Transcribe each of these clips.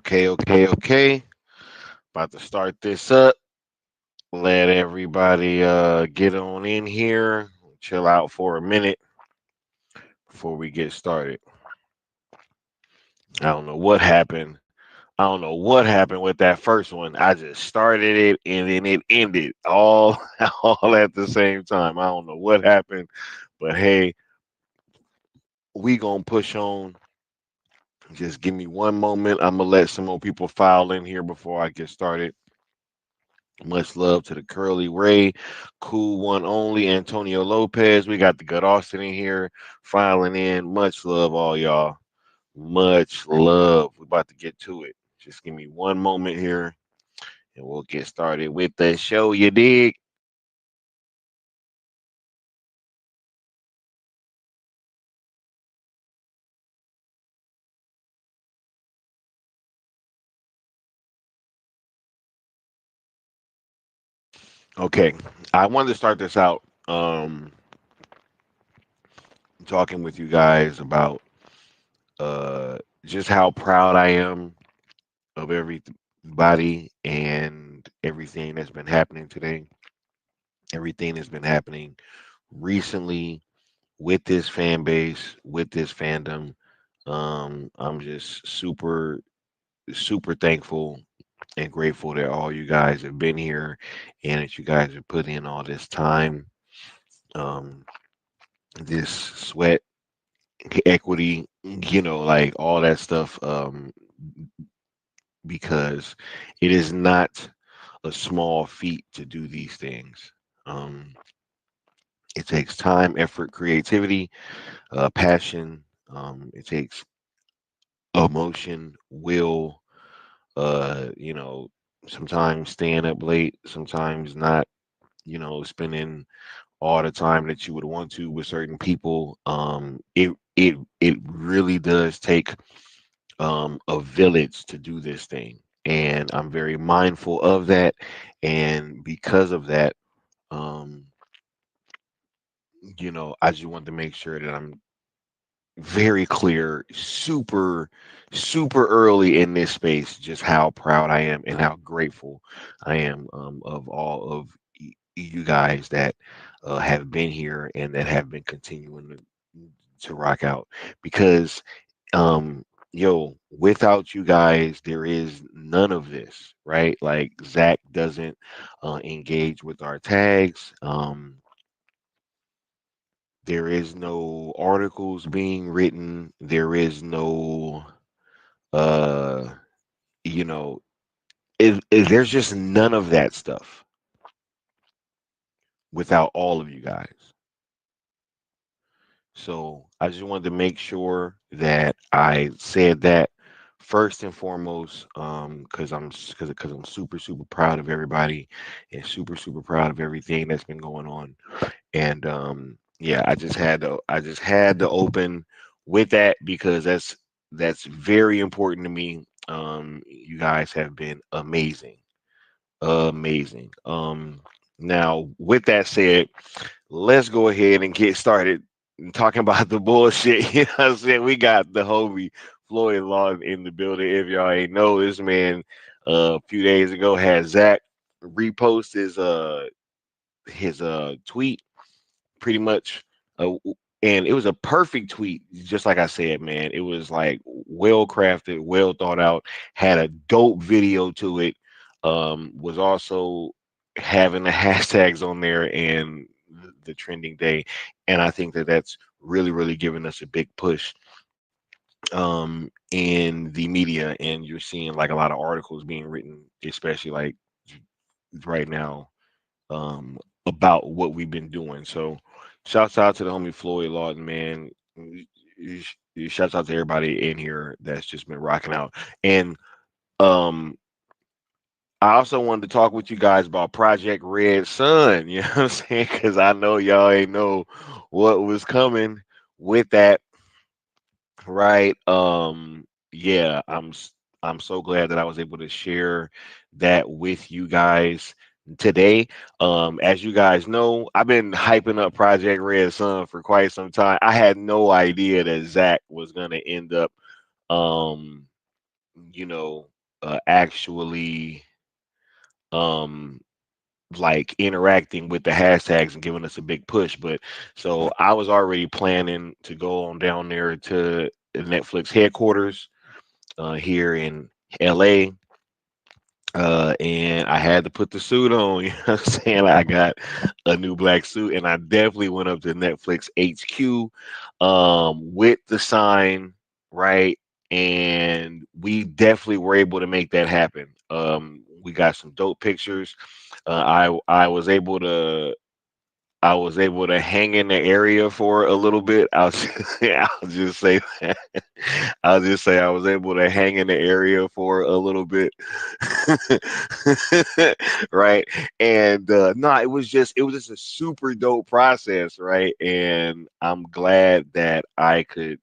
Okay. About to start this up. Let everybody get on in here. Chill out for a minute before we get started. I don't know what happened. I don't know what happened with that first one. I just started it and then it ended all all at the same time. I don't know what happened, but hey, we gonna push on. Just give me one moment. I'm gonna let some more people file in here before I get started. Much love to the Curly Ray, Cool One Only, Antonio Lopez. We got the Good Austin in here filing in. Much love, all y'all. Much love. We're about to get to it. Just give me one moment here and we'll get started with the show. You dig? Okay. I wanted to start this out talking with you guys about just how proud I am of everybody and everything that's been happening today. Everything that's been happening recently with this fan base, with this fandom. I'm just super thankful and grateful that all you guys have been here and that you guys have put in all this time, um, this sweat, equity, like all that stuff. Because it is not a small feat to do these things. Um, it takes time, effort, creativity, passion. It takes emotion, will, you know, sometimes staying up late, sometimes not, spending all the time that you would want to with certain people. It really does take a village to do this thing. And I'm very mindful of that. And because of that, um, I just want to make sure that I'm very clear, super early in this space, just how proud I am and how grateful I am of all of you guys that have been here and that have been continuing to rock out. Because, um, without you guys, there is none of this, right? Like Zach doesn't engage with our tags. There is no articles being written. There is no, uh, you know, there's just none of that stuff without all of you guys. So I just wanted to make sure that I said that first and foremost, because I'm super proud of everybody and super proud of everything that's been going on. And yeah, I just had to open with that because that's very important to me. You guys have been amazing, amazing. Now with that said, let's go ahead and get started talking about the bullshit. You know what I'm saying? We got the homie Floyd Lawton in the building. If y'all ain't know, this man a few days ago had Zach repost his tweet pretty much. And it was a perfect tweet, just like I said, man. It was like well crafted, well thought out, had a dope video to it. Was also having the hashtags on there and the trending day, and I think that that's really giving us a big push in the media, and you're seeing like a lot of articles being written, especially like right now, um, about what we've been doing. So, shouts out to the homie Floyd Lawton, man. Shouts out to everybody in here that's just been rocking out. And um, I also wanted to talk with you guys about Project Red Sun. You know what I'm saying? Because I know y'all ain't know what was coming with that, right? Yeah, I'm so glad that I was able to share that with you guys today. As you guys know, I've been hyping up Project Red Sun for quite some time. I had no idea that Zach was gonna end up um you know, actually um like interacting with the hashtags and giving us a big push. But so I was already planning to go on down there to Netflix headquarters here in LA. And I had to put the suit on, you know what I'm saying? I got a new black suit, and I definitely went up to Netflix HQ with the sign, right? And we definitely were able to make that happen. We got some dope pictures. I was able to hang in the area for a little bit. I'll just say that. I'll just say I was able to hang in the area for a little bit. Right. And no, it was just a super dope process, right? And I'm glad that I could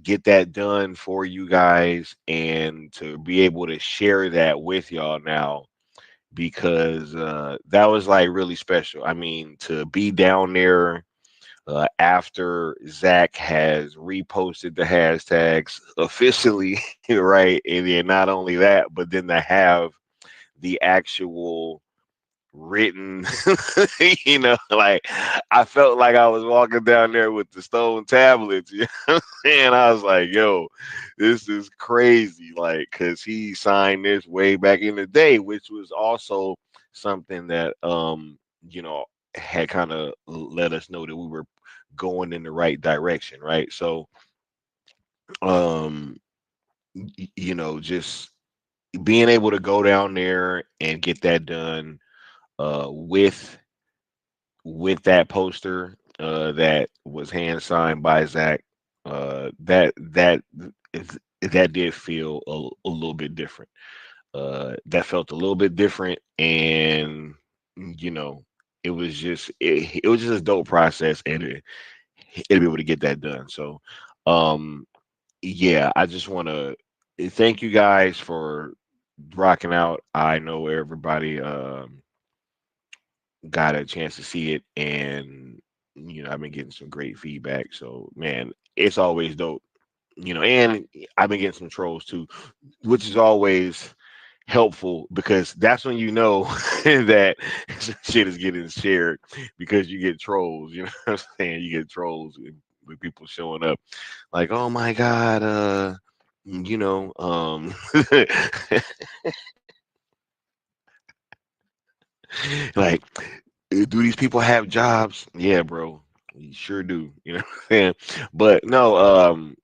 get that done for you guys and to be able to share that with y'all now, because that was like really special. I mean, to be down there after Zach has reposted the hashtags officially, right? And then not only that, but then to have the actual written, like I felt like I was walking down there with the stone tablets, you know what I'm saying? I was like, yo, this is crazy. Like, cause he signed this way back in the day, which was also something that had kind of let us know that we were going in the right direction, right? So um just being able to go down there and get that done with that poster that was hand signed by Zach, that did feel a little bit different. That felt a little bit different, and you know, it was just a dope process, and it'll be able to get that done. So, um, yeah, I just want to thank you guys for rocking out. I know everybody got a chance to see it, and I've been getting some great feedback. So, man, it's always dope. And I've been getting some trolls too, which is always helpful, because that's when you know that shit is getting shared, because you get trolls. You know what I'm saying? You get trolls with people showing up like, oh my god, you know, like, do these people have jobs? Yeah, bro, you sure do. You know what I'm saying? But no,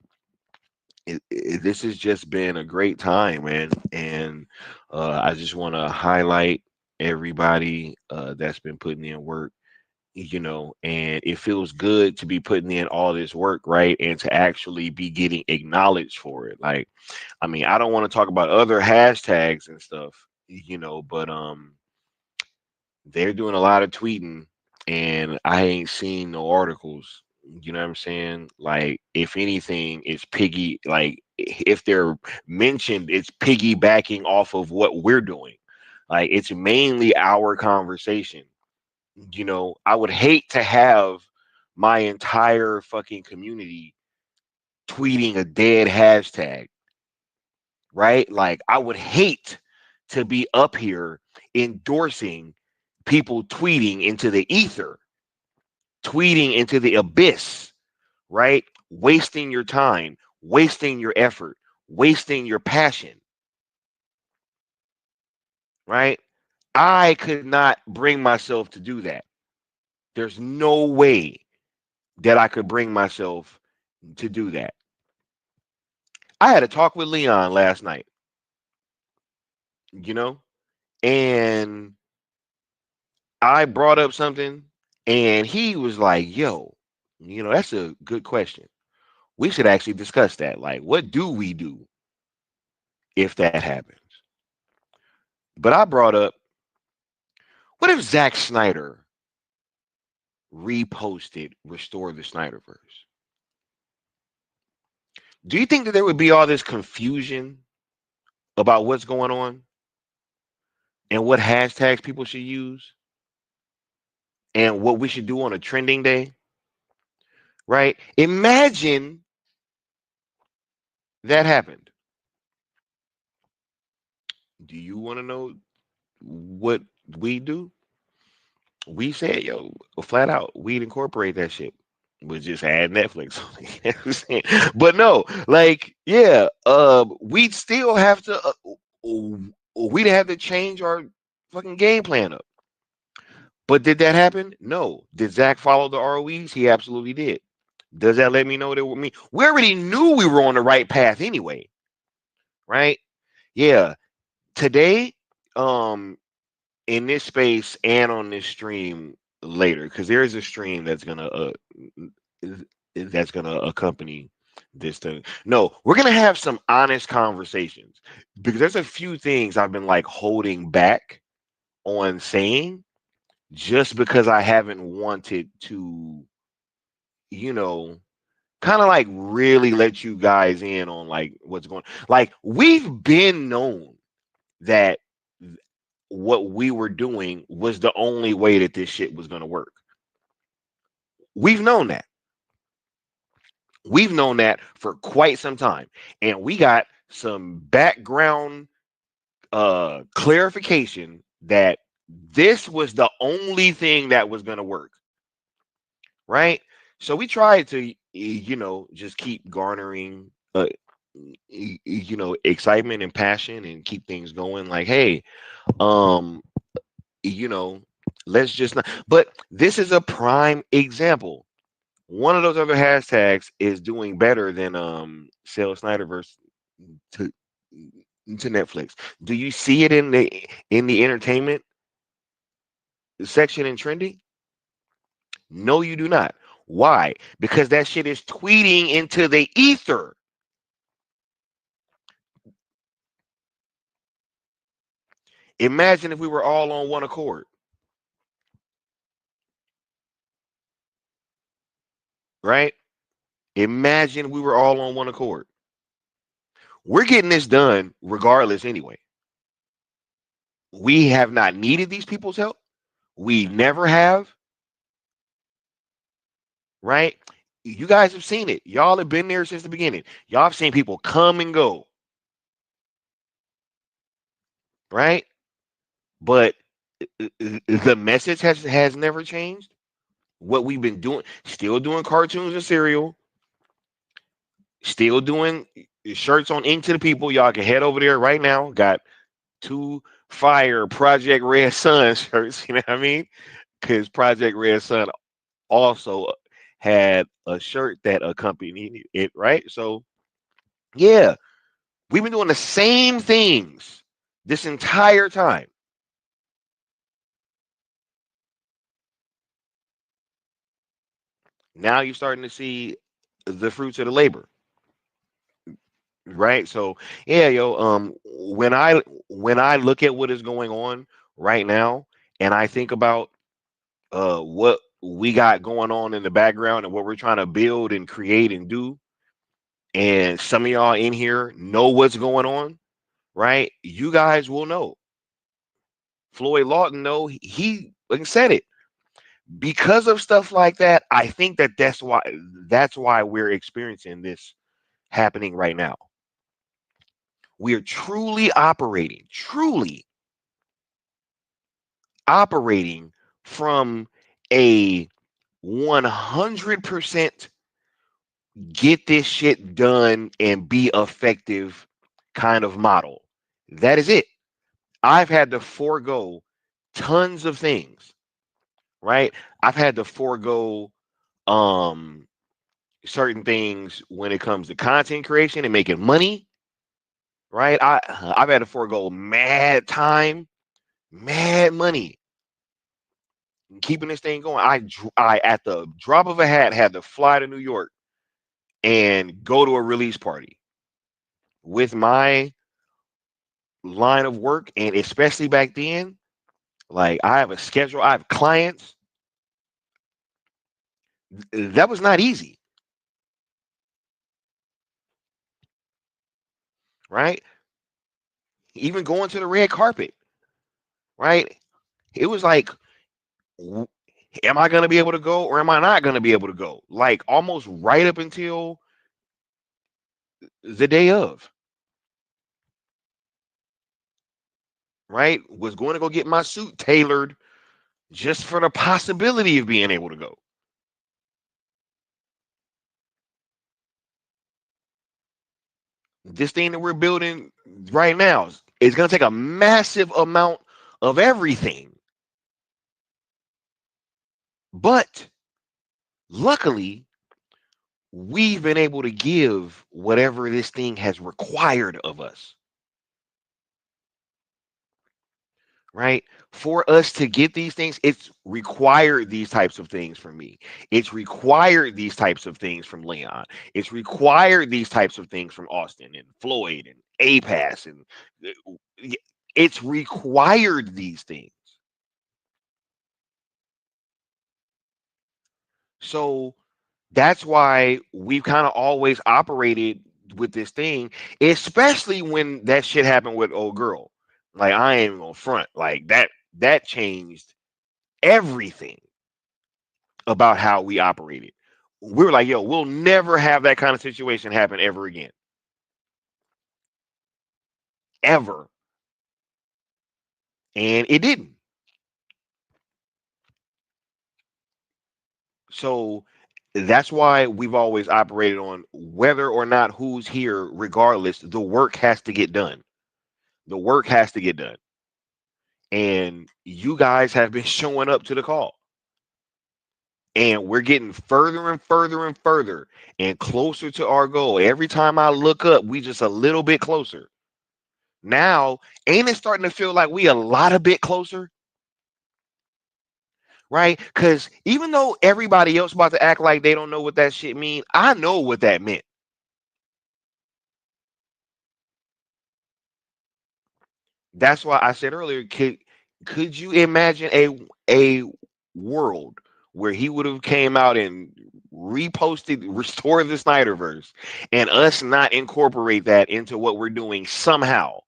this has just been a great time, man. And I just want to highlight everybody that's been putting in work, and it feels good to be putting in all this work, right? And to actually be getting acknowledged for it. Like, I mean, I don't want to talk about other hashtags and stuff, but they're doing a lot of tweeting, and I ain't seen no articles. You know what I'm saying? Like, if anything, it's piggy. Like, if they're mentioned, it's piggybacking off of what we're doing. Like, it's mainly our conversation. I would hate to have my entire fucking community tweeting a dead hashtag, right? Like, I would hate to be up here endorsing people tweeting into the ether, tweeting into the abyss, right? Wasting your time, wasting your effort, wasting your passion, right? I could not bring myself to do that. There's no way that I could bring myself to do that. I had a talk with Leon last night, you know, and I brought up something, and he was like, yo, that's a good question. We should actually discuss that. Like, what do we do if that happens? But I brought up, what if Zack Snyder reposted Restore the Snyderverse? Do you think that there would be all this confusion about what's going on and what hashtags people should use and what we should do on a trending day? Right? Imagine that happened. Do you want to know what we do? We said, yo, flat out, we'd incorporate that shit. We just add Netflix. You know what I'm saying? But no, like, yeah, we'd still have to, we'd have to change our fucking game plan up. But did that happen? No. Did Zach follow the ROEs? He absolutely did. Does that let me know that we already knew we were on the right path anyway, right? Yeah. Today, um, in this space and on this stream later, because there is a stream that's gonna accompany this thing. No, we're gonna have some honest conversations because there's a few things I've been like holding back on saying just because I haven't wanted to, you know, kind of like really let you guys in on like what's going. Like we've been known that what we were doing was the only way that this shit was going to work. We've known that. We've known that for quite some time. And we got some background clarification that this was the only thing that was going to work, right? So we tried to, just keep garnering, excitement and passion and keep things going. Like, hey, um, you know, let's just not. But this is a prime example. One of those other hashtags is doing better than Sale Snyderverse to to Netflix. Do you see it in the entertainment section in trending? No, you do not. Why? Because that shit is tweeting into the ether. Imagine if we were all on one accord, right? Imagine we were all on one accord. We're getting this done regardless anyway. We have not needed these people's help. We never have, right? You guys have seen it. Y'all have been there since the beginning. Y'all have seen people come and go, right? But the message has never changed. What we've been doing, still doing cartoons and cereal, still doing shirts on Ink to the People. Y'all can head over there right now. Got two fire Project Red Sun shirts. You know what I mean? Because Project Red Sun also had a shirt that accompanied it, right? So yeah, we've been doing the same things this entire time. Now you're starting to see the fruits of the labor, right? So yeah, yo, when I look at what is going on right now, and I think about what we got going on in the background and what we're trying to build and create and do, and some of y'all in here know what's going on, right? You guys will know. Floyd Lawton, know he like said it because of stuff like that. I think that's why we're experiencing this happening right now. We are truly operating from a 100% get this shit done and be effective kind of model. That is it. I've had to forego tons of things, right? I've had to forego um certain things when it comes to content creation and making money, right? I've had to forego mad time, mad money, keeping this thing going. I at the drop of a hat had to fly to New York and go to a release party with my line of work, and especially back then, like I have a schedule, I have clients. That was not easy, right? Even going to the red carpet, right? It was like, am I going to be able to go or am I not going to be able to go? Like almost right up until the day of. right? Was going to go get my suit tailored just for the possibility of being able to go. This thing that we're building right now is going to take a massive amount of everything. But luckily, we've been able to give whatever this thing has required of us, right? For us to get these things, it's required these types of things from me. It's required these types of things from Leon. It's required these types of things from Austin and Floyd and APAS. And it's required these things. So that's why we've kind of always operated with this thing, especially when that shit happened with old girl. Like I ain't gonna front. Like that changed everything about how we operated. We were like, yo, we'll never have that kind of situation happen ever again. Ever. And it didn't. So that's why we've always operated on whether or not who's here, regardless, the work has to get done. The work has to get done. And you guys have been showing up to the call. And we're getting further and further and further and closer to our goal. Every time I look up, we just a little bit closer. Now, ain't it starting to feel like we a lot a bit closer? Right? Because even though everybody else about to act like they don't know what that shit mean, I know what that meant. That's why I said earlier, could you imagine a world where he would have came out and reposted restore the Snyderverse and us not incorporate that into what we're doing somehow?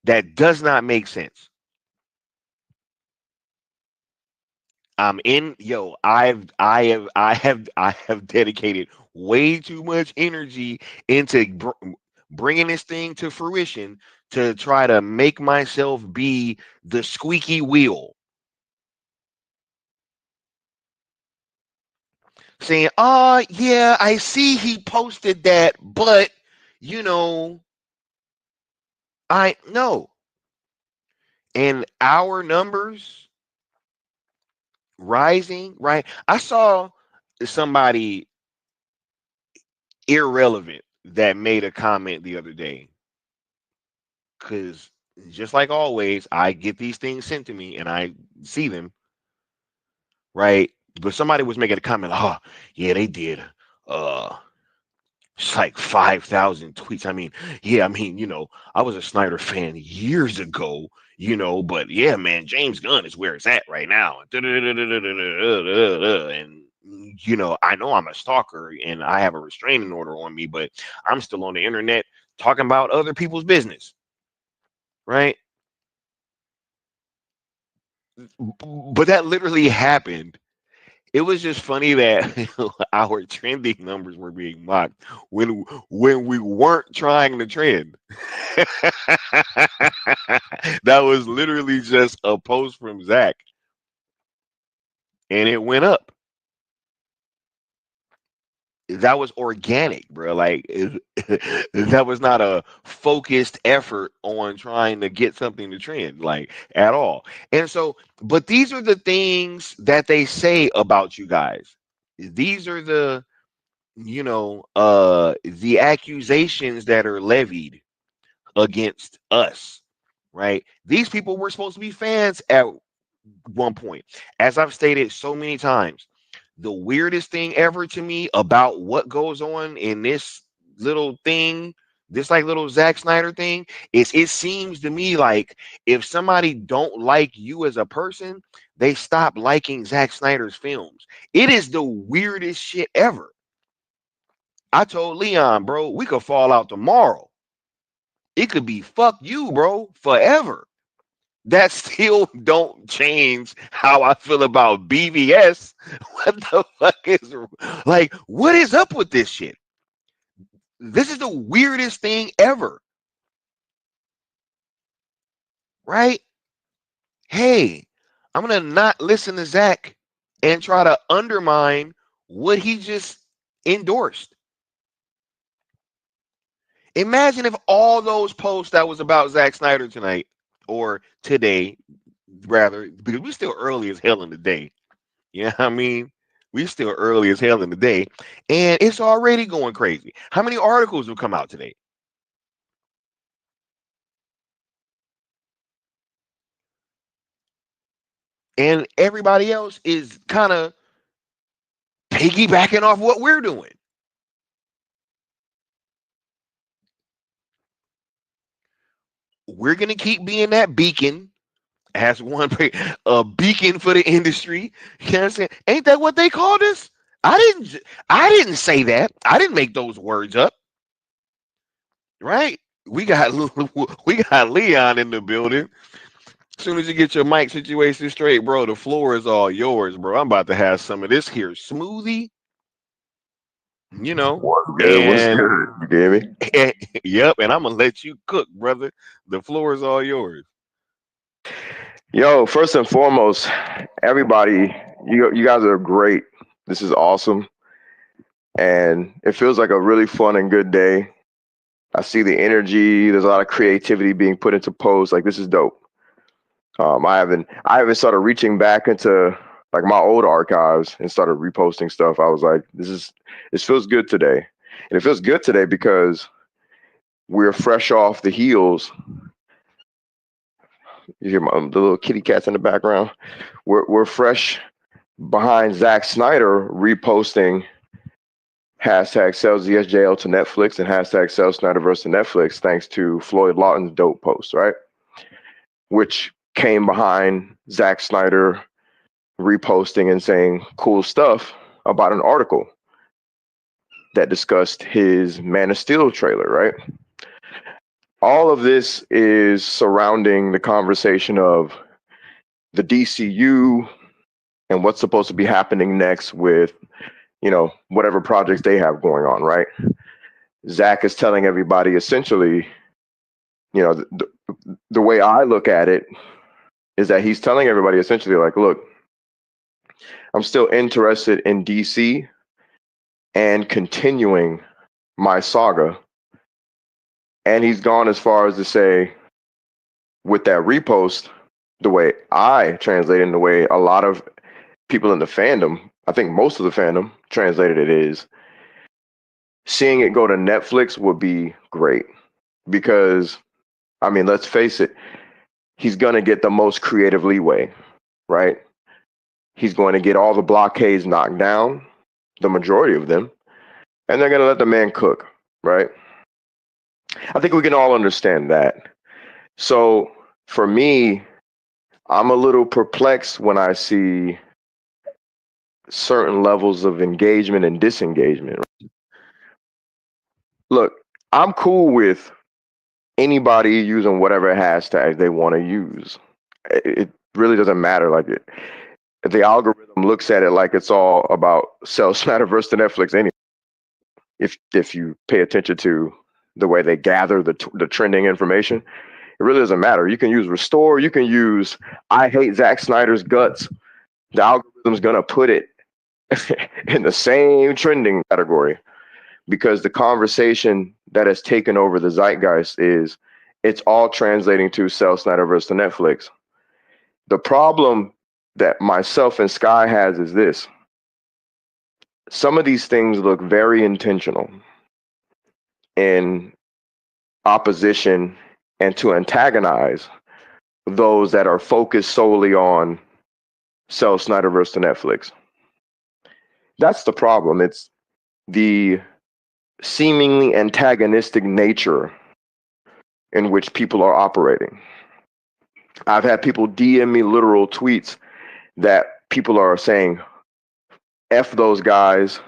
That does not make sense. I have dedicated way too much energy into bringing this thing to fruition to try to make myself be the squeaky wheel, saying, yeah, I see he posted that, but you know, I know. And our numbers rising, right? I saw somebody irrelevant that made a comment the other day, because just like always, I get these things sent to me and I see them, right? But somebody was making a comment, oh, yeah, they did. It's like 5,000 tweets. I mean, yeah, I mean, I was a Snyder fan years ago, but yeah, man, James Gunn is where it's at right now. And, I know I'm a stalker and I have a restraining order on me, but I'm still on the internet talking about other people's business, right? But that literally happened. It was just funny that our trending numbers were being mocked when we weren't trying to trend. That was literally just a post from Zach, and it went up. That was organic, bro. Like that was not a focused effort on trying to get something to trend, like at all. And so, but these are the things that they say about you guys. These are the accusations that are levied against us, right? These people were supposed to be fans at one point. As I've stated so many times, the weirdest thing ever to me about what goes on in this little thing, this like little Zack Snyder thing, is it seems to me like if somebody don't like you as a person, they stop liking Zack Snyder's films. It is the weirdest shit ever. I told Leon, bro, we could fall out tomorrow. It could be fuck you, bro, forever. That still don't change how I feel about BVS. What the fuck is like? What is up with this shit? This is the weirdest thing ever. right? Hey, I'm gonna not listen to Zach and try to undermine what he just endorsed. Imagine if all those posts that was about Zack Snyder tonight or today, rather, because we still early as hell in the day. You know what I mean? We still early as hell in the day, and it's already going crazy. How many articles will come out today? And everybody else is kind of piggybacking off what we're doing. We're gonna keep being that beacon as a beacon for the industry. You know what I'm saying? Ain't that what they called us? I didn't I didn't say that. I didn't make those words up, right? We got we got Leon in the building. As soon as you get your mic situation straight, bro, the floor is all yours, bro. I'm about to have some of this here smoothie, you know, What's good? What's and, good? You get me? and yep, and I'm gonna let you cook, brother. The floor is all yours. Yo, first and foremost, everybody, you guys are great. This is awesome, and it feels like a really fun and good day. I see the energy. There's a lot of creativity being put into posts. Like this is dope. I haven't started reaching back into like my old archives and started reposting stuff. I was like, this feels good today, and it feels good today because we're fresh off the heels. You hear the little kitty cats in the background. We're fresh behind Zack Snyder reposting hashtag sells ZSJL to Netflix and hashtag sells Snyderverse to Netflix, thanks to Floyd Lawton's dope post, right? Which came behind Zack Snyder reposting and saying cool stuff about an article that discussed his Man of Steel trailer, right? All of this is surrounding the conversation of the DCU and what's supposed to be happening next with, whatever projects they have going on, right? Zach is telling everybody essentially, the way I look at it is that he's telling everybody essentially, like, look, I'm still interested in DC and continuing my saga. And he's gone as far as to say, with that repost, the way I translate it, the way a lot of people in the fandom, I think most of the fandom translated it is, seeing it go to Netflix would be great because, I mean, let's face it, he's going to get the most creative leeway, right? He's going to get all the blockades knocked down, the majority of them, and they're going to let the man cook, right? I think we can all understand that. So for me, I'm a little perplexed when I see certain levels of engagement and disengagement. Look, I'm cool with anybody using whatever hashtag they want to use. It really doesn't matter. Like the algorithm looks at it like it's all about sell Snyderverse to Netflix anyway. If you pay attention to the way they gather the trending information, it really doesn't matter. You can use restore. You can use I hate Zack Snyder's guts. The algorithm's gonna put it in the same trending category because the conversation that has taken over the zeitgeist is it's all translating to sell Snyderverse to Netflix. The problem that myself and Sky has is this. Some of these things look very intentional in opposition and to antagonize those that are focused solely on sell Snyderverse to Netflix. That's the problem. It's the seemingly antagonistic nature in which people are operating. I've had people DM me literal tweets that people are saying, F those guys,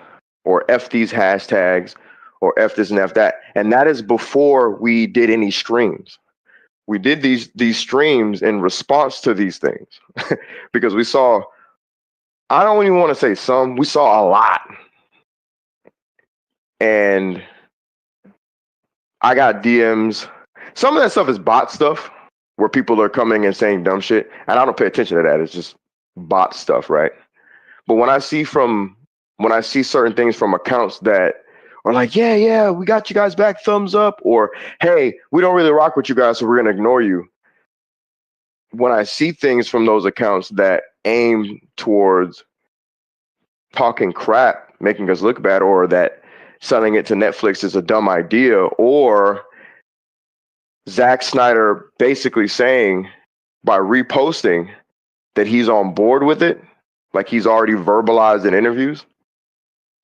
or F these hashtags, or F this and F that. And that is before we did any streams. We did these streams in response to these things because we saw, I don't even want to say some, we saw a lot. And I got DMs. Some of that stuff is bot stuff. where people are coming and saying dumb shit, and I don't pay attention to that. It's just bot stuff, right? But when I see certain things from accounts that are like, yeah, yeah, we got you guys back, thumbs up, or hey, we don't really rock with you guys, so we're gonna ignore you. When I see things from those accounts that aim towards talking crap, making us look bad, or that selling it to Netflix is a dumb idea, or Zack Snyder basically saying by reposting that he's on board with it, like he's already verbalized in interviews.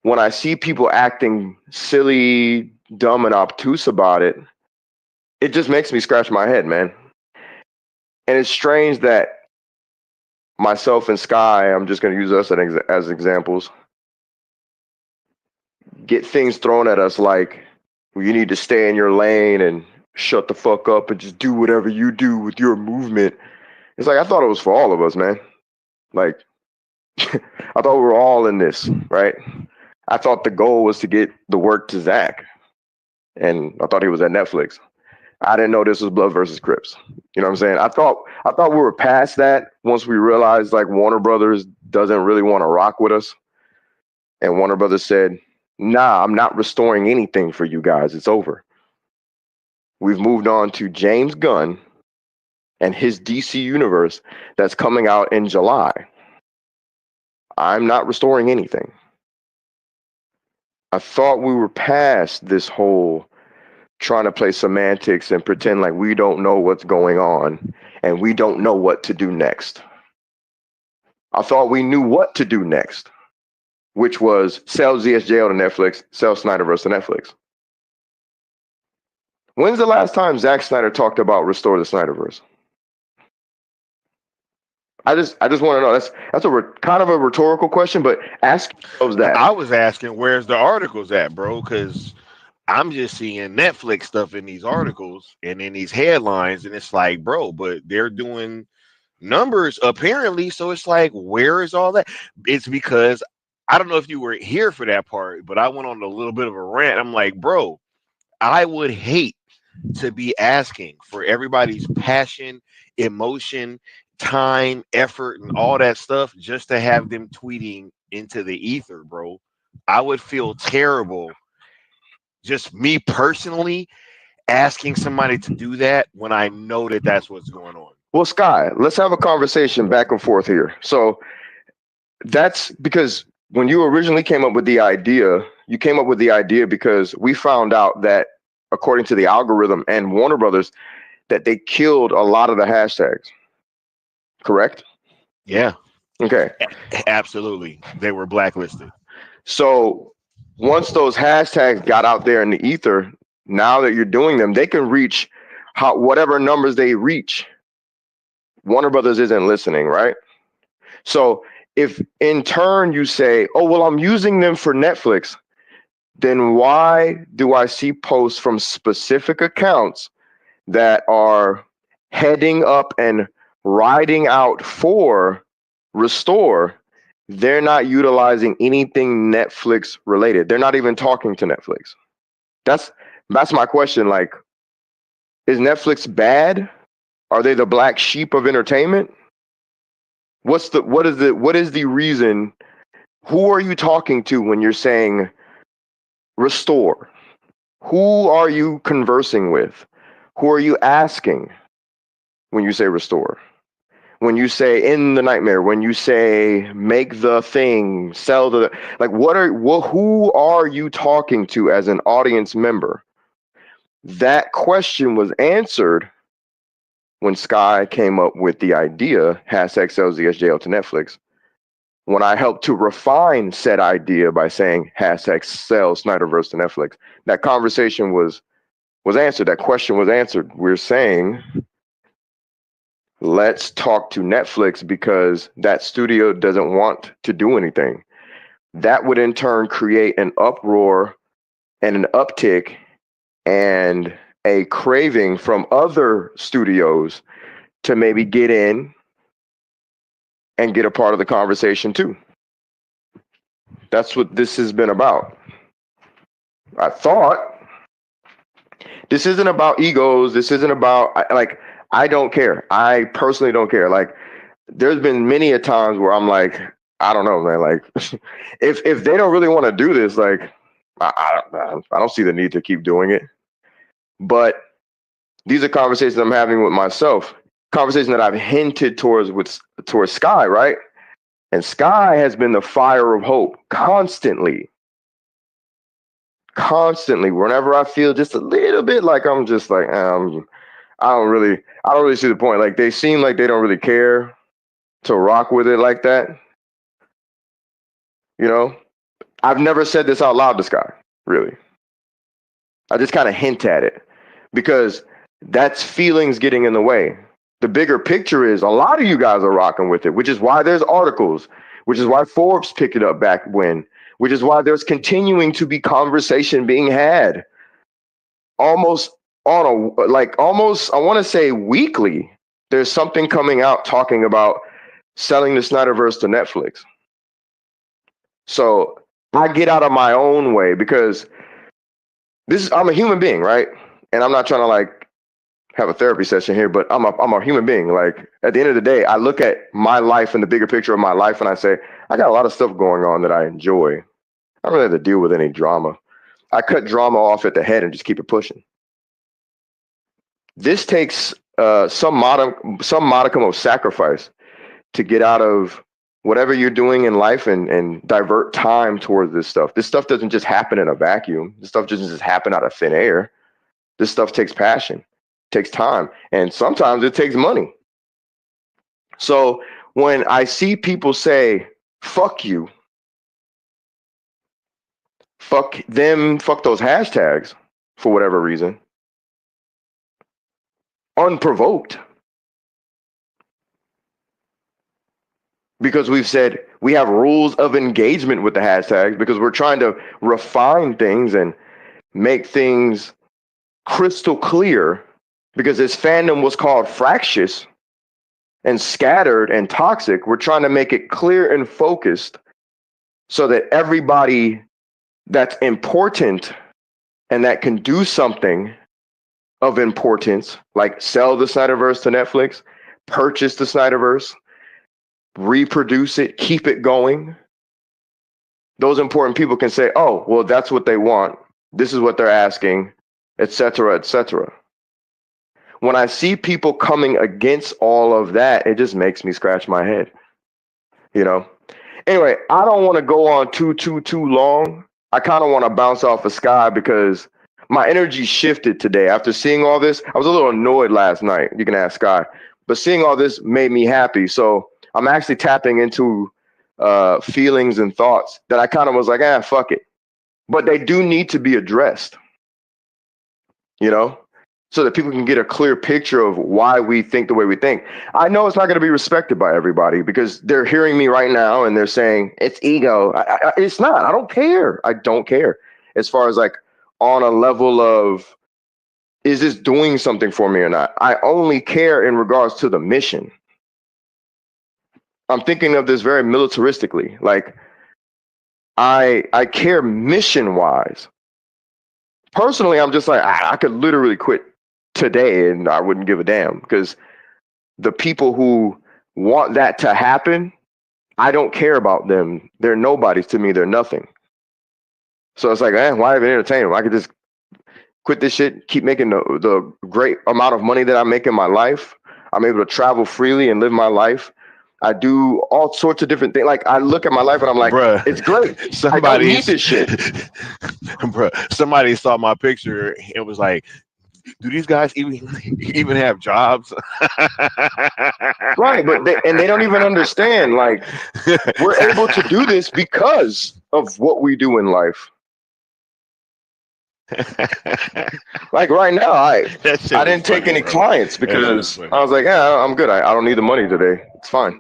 When I see people acting silly, dumb, and obtuse about it, it just makes me scratch my head, man. And it's strange that myself and Sky, I'm just going to use us as examples, get things thrown at us like, well, you need to stay in your lane and shut the fuck up and just do whatever you do with your movement. It's like, I thought it was for all of us, man. Like, I thought we were all in this, right? I thought the goal was to get the work to Zach, and I thought he was at Netflix. I didn't know this was Blood versus Crips. You know what I'm saying? I thought we were past that once we realized like Warner Brothers doesn't really want to rock with us, and Warner Brothers said, "Nah, I'm not restoring anything for you guys. It's over." We've moved on to James Gunn and his DC universe that's coming out in July. I'm not restoring anything. I thought we were past this whole trying to play semantics and pretend like we don't know what's going on and we don't know what to do next. I thought we knew what to do next, which was sell ZSJL to Netflix, sell Snyderverse to Netflix. When's the last time Zack Snyder talked about restore the Snyderverse? I just want to know. That's kind of a rhetorical question, but ask yourselves that. I was asking, where's the articles at, bro? Because I'm just seeing Netflix stuff in these articles and in these headlines, and it's like, bro, but they're doing numbers apparently. So it's like, where is all that? It's because I don't know if you were here for that part, but I went on a little bit of a rant. I'm like, bro, I would hate to be asking for everybody's passion, emotion, time, effort, and all that stuff just to have them tweeting into the ether, bro. I would feel terrible, just me personally, asking somebody to do that when I know that that's what's going on. Well, Sky, let's have a conversation back and forth here. So that's because when you originally came up with the idea, you came up with the idea because we found out that according to the algorithm and Warner Brothers, that they killed a lot of the hashtags. Correct? Yeah, Okay. absolutely. They were blacklisted. So once those hashtags got out there in the ether, now that you're doing them, they can reach whatever numbers they reach. Warner Brothers isn't listening, right? So if in turn you say, oh, well, I'm using them for Netflix, then why do I see posts from specific accounts that are heading up and riding out for Restore? They're not utilizing anything Netflix related. They're not even talking to Netflix. That's my question. Like, is Netflix bad? Are they the black sheep of entertainment? What is the reason? Who are you talking to when you're saying restore? Who are you conversing with? Who are you asking when you say restore? When you say in the nightmare, when you say make the thing, sell the, like, who are you talking to as an audience member? That question was answered when Sky came up with the idea, hashtag sells ZSJL to Netflix. When I helped to refine said idea by saying hashtag sell Snyderverse to Netflix, that conversation was answered. That question was answered. We're saying, let's talk to Netflix because that studio doesn't want to do anything. That would in turn create an uproar and an uptick and a craving from other studios to maybe get in and get a part of the conversation too. That's what this has been about. I thought this isn't about egos. This isn't about like I don't care. I personally don't care. Like, there's been many a times where I'm like, I don't know, man. Like, if they don't really want to do this, like, I don't see the need to keep doing it. But these are conversations I'm having with myself. Conversation that I've hinted towards Sky, right? And Sky has been the fire of hope constantly, constantly. Whenever I feel just a little bit like I'm just like, I don't really see the point. Like, they seem like they don't really care to rock with it like that. You know, I've never said this out loud to Sky, really. I just kind of hint at it because that's feelings getting in the way. The bigger picture is a lot of you guys are rocking with it, which is why there's articles, which is why Forbes picked it up back when, which is why there's continuing to be conversation being had almost on a, like, almost, I want to say weekly. There's something coming out talking about selling the Snyderverse to Netflix. So I get out of my own way because I'm a human being, right? And I'm not trying to like have a therapy session here, but I'm a human being. Like, at the end of the day, I look at my life and the bigger picture of my life and I say, I got a lot of stuff going on that I enjoy. I don't really have to deal with any drama. I cut drama off at the head and just keep it pushing. This takes some modicum of sacrifice to get out of whatever you're doing in life and divert time towards this stuff. This stuff doesn't just happen in a vacuum. This stuff doesn't just happen out of thin air. This stuff takes passion, takes time, and sometimes it takes money. So when I see people say, fuck you, fuck them, fuck those hashtags for whatever reason, unprovoked, because we've said we have rules of engagement with the hashtags because we're trying to refine things and make things crystal clear, because this fandom was called fractious and scattered and toxic. We're trying to make it clear and focused so that everybody that's important and that can do something of importance, like sell the Snyderverse to Netflix, purchase the Snyderverse, reproduce it, keep it going. Those important people can say, oh, well, that's what they want. This is what they're asking, etc., etc. When I see people coming against all of that, it just makes me scratch my head, you know? Anyway, I don't want to go on too long. I kind of want to bounce off the Sky because my energy shifted today. After seeing all this, I was a little annoyed last night. You can ask Sky. But seeing all this made me happy. So I'm actually tapping into feelings and thoughts that I kind of was like, fuck it. But they do need to be addressed, you know, so that people can get a clear picture of why we think the way we think. I know it's not going to be respected by everybody because they're hearing me right now and they're saying it's ego. It's not. I don't care. I don't care. As far as like on a level of, is this doing something for me or not? I only care in regards to the mission. I'm thinking of this very militaristically. Like, I care mission wise. Personally, I'm just like, I could literally quit today and I wouldn't give a damn, because the people who want that to happen, I don't care about them. They're nobodies to me. They're nothing. So it's like, why even entertain them? I could just quit this shit, keep making the great amount of money that I make in my life. I'm able to travel freely and live my life. I do all sorts of different things. Like, I look at my life and I'm like, Bruh, it's great. I don't need this shit. Bruh, somebody saw my picture and was like, do these guys even have jobs? Right, but they don't even understand. Like, we're able to do this because of what we do in life. Like right now, I didn't take any clients because I was like, I'm good. I don't need the money today. It's fine.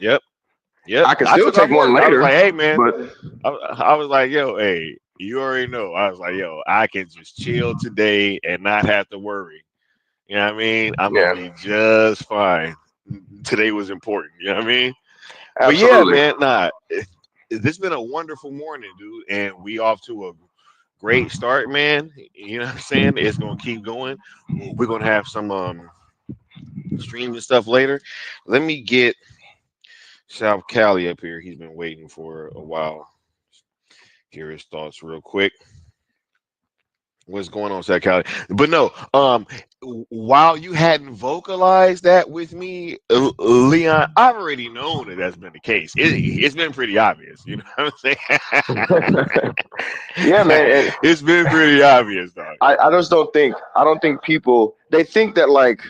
Yep. I can still take one later. I was like, hey man, but I was like, yo, hey, you already know. I was like, yo, I can just chill today and not have to worry. You know what I mean? I'm gonna be just fine. Today was important. You know what I mean? Absolutely. But yeah, man, this has been a wonderful morning, dude, and we off to a great start, man. You know what I'm saying? It's gonna keep going. We're gonna have some streams and stuff later. Let me get South Cali up here. He's been waiting for a while. Hear his thoughts real quick. What's going on, South Cali? But no, while you hadn't vocalized that with me, Leon, I've already known that that's been the case. It's been pretty obvious. You know what I'm Yeah, man. saying? And It's been pretty obvious, dog. I just don't think people, they think that like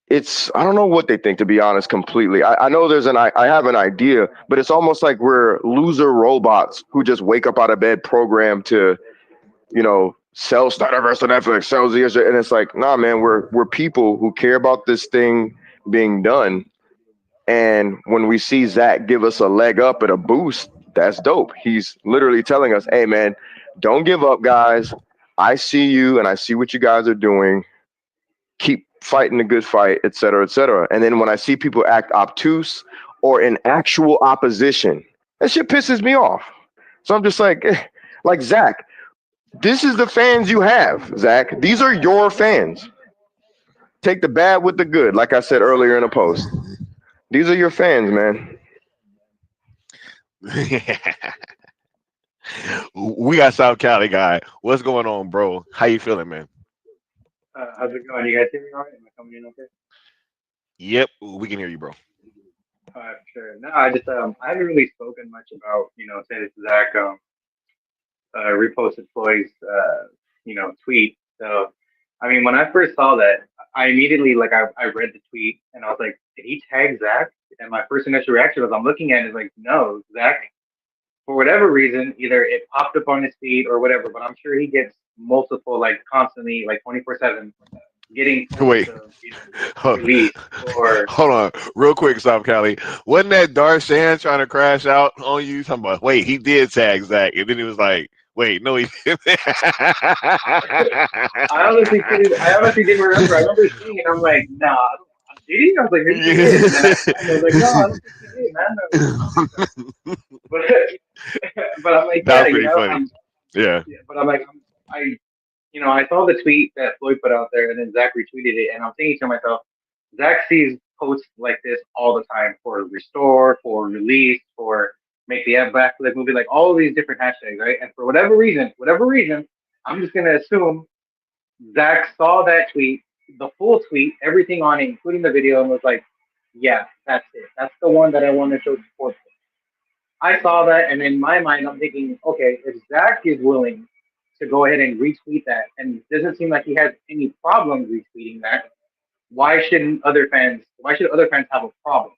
it's, I don't know what they think, to be honest, completely. I know I have an idea, but it's almost like we're loser robots who just wake up out of bed programmed to, sell Snyderverse on Netflix, sell Z, and it's like, nah, man, we're people who care about this thing being done. And when we see Zach give us a leg up and a boost, that's dope. He's literally telling us, hey, man, don't give up, guys. I see you and I see what you guys are doing. Keep fighting the good fight, et cetera, et cetera. And then when I see people act obtuse or in actual opposition, that shit pisses me off. So I'm just like, like Zach, this is the fans you have, Zach. These are your fans. Take the bad with the good, like I said earlier in a post. These are your fans, man. We got South Cali guy. What's going on, bro? How you feeling, man? How's it going? You guys hear me all right? Am I coming in okay? Yep, we can hear you, bro. Sure. No, I just I haven't really spoken much about say this Zach reposted Floyd's tweet. So I mean, when I first saw that, I immediately I read the tweet and I was like, did he tag Zach? And my first initial reaction was, I'm looking at it like, no, Zach, for whatever reason, either it popped up on his feed or whatever. But I'm sure he gets multiple, like constantly, like 24/7, getting posts Wait, of hold, release or hold on, real quick, South Cali. Wasn't that Darshan trying to crash out on you? Talking about, wait, he did tag Zach, and then he was like, wait, no, he didn't. I honestly didn't remember. I remember seeing it. I'm like, nah, did he? I was like, maybe he did. And then I checked. I was like, no, I don't think he did, man. No, I don't think so. But but I'm like, That yeah, was pretty funny. Yeah. yeah, but I'm like, I I saw the tweet that Floyd put out there, and then Zach retweeted it, and I'm thinking to myself, Zach sees posts like this all the time for restore, for release, for make the backflip movie, like all of these different hashtags, right? And for whatever reason, I'm just gonna assume Zach saw that tweet, the full tweet, everything on it, including the video, and was like, "Yeah, that's it. That's the one that I want to show support for." I saw that, and in my mind, I'm thinking, okay, if Zach is willing to go ahead and retweet that, and it doesn't seem like he has any problem retweeting that, why should other fans have a problem?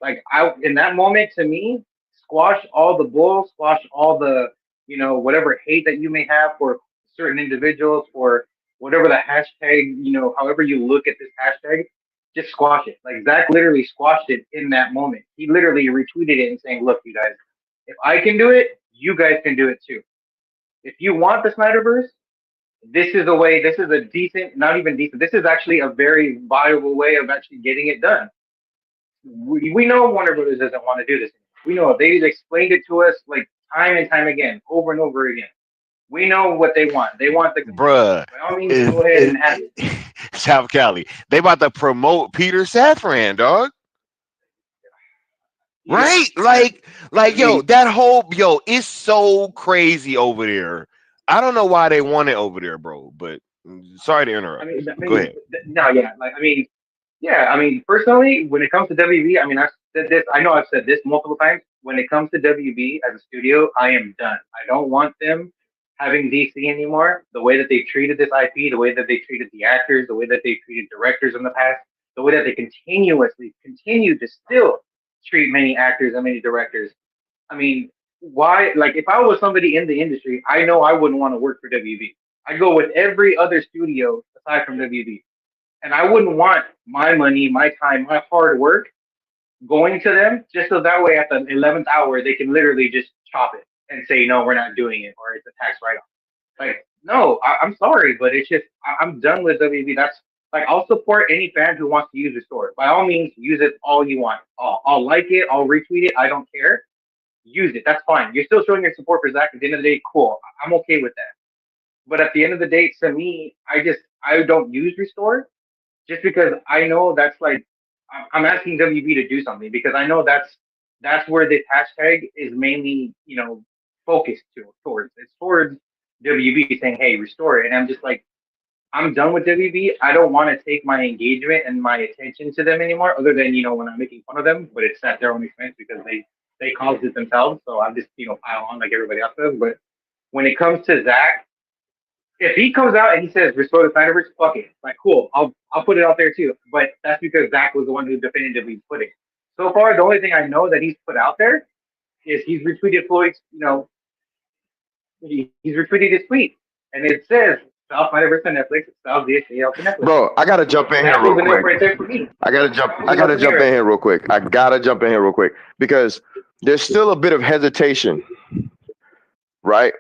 Like I in that moment, to me, squash all the bull, squash all the whatever hate that you may have for certain individuals, for whatever the hashtag, however you look at this hashtag, just squash it. Like Zach literally squashed it in that moment. He literally retweeted it and saying, look, you guys, if I can do it, you guys can do it too. If you want the Snyderverse, this is a way, this is a decent, not even decent, this is actually a very viable way of actually getting it done. We know Warner Brothers doesn't want to do this. We know they've explained it to us like time and time again, over and over again. We know what they want. They want the control. Bruh, By all means, go ahead and have it. South Cali. They about to promote Peter Safran, dog. Yeah, Right? I, I Yo, mean, that whole it's so crazy over there. I don't know why they want it over there, bro. But sorry to I interrupt. mean, I Go mean, ahead. no, yeah, yeah, I mean, personally, when it comes to WB, I mean, I've said this. I know I've said this multiple times. When it comes to WB as a studio, I am done. I don't want them having DC anymore. The way that they treated this IP, the way that they treated the actors, the way that they treated directors in the past, the way that they continuously continue to still treat many actors and many directors. I mean, why? Like, if I was somebody in the industry, I know I wouldn't want to work for WB. I go with every other studio aside from WB. And I wouldn't want my money, my time, my hard work going to them just so that way at the 11th hour they can literally just chop it and say, no, we're not doing it or it's a tax write off. Like, no, I'm sorry, but it's just, I'm done with WB. That's like, I'll support any fan who wants to use the store. By all means, use it all you want. I'll like it, I'll retweet it, I don't care. use it. That's fine. You're still showing your support for Zach. At the end of the day, cool. I'm okay with that. But at the end of the day, to me, I don't use Restore just because I know that's like I'm asking WB to do something because I know that's where this hashtag is mainly focused towards. It's towards WB saying, "Hey, restore it," and I'm just like, I'm done with WB. I don't want to take my engagement and my attention to them anymore, other than when I'm making fun of them, but it's at their own expense because they caused it themselves. So I'm just pile on like everybody else does. But when it comes to Zach, if he comes out and he says restore the Snyderverse, fuck it. Like cool, I'll put it out there too. But that's because Zach was the one who definitively put it. So far, the only thing I know that he's put out there is he's retweeted Floyd's, he's retweeted his tweet, and it says South Snyderverse on Netflix, South ZACK on Netflix. Bro, I gotta jump in here real quick. Right there for me. I gotta jump in here real quick. I gotta jump in here real quick because there's still a bit of hesitation, right?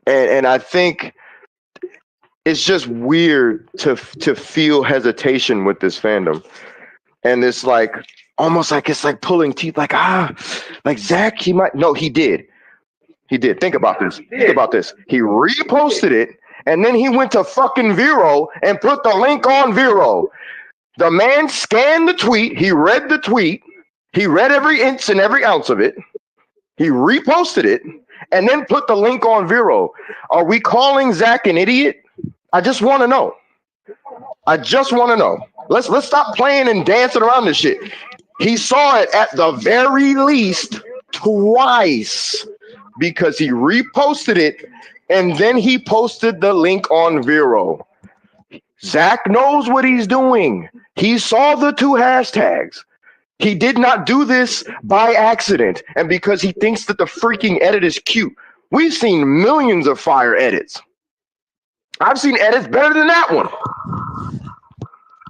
And I think it's just weird to feel hesitation with this fandom, and it's like almost like it's like pulling teeth. Like like Zach, he might. No, he did. He did. Think about this. Think about this. He reposted it, and then he went to fucking Vero and put the link on Vero. The man scanned the tweet. He read the tweet. He read every inch and every ounce of it. He reposted it, and then put the link on Vero. Are we calling Zach an idiot? I just want to know. I just want to know. Let's stop playing and dancing around this shit. He saw it at the very least twice because he reposted it and then he posted the link on Vero. Zach knows what he's doing. He saw the two hashtags. He did not do this by accident and because he thinks that the freaking edit is cute. We've seen millions of fire edits. I've seen edits better than that one.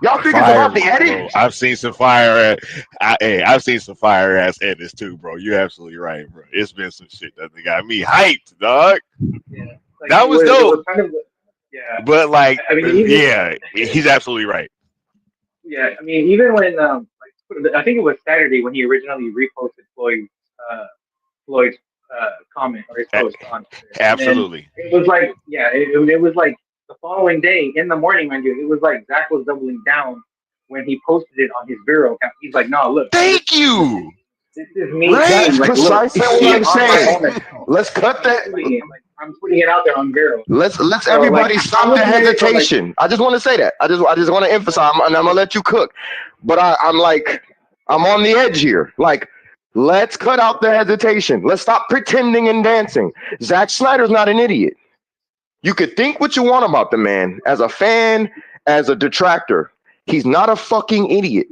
Y'all think it's about the edit? Bro. I've seen some fire. I've seen some fire ass edits too, bro. You're absolutely right, bro. It's been some shit that got me hyped, dog. Yeah, like that was dope. Was kind of, yeah, but like, I mean, yeah, he's absolutely right. Yeah, I mean, even when I think it was Saturday when he originally reposted Floyd's comment or his post on Twitter. Absolutely. It was like, yeah, it was like the following day in the morning, mind you, it was like Zach was doubling down when he posted it on his Vero account. He's like, no, look. Thank you. This is me. Right? Like, precisely what I'm saying. Let's cut that. I'm putting it out there on Vero. Let's everybody stop the hesitation. I just want to say that. I just want to emphasize, and I'm gonna let you cook. But I'm on the edge here. Like, let's cut out the hesitation. Let's stop pretending and dancing. Zack Snyder's not an idiot. You could think what you want about the man as a fan, as a detractor. He's not a fucking idiot.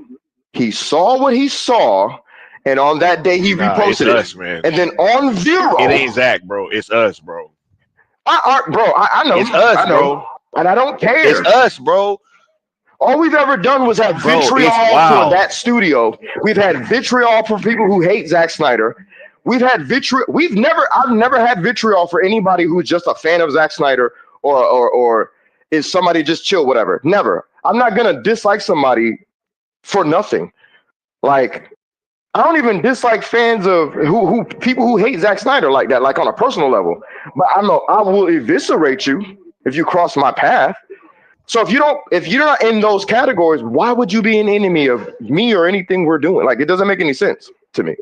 He saw what he saw, and on that day he reposted it. Us, man. And then on Vero, it ain't Zach, bro. It's us, bro. I know. It's us, I know, bro. and I don't care. It's us, bro. All we've ever done was have vitriol for that studio. We've had vitriol for people who hate Zack Snyder. I've never had vitriol for anybody who's just a fan of Zack Snyder or is somebody just chill, whatever. Never. I'm not gonna dislike somebody for nothing. Like, I don't even dislike fans of who people who hate Zack Snyder like that, like on a personal level. But I will eviscerate you if you cross my path. So if you're not in those categories, why would you be an enemy of me or anything we're doing? Like, it doesn't make any sense to me.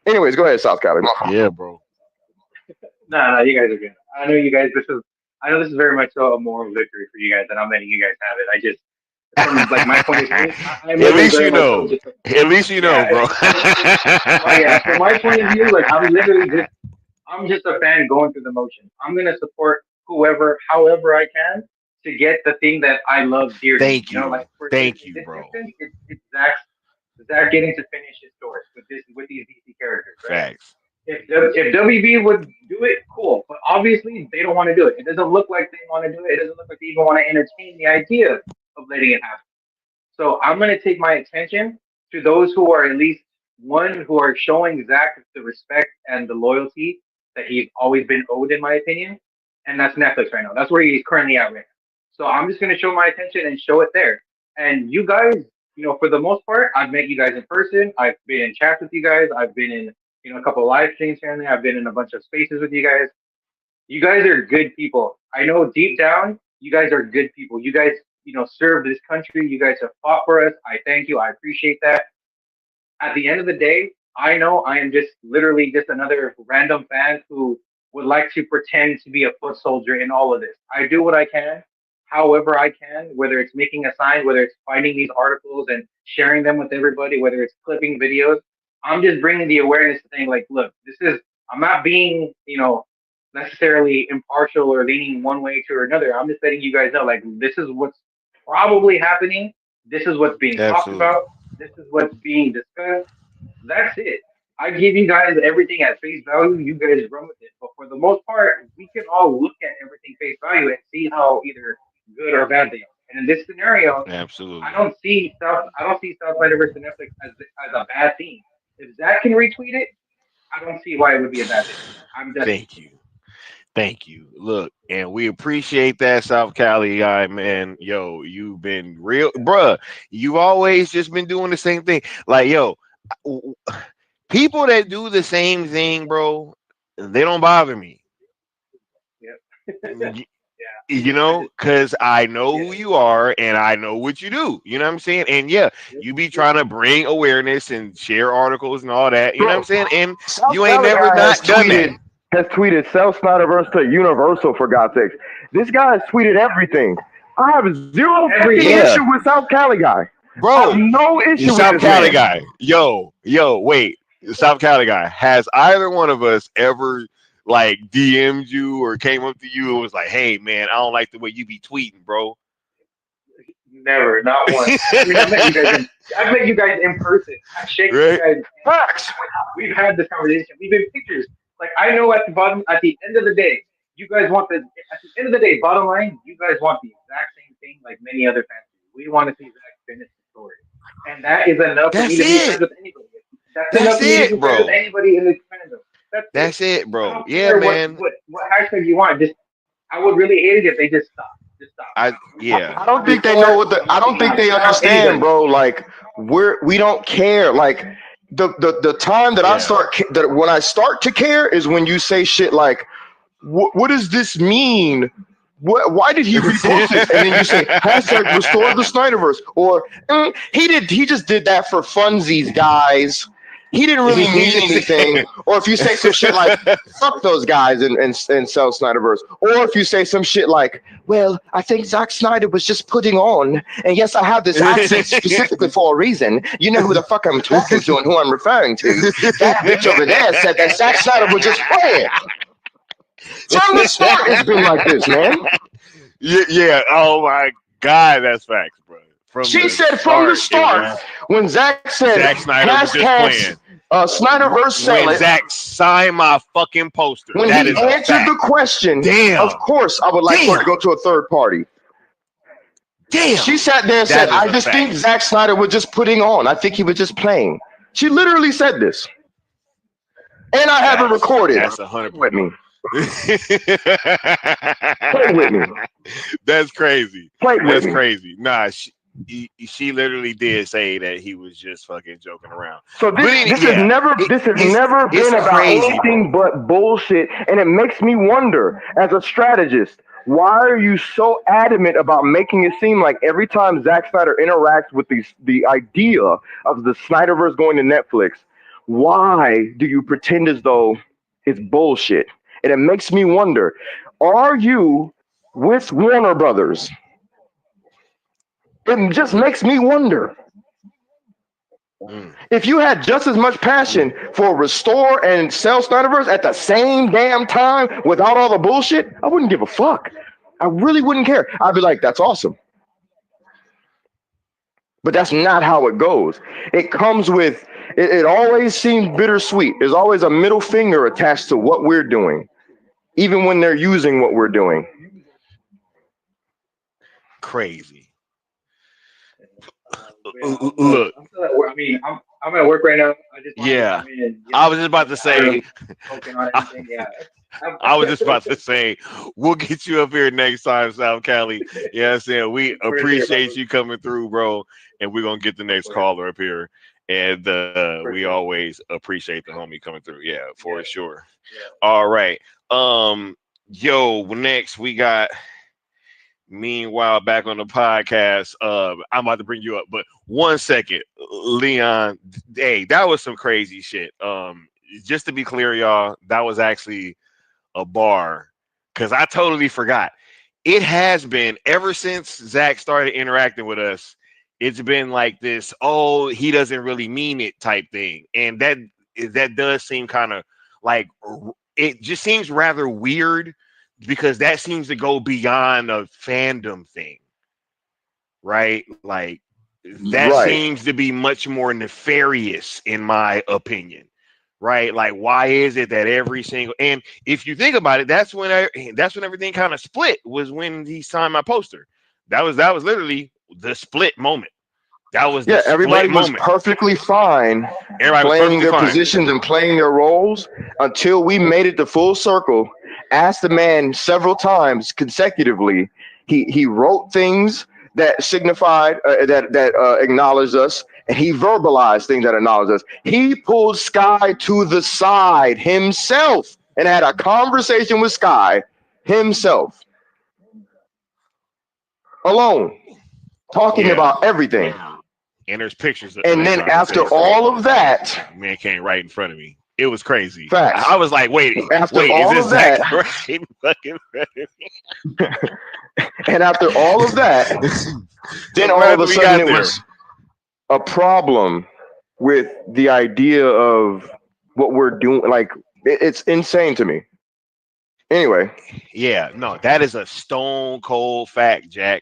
Anyways, go ahead, South Cali. Yeah, bro. No, you guys are good. I know you guys. I know this is very much so a moral victory for you guys, and I'm letting you guys have it. I just, from like my point of view, at least you know. At least you know, bro. Yeah, from my point of view, like I'm just a fan going through the motion. I'm gonna support whoever, however I can, to get the thing that I love dearly. Thank you, thank you, bro. It's Zach getting to finish his story with these DC characters. Right? Facts. If WB would do it, cool. But obviously, they don't want to do it. It doesn't look like they want to do it. It doesn't look like they even want to entertain the idea of letting it happen. So I'm going to take my attention to those who are at least who are showing Zach the respect and the loyalty that he's always been owed, in my opinion. And that's Netflix right now. That's where he's currently at right now. So I'm just going to show my attention and show it there. And you guys for the most part, I've met you guys in person. I've been in chats with you guys. I've been in, a couple of live streams here and there. I've been in a bunch of spaces with you guys. You guys are good people. I know deep down, you guys are good people. You guys, served this country. You guys have fought for us. I thank you. I appreciate that. At the end of the day, I know I am just literally just another random fan who would like to pretend to be a foot soldier in all of this. I do what I can, however I can, whether it's making a sign, whether it's finding these articles and sharing them with everybody, whether it's clipping videos. I'm just bringing the awareness to saying, like, look, I'm not being, necessarily impartial or leaning one way to another. I'm just letting you guys know, like, this is what's probably happening. This is what's being talked Absolutely. about. This is what's being discussed. That's it. I give you guys everything at face value. You guys run with it. But for the most part, we can all look at everything face value and see how either good or bad they are. And in this scenario, I Absolutely. don't see South. I don't see South Spider versus Netflix as a bad thing. If Zach can retweet it, I don't see why it would be a bad thing. I'm just Thank you. Thank you. Look, and we appreciate that, South Cali guy, man. Yo, you've been real, bruh. You've always just been doing the same thing. Like, yo, people that do the same thing, bro, they don't bother me. yeah, Y- yeah. You I know, just because I know who yeah, you are and I know what you do. You know what I'm saying? And yeah, yeah, you be yeah. trying to bring awareness and share articles and all that. You know what I'm Bro, saying? And South you ain't Valley never guy not done that. has tweeted sell Snyderverse to Universal for God's sakes. This guy has tweeted everything. I have zero fucking issue Everything. Yeah, with South Cali guy. I have bro. no The issue with South this Cali man. guy. Yo, wait. The South Cali guy. Has either one of us ever like DM'd you or came up to you and was like, hey man, I don't like the way you be tweeting, bro. Never, not once. I mean, I've met you guys in person. I've shaken you Right? guys. Facts. We've had this conversation. We've been pictures. Like I know at the end of the day, you guys want at the end of the day, bottom line, you guys want the exact same thing like many other fans do. We want to see Zach finish the story, and that is enough for me That's to be friends it. with anybody. That's enough That's for me to it, be friends with bro. anybody in this fandom. That's it. That's it, I bro. don't Yeah, care man. what hashtag you want. Just I would really hate it if they just stop. Just stop. I yeah. I don't I'm think they know for what the. I don't think I'm they for understand, anybody. bro. Like we don't care. Like the time that Yeah. that when I start to care is when you say shit like, what does this mean? Why did he repost this? And then you say hashtag restore the Snyderverse, or he just did that for funsies, guys. He didn't really mean anything. Or if you say some shit like fuck those guys and sell Snyderverse, or if you say some shit like, well, I think Zack Snyder was just putting on, and yes, I have this accent specifically for a reason. You know who the fuck I'm talking to and who I'm referring to. That bitch over there said that Zack Snyder was just playing. From the start, it's been like this, man. Yeah, yeah. Oh my God, that's facts, bro. From She the said from the start, it start was when Zach said Zack Snyder was just hashtag playing. Snyderverse sell When it, Zack signed my fucking poster, when that he is a answered the fact. question, of Damn, course I would like for it to damn, go to a third party. She damn. sat there and said, That is I a just think fact. Zack Snyder was just putting on. I think he was just playing. She literally said this. And I have it Facts. recorded. That's Play 100. with me. Play with me. That's crazy. Play with That's me. crazy. Nah, she literally did say that he was just fucking joking around. So But yeah, this has it's never it's been about crazy, anything bro. but bullshit, and it makes me wonder as a strategist, why are you so adamant about making it seem like every time Zack Snyder interacts with the idea of the Snyderverse going to Netflix, why do you pretend as though it's bullshit? And it makes me wonder, are you with Warner Brothers? It just makes me wonder. Mm. If you had just as much passion for restore and sell Snyderverse at the same damn time without all the bullshit, I wouldn't give a fuck. I really wouldn't care. I'd be like, that's awesome. But that's not how it goes. It comes with, it always seems bittersweet. There's always a middle finger attached to what we're doing, even when they're using what we're doing. Crazy. Yeah, look, Look, I'm still at work. I mean, I'm at work right now. I just wanted to Yeah, come in and I was just about to I don't say. really focus on anything. Yeah. I was just about to say, we'll get you up here next time, South Cali. Yeah, I'm saying we For sure, appreciate brother. you coming through, bro, and we're gonna get the next For, caller up here. And for we sure. always appreciate the homie coming through. Yeah, for Yeah. sure. Yeah. All right. Yo, next we got meanwhile back on the podcast. I'm about to bring you up, but 1 second, Leon. Hey, that was some crazy shit. Just to be clear, y'all, that was actually a bar because I totally forgot. It has been ever since Zach started interacting with us. It's been like this. Oh, he doesn't really mean it type thing, and that does seem kind of like it. Just seems rather weird because that seems to go beyond a fandom thing, right? Like that Right. seems to be much more nefarious, in my opinion, right? Like, why is it that every single and if you think about it, that's when everything kind of split was when he signed my poster. That was literally the split moment. That was the Yeah, split everybody was moment. perfectly fine Everybody was playing perfectly their fine. positions and playing their roles until we made it to full circle. Asked the man several times consecutively. He wrote things that signified that acknowledged us, and he verbalized things that acknowledged us. He pulled Sky to the side himself and had a conversation with Sky himself alone, talking Yeah. about everything. And there's pictures of And that then after conversation. all of that, Man came right in front of me. It was crazy. facts. I was like, wait, After is all this of Zach that, right in fucking front of and after all of that, me? then Right all of a after we sudden got it there. was a problem with the idea of what we're doing. Like, it's insane to me. Anyway, Yeah, no, that is a stone cold fact, Jack.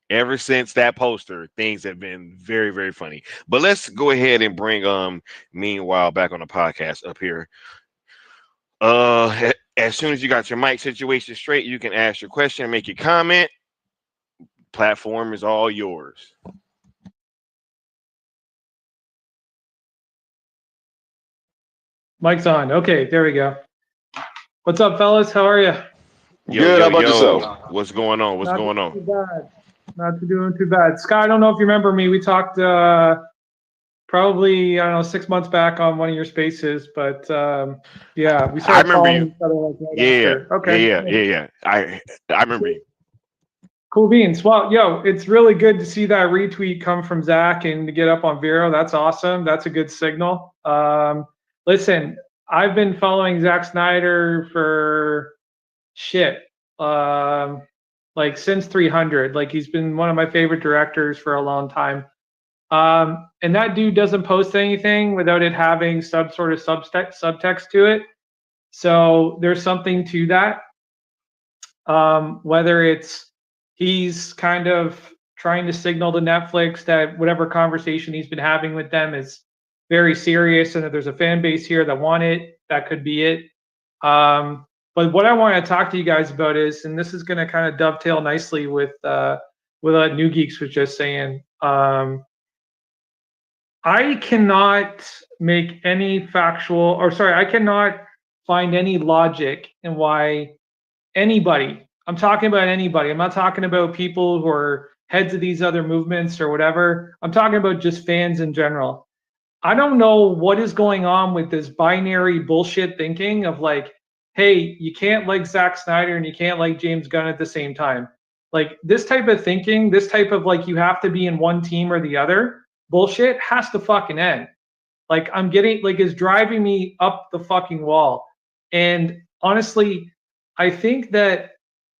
Ever since that poster, things have been very, very funny. But let's go ahead and bring meanwhile back on the podcast up here. As soon as you got your mic situation straight, you can ask your question and make your comment. Platform is all yours. Mic's on. Okay, there we go. What's up, fellas? How are you? Yo, good. yo, How about yourself? yo. What's going on? What's Not going doing on? too bad. Not doing too bad. Scott, I don't know if you remember me. We talked probably, I don't know, 6 months back on one of your spaces, but yeah, we I started remember following you. each other like right Yeah, after. yeah, Okay. yeah, yeah, yeah. I remember you. Cool beans. Well, yo, it's really good to see that retweet come from Zach and to get up on Vero. That's awesome. That's a good signal. Listen, I've been following Zack Snyder for shit. Like since 300. Like he's been one of my favorite directors for a long time. And that dude doesn't post anything without it having some sort of subtext to it. So there's something to that. Whether it's he's kind of trying to signal to Netflix that whatever conversation he's been having with them is very serious and that there's a fan base here that want it, that could be it. But what I want to talk to you guys about is, and this is going to kind of dovetail nicely with what TheNuGeekz was just saying. I cannot make any I cannot find any logic in why anybody, I'm talking about anybody, I'm not talking about people who are heads of these other movements or whatever. I'm talking about just fans in general. I don't know what is going on with this binary bullshit thinking of like, hey, you can't like Zack Snyder and you can't like James Gunn at the same time. Like this type of thinking, this type of like you have to be in one team or the other bullshit has to fucking end. Like I'm getting like is driving me up the fucking wall. And honestly, I think that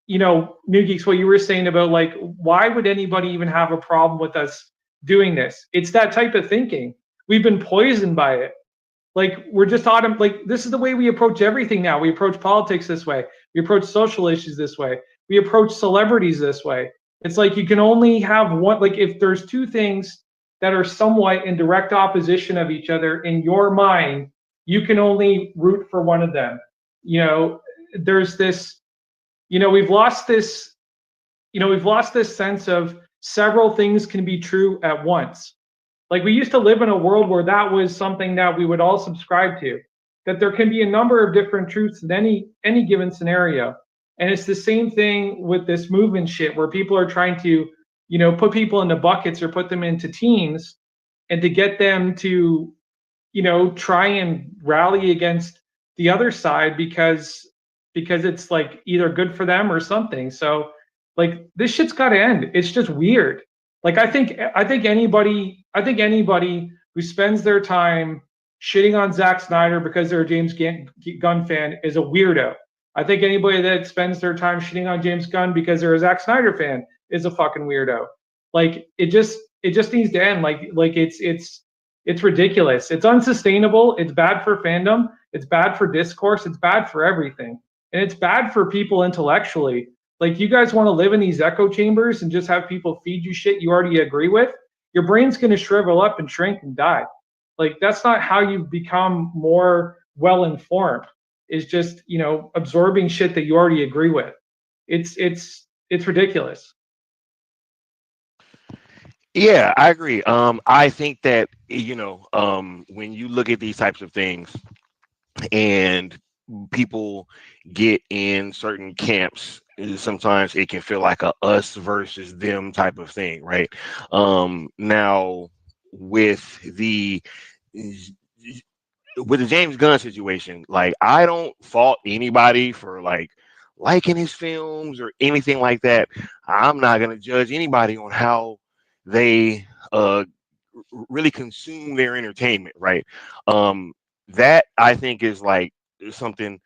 TheNuGeekz, what you were saying about like why would anybody even have a problem with us doing this? It's that type of thinking. We've been poisoned by it. Like we're just like this is the way we approach everything now. We approach politics this way. We approach social issues this way. We approach celebrities this way. It's like you can only have one. Like if there's two things that are somewhat in direct opposition of each other in your mind, you can only root for one of them. There's this. We've lost this. We've lost this sense of several things can be true at once. Like, we used to live in a world where that was something that we would all subscribe to, that there can be a number of different truths in any given scenario. And it's the same thing with this movement shit, where people are trying to, put people into buckets or put them into teams, and to get them to, try and rally against the other side because it's like either good for them or something. So like, this shit's got to end. It's just weird. Like, I think anybody who spends their time shitting on Zack Snyder because they're a James Gunn fan is a weirdo. I think anybody that spends their time shitting on James Gunn because they're a Zack Snyder fan is a fucking weirdo. Like, it just needs to end. Like it's ridiculous. It's unsustainable. It's bad for fandom. It's bad for discourse. It's bad for everything. And it's bad for people intellectually. Like, you guys want to live in these echo chambers and just have people feed you shit you already agree with? Your brain's going to shrivel up and shrink and die. Like, that's not how you become more well informed. Is just, absorbing shit that you already agree with. It's ridiculous. Yeah, I agree. I think that when you look at these types of things and people get in certain camps, sometimes it can feel like a us versus them type of thing, right? Now with the James Gunn situation, like, I don't fault anybody for like liking his films or anything like that. I'm not gonna judge anybody on how they really consume their entertainment, right? That I think is like something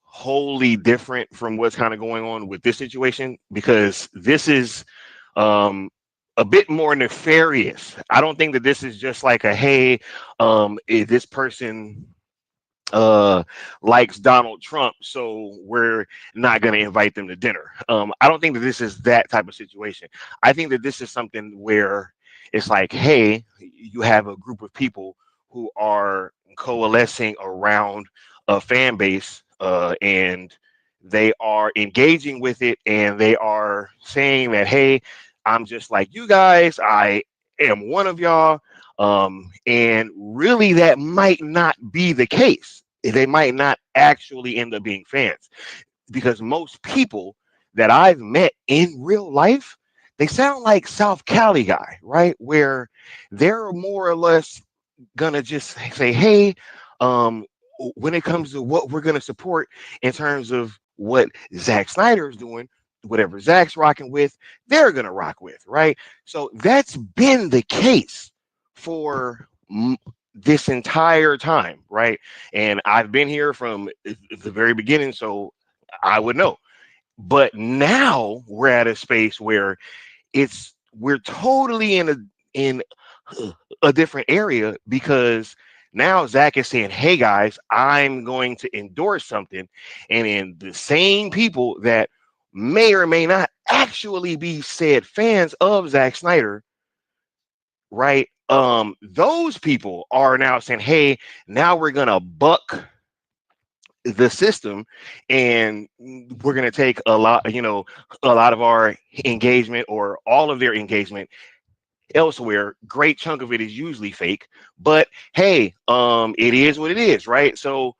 wholly different from what's kind of going on with this situation, because this is a bit more nefarious. I don't think that this is just like a, hey, this person likes Donald Trump, so we're not going to invite them to dinner. I don't think that this is that type of situation. I think that this is something where it's like, hey, you have a group of people who are coalescing around a fan base, and they are engaging with it, and they are saying that, hey, I'm just like you guys. I am one of y'all. And really, that might not be the case. They might not actually end up being fans, because most people that I've met in real life, they sound like South Cali guy, right? Where they're more or less gonna just say, hey, um, when it comes to what we're gonna support in terms of what Zack Snyder is doing, whatever Zack's rocking with, they're gonna rock with, right? So that's been the case for this entire time, right? And I've been here from the very beginning, so I would know. But now we're at a space where we're totally in a different area, because now Zack is saying, hey guys, I'm going to endorse something. And then the same people that may or may not actually be said fans of Zack Snyder, right? Those people are now saying, hey, now we're gonna buck the system, and we're gonna take a lot of our engagement, or all of their engagement, elsewhere. Great chunk of it is usually fake, but hey, it is what it is, right? So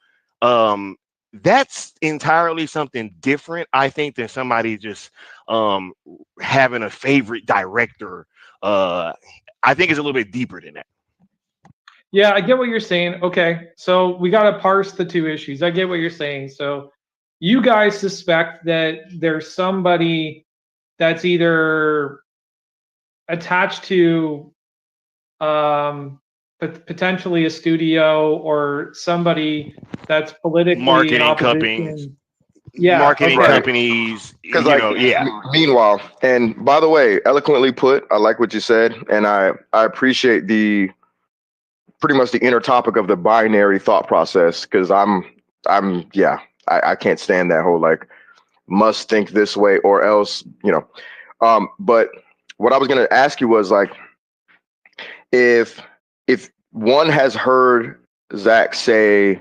that's entirely something different, I think, than somebody just having a favorite director. I think it's a little bit deeper than that. Yeah, I get what you're saying. Okay, so we got to parse the two issues. I get what you're saying. So you guys suspect that there's somebody that's either attached to potentially a studio, or somebody that's politically in Marketing companies, opposition. Yeah, marketing okay. companies, Because, like, yeah. meanwhile, and by the way, eloquently put, I like what you said, and I appreciate the pretty much the inner topic of the binary thought process, because yeah, I can't stand that whole like must think this way or else, but what I was going to ask you was, like, if one has heard Zack say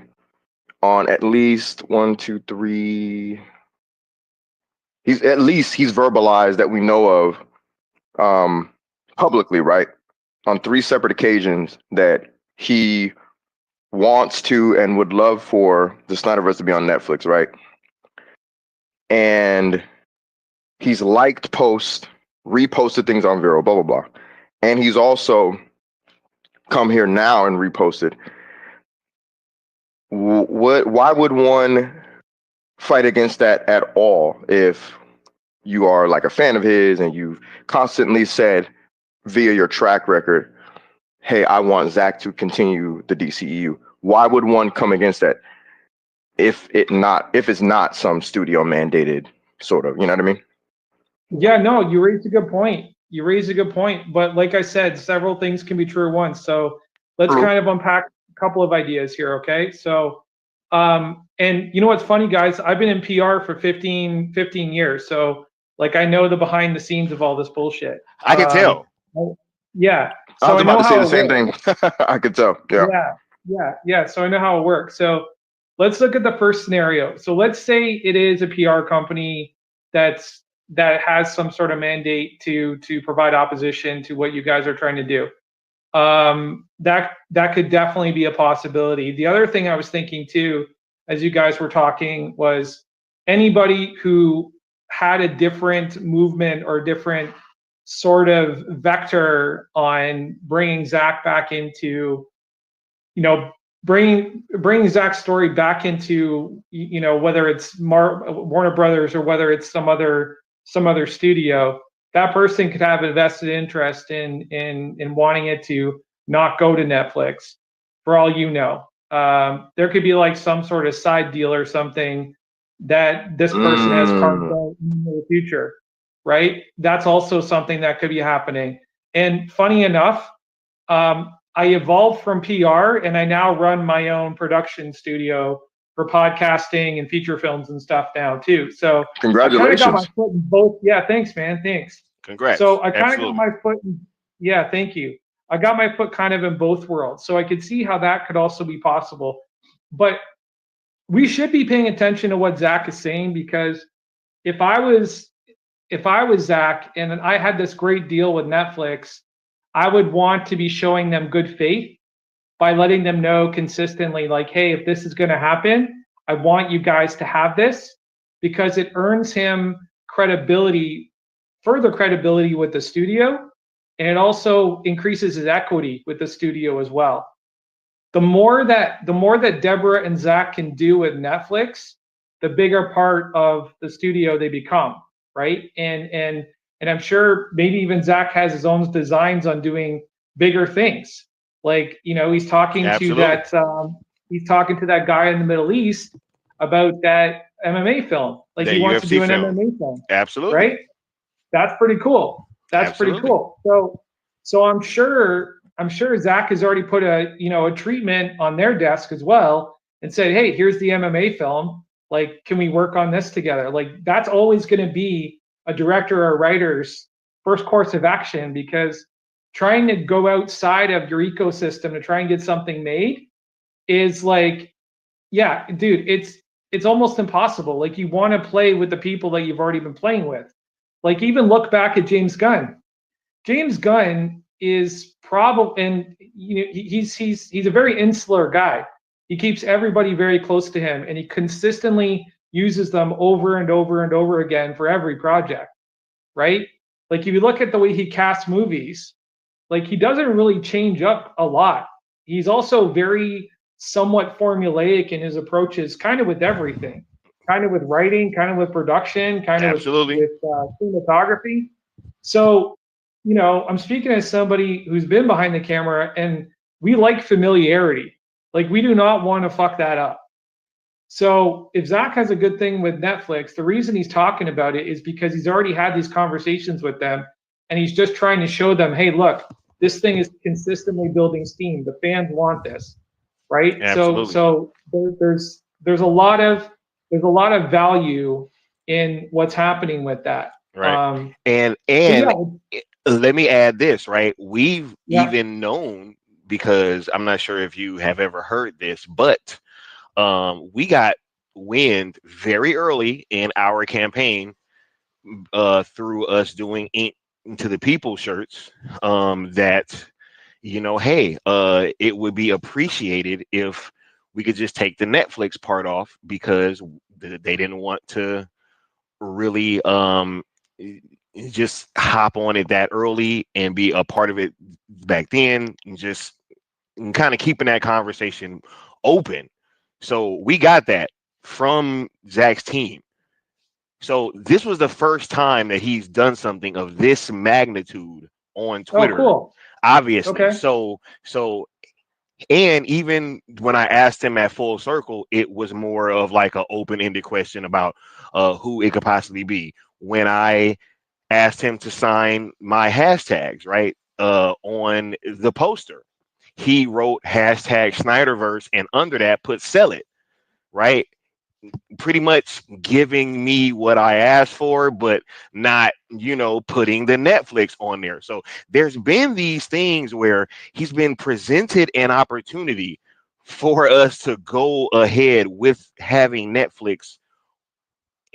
on at least 1, 2, 3, he's verbalized that we know of, publicly, right? on 3 separate occasions that he wants to and would love for the Snyderverse to be on Netflix, right? And he's liked posts, reposted things on Vero, blah, blah, blah. And he's also come here now and reposted. Why would one fight against that at all if you are like a fan of his and you've constantly said via your track record, hey, I want Zack to continue the DCEU? Why would one come against that if it's not some studio mandated sort of, you know what I mean? Yeah, no, you raised a good point. But like I said, several things can be true at once. So let's kind of unpack a couple of ideas here, okay? So, and you know what's funny, guys? I've been in PR for 15 years. So, like, I know the behind the scenes of all this bullshit. I can tell. Yeah. So I was about to say the same thing. I could tell. Yeah. So I know how it works. So let's look at the first scenario. So let's say it is a PR company that has some sort of mandate to provide opposition to what you guys are trying to do. That could definitely be a possibility. The other thing I was thinking too, as you guys were talking, was anybody who had a different movement or different sort of vector on bringing Zack back into, bringing Zack's story back into, whether it's Warner Brothers or whether it's some other studio, that person could have a vested interest in wanting it to not go to Netflix, for all you know. There could be like some sort of side deal or something that this person has carved out in the future, right? That's also something that could be happening. And funny enough, I evolved from PR and I now run my own production studio for podcasting and feature films and stuff now too. So congratulations. I kind of got my foot in both. Yeah, thanks, man. Thanks. Congrats. So I kind of got my foot in, yeah, thank you. I got my foot kind of in both worlds. So I could see how that could also be possible. But we should be paying attention to what Zack is saying, because if I was Zack and I had this great deal with Netflix, I would want to be showing them good faith by letting them know consistently, like, hey, if this is going to happen, I want you guys to have this, because it earns him credibility, further credibility with the studio, and it also increases his equity with the studio as well. The more that Deborah and Zack can do with Netflix, the bigger part of the studio they become, right? And I'm sure maybe even Zack has his own designs on doing bigger things. Like, he's talking to that guy in the Middle East about that MMA film. Like, he wants to do an MMA film. Absolutely. Right? That's pretty cool. Pretty cool. So I'm sure Zack has already put a treatment on their desk as well and said, hey, here's the MMA film. Like, can we work on this together? Like, that's always going to be a director or a writer's first course of action, because trying to go outside of your ecosystem to try and get something made is like, yeah, dude, it's almost impossible. Like, you want to play with the people that you've already been playing with. Like, even look back at James Gunn. James Gunn is probably, and he's a very insular guy. He keeps everybody very close to him, and he consistently uses them over and over and over again for every project, right? Like, if you look at the way he casts movies, like, he doesn't really change up a lot. He's also very somewhat formulaic in his approaches, kind of with everything, kind of with writing, kind of with production, kind of with cinematography. So, I'm speaking as somebody who's been behind the camera, and we like familiarity. Like, we do not want to fuck that up. So if Zack has a good thing with Netflix, the reason he's talking about it is because he's already had these conversations with them, and he's just trying to show them, hey, look, this thing is consistently building steam. The fans want this, right? Absolutely. So there's a lot of value in what's happening with that. Right. And let me add this, right? We've even known, because I'm not sure if you have ever heard this, but we got wind very early in our campaign through us doing Into the People shirts that hey, it would be appreciated if we could just take the Netflix part off because they didn't want to really just hop on it that early and be a part of it back then, and just kind of keeping that conversation open. So we got that from Zach's team. So this was the first time that he's done something of this magnitude on Oh, Twitter, cool. obviously. Okay. So and even when I asked him at Full Circle, it was more of like an open-ended question about who it could possibly be. When I asked him to sign my hashtags, right, on the poster, he wrote hashtag Snyderverse and under that put sell it, right? Pretty much giving me what I asked for, but not, putting the Netflix on there. So there's been these things where he's been presented an opportunity for us to go ahead with having Netflix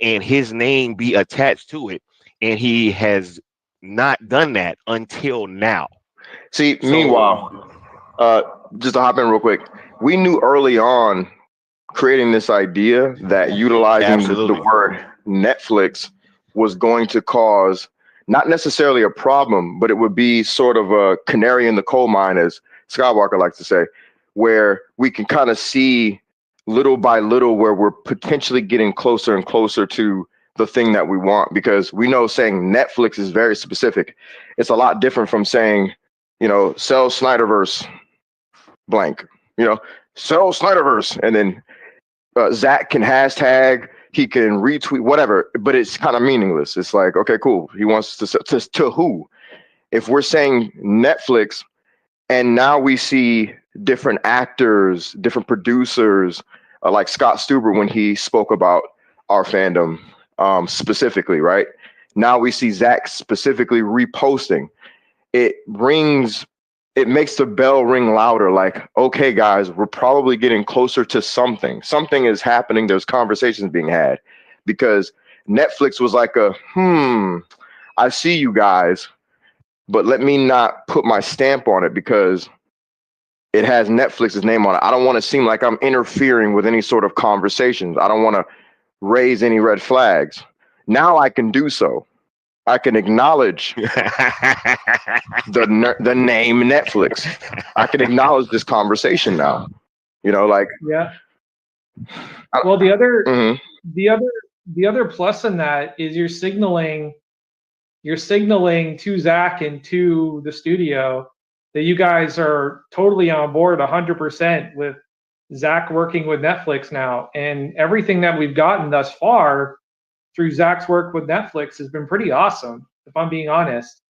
and his name be attached to it. And he has not done that until now. See, So meanwhile, just to hop in real quick, we knew early on creating this idea that utilizing the absolutely. word Netflix was going to cause not necessarily a problem, but it would be sort of a canary in the coal mine, as Skywalker likes to say, where we can kind of see little by little where we're potentially getting closer and closer to the thing that we want. Because we know saying Netflix is very specific. It's a lot different from saying, sell Snyderverse blank, sell Snyderverse, and then Zach can hashtag, he can retweet, whatever, but it's kind of meaningless. It's like, okay, cool. He wants to who? If we're saying Netflix, and now we see different actors, different producers, like Scott Stuber when he spoke about our fandom specifically, right? Now we see Zach specifically reposting. It rings it makes the bell ring louder, like, okay guys, we're probably getting closer to something is happening, there's conversations being had, because Netflix was like I see you guys, but let me not put my stamp on it because it has Netflix's name on it. I don't want to seem like I'm interfering with any sort of conversations. I don't want to raise any red flags. Now I can do so. I can acknowledge the name Netflix. I can acknowledge this conversation now. Like Yeah. Well, the other mhm. the other the other plus in that is you're signaling to Zach and to the studio that you guys are totally on board 100% with Zach working with Netflix now. And everything that we've gotten thus far through Zach's work with Netflix has been pretty awesome, if I'm being honest.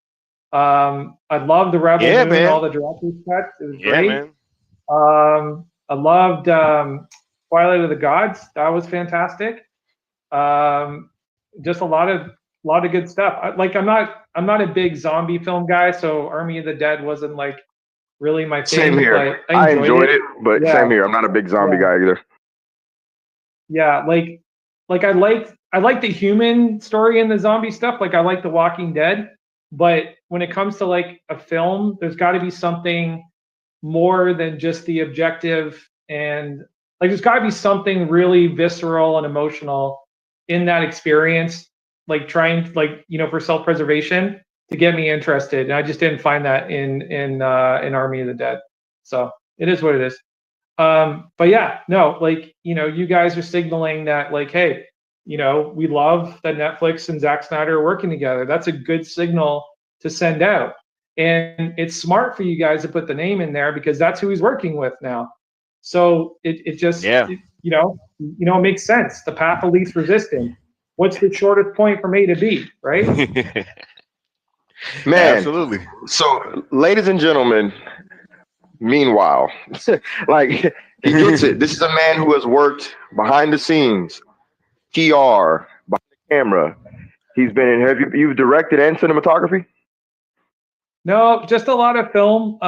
I love the Rebel yeah, Moon, all man. the director's cuts. It was Yeah, great. man. I loved Twilight of the Gods. That was fantastic. Um, just a lot of good stuff. I'm not a big zombie film guy, so Army of the Dead wasn't like really my Same thing, here. but I I enjoyed enjoyed it. it, but Yeah, same here. I'm not a big zombie yeah, guy either. yeah. Like I like the human story and the zombie stuff. Like I like The Walking Dead, but when it comes to like a film, there's got to be something more than just the objective, and like there's got to be something really visceral and emotional in that experience, like trying like for self-preservation to get me interested, and I just didn't find that in Army of the Dead. So it is what it is. But yeah, no, like you guys are signaling that like, hey, we love that Netflix and Zack Snyder are working together. That's a good signal to send out. And it's smart for you guys to put the name in there because that's who he's working with now. So it just Yeah. it makes sense. The path of least resistance. What's the shortest point from A to B, right? Man, Absolutely. so ladies and gentlemen, meanwhile, like he gets it. This is a man who has worked behind the scenes, PR, behind the camera. He's been in. You've directed and cinematography? No, just a lot of film,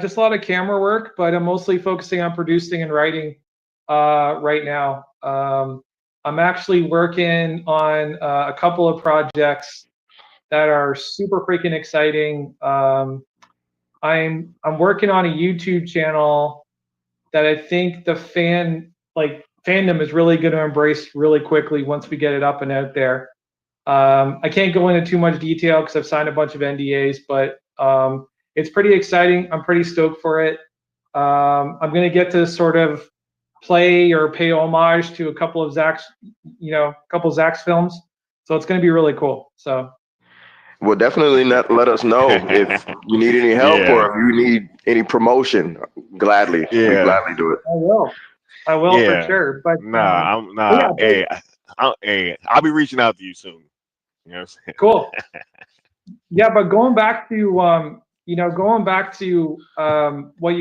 just a lot of camera work, but I'm mostly focusing on producing and writing right now. I'm actually working on a couple of projects that are super freaking exciting. I'm I'm working on a YouTube channel that I think the fandom is really going to embrace really quickly once we get it up and out there. I can't go into too much detail because I've signed a bunch of NDAs, but it's pretty exciting. I'm pretty stoked for it. I'm going to get to sort of play or pay homage to a couple of Zack's films. So it's going to be really cool. So. Well, definitely let us know if you need any help or if you need any promotion. Gladly, we gladly do it. I will for sure. But I'll be reaching out to you soon. You know what I'm saying? Cool. Yeah, but going back to what you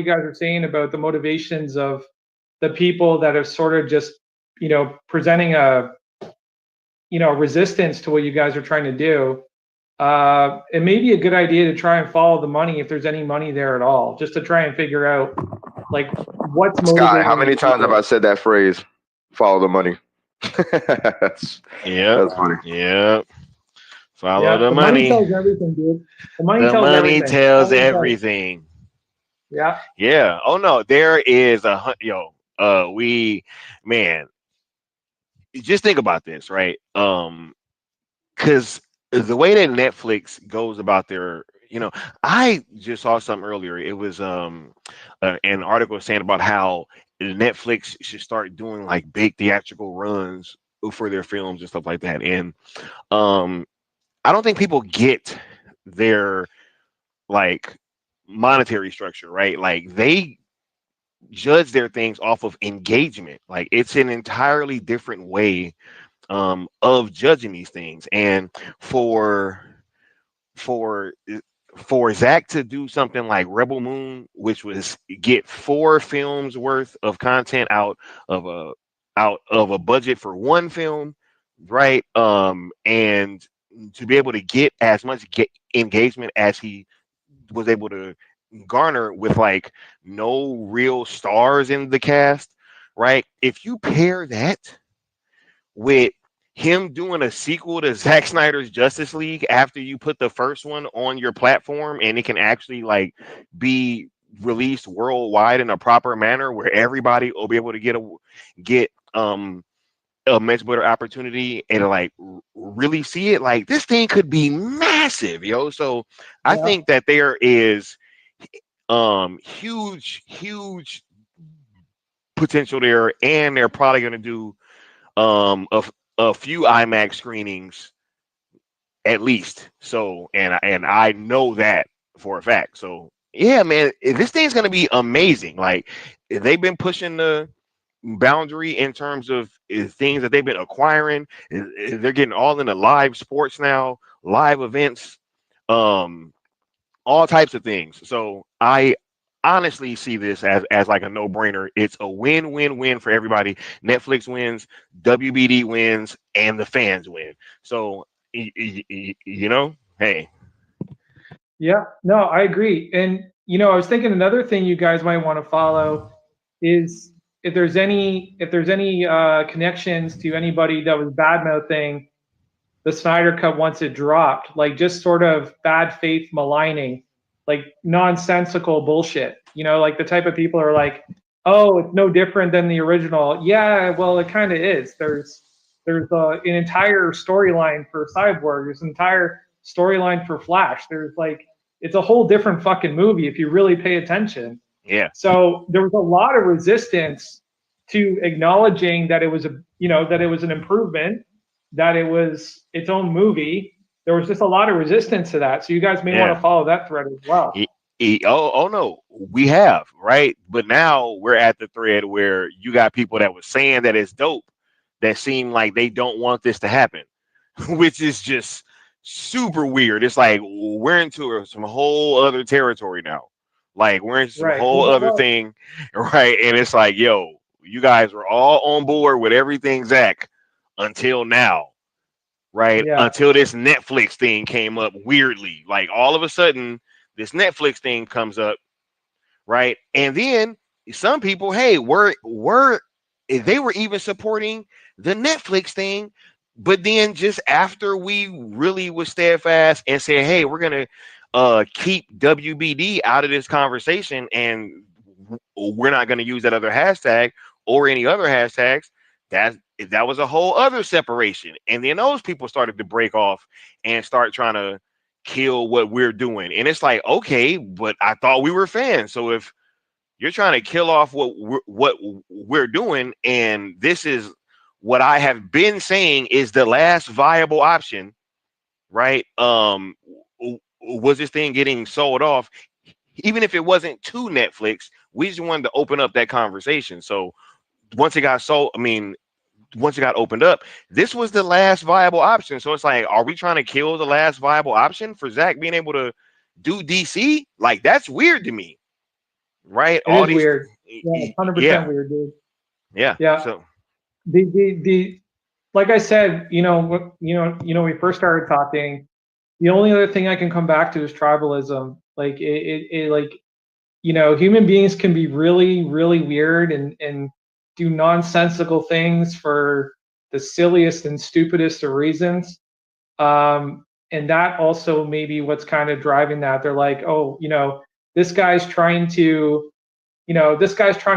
guys are saying about the motivations of the people that are sort of just presenting a resistance to what you guys are trying to do. It may be a good idea to try and follow the money if there's any money there at all, just to try and figure out like what's motivating. Sky, how many times have I said that phrase? Follow the money. That's funny. Yeah. Follow the money. Money tells everything, dude. The money tells everything. Yeah. Yeah. Oh no, there is just think about this, right? Because the way that Netflix goes about their, I just saw something earlier. It was an article saying about how Netflix should start doing like big theatrical runs for their films and stuff like that. And I don't think people get their like monetary structure, right? Like they judge their things off of engagement. Like it's an entirely different way of judging these things. And for Zack to do something like Rebel Moon, which was get 4 films worth of content out of a budget for 1 film, right? And to be able to get as much engagement as he was able to garner with like no real stars in the cast, right? If you pair that with him doing a sequel to Zack Snyder's Justice League after you put the first one on your platform and it can actually like be released worldwide in a proper manner where everybody will be able to get a much better opportunity and like really see it, like this thing could be massive, yo. So I think that there is huge potential there, and they're probably going to do a few IMAX screenings at least. So and I know that for a fact. So yeah, man, this thing's going to be amazing. Like they've been pushing the boundary in terms of things that they've been acquiring. They're getting all into live sports now, live events, all types of things. So I honestly see this as like a no-brainer. It's a win-win-win for everybody. Netflix wins, WBD wins, and the fans win. So hey. Yeah, no, I agree. And I was thinking another thing you guys might want to follow is if there's any connections to anybody that was bad-mouthing the Snyder Cut once it dropped, like just sort of bad faith maligning, like nonsensical bullshit. Like the type of people are like, oh, it's no different than the original. Yeah, well, it kind of is. There's an entire storyline for Cyborg. There's an entire storyline for Flash. There's like, it's a whole different fucking movie if you really pay attention. Yeah. So there was a lot of resistance to acknowledging that it was an improvement, that it was its own movie. There was just a lot of resistance to that. So you guys may want to follow that thread as well. Oh no, we have, right? But now we're at the thread where you got people that was saying that it's dope that seem like they don't want this to happen, which is just super weird. It's like we're into some whole other territory now. Like we're into some whole other thing, right? And it's like, yo, you guys were all on board with everything Zack until now, right? Yeah. Until this Netflix thing came up weirdly. Like all of a sudden, this Netflix thing comes up, right? And then some people, hey, they were even supporting the Netflix thing. But then just after we really was steadfast and said, hey, we're going to keep WBD out of this conversation, and we're not going to use that other hashtag or any other hashtags. That was a whole other separation, and then those people started to break off and start trying to kill what we're doing. And it's like, okay, but I thought we were fans. So if you're trying to kill off what we're doing, and this is what I have been saying is the last viable option, right? Was this thing getting sold off? Even if it wasn't to Netflix, we just wanted to open up that conversation. So once it got sold, I mean, once it got opened up, this was the last viable option. So it's like, are we trying to kill the last viable option for Zach being able to do DC? Like, that's weird to me, right? It is weird. Yeah, 100% yeah, weird, dude. yeah. Yeah. So The like I said, we first started talking. The only other thing I can come back to is tribalism. Like human beings can be really, really weird and do nonsensical things for the silliest and stupidest of reasons. And that also may be what's kind of driving that. They're like, oh, this guy's trying to,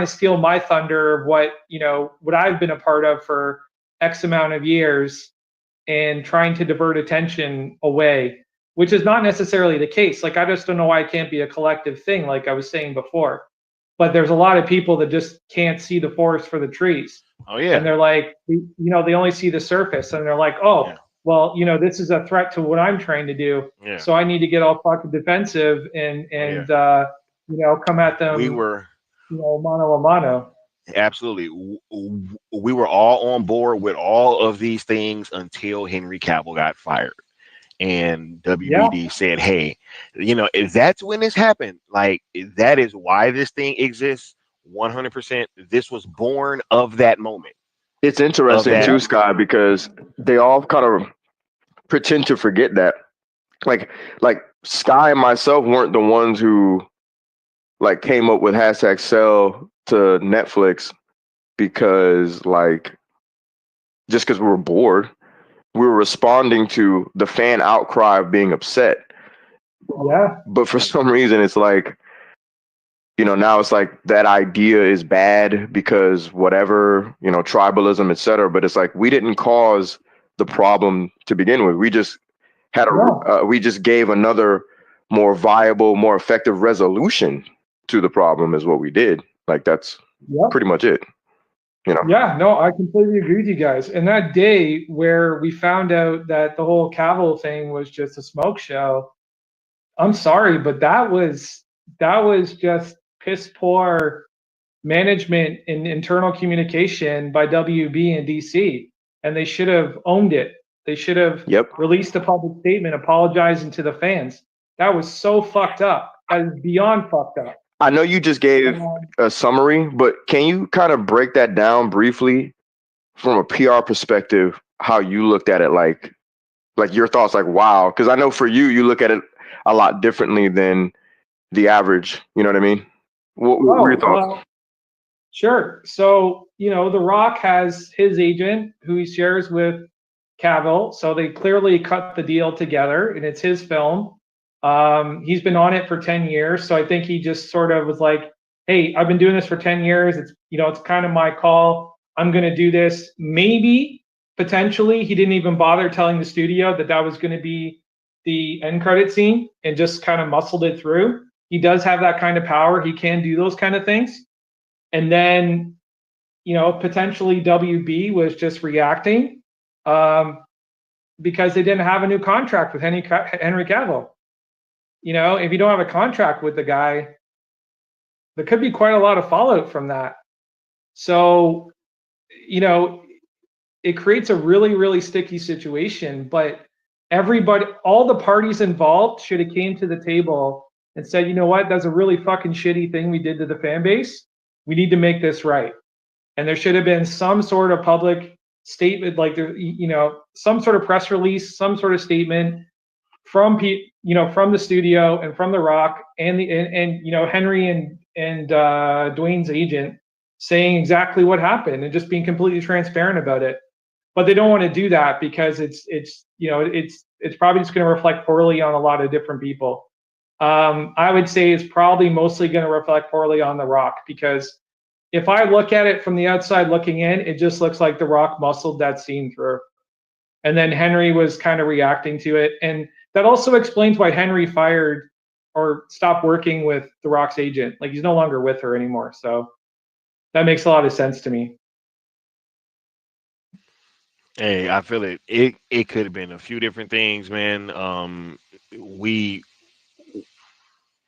steal my thunder of what I've been a part of for X amount of years and trying to divert attention away, which is not necessarily the case. Like, I just don't know why it can't be a collective thing, like I was saying before. But there's a lot of people that just can't see the forest for the trees. Oh yeah. And they're like, they only see the surface, and they're like, oh, yeah. Well, this is a threat to what I'm trying to do. Yeah. So I need to get all fucking defensive and come at them. We were, mano a mano. Absolutely. We were all on board with all of these things until Henry Cavill got fired. And WBD said, hey, if that's when this happened, like, that is why this thing exists. 100%. This was born of that moment. It's interesting too, Sky, because they all kind of pretend to forget that. Like Sky and myself weren't the ones who like came up with hashtag sell to Netflix because just because we were bored. We were responding to the fan outcry of being upset. Yeah. But for some reason, it's like, now it's like that idea is bad because whatever, tribalism, etc. But it's like, we didn't cause the problem to begin with. We just had we just gave another more viable, more effective resolution to the problem is what we did. Like, that's pretty much it. Yeah, no, I completely agree with you guys. And that day where we found out that the whole Cavill thing was just a smoke show, I'm sorry, but that was just piss poor management and internal communication by WB and DC. And they should have owned it. They should have released a public statement apologizing to the fans. That was so fucked up. That is beyond fucked up. I know you just gave a summary, but can you kind of break that down briefly from a PR perspective, how you looked at it, like your thoughts, like, wow, because I know for you look at it a lot differently than the average, you know what I mean? What were your thoughts? Sure. So, The Rock has his agent who he shares with Cavill, so they clearly cut the deal together, and it's his film. He's been on it for 10 years. So I think he just sort of was like, hey, I've been doing this for 10 years. It's, it's kind of my call. I'm going to do this. Maybe potentially he didn't even bother telling the studio that was going to be the end credit scene and just kind of muscled it through. He does have that kind of power. He can do those kind of things. And then, potentially WB was just reacting because they didn't have a new contract with Henry Cavill. If you don't have a contract with the guy, there could be quite a lot of fallout from that. So, it creates a really, really sticky situation. But all the parties involved should have came to the table and said, you know what, that's a really fucking shitty thing we did to the fan base. We need to make this right. And there should have been some sort of public statement, like some sort of press release, some sort of statement from from the studio and from The Rock and Henry and Dwayne's agent saying exactly what happened and just being completely transparent about it. But they don't want to do that because it's probably just going to reflect poorly on a lot of different people. I would say is probably mostly going to reflect poorly on The Rock, because if I look at it from the outside looking in, it just looks like The Rock muscled that scene through. And then Henry was kind of reacting to it. And that also explains why Henry fired or stopped working with The Rock's agent. Like, he's no longer with her anymore. So that makes a lot of sense to me. Hey, I feel it. It could have been a few different things, man. We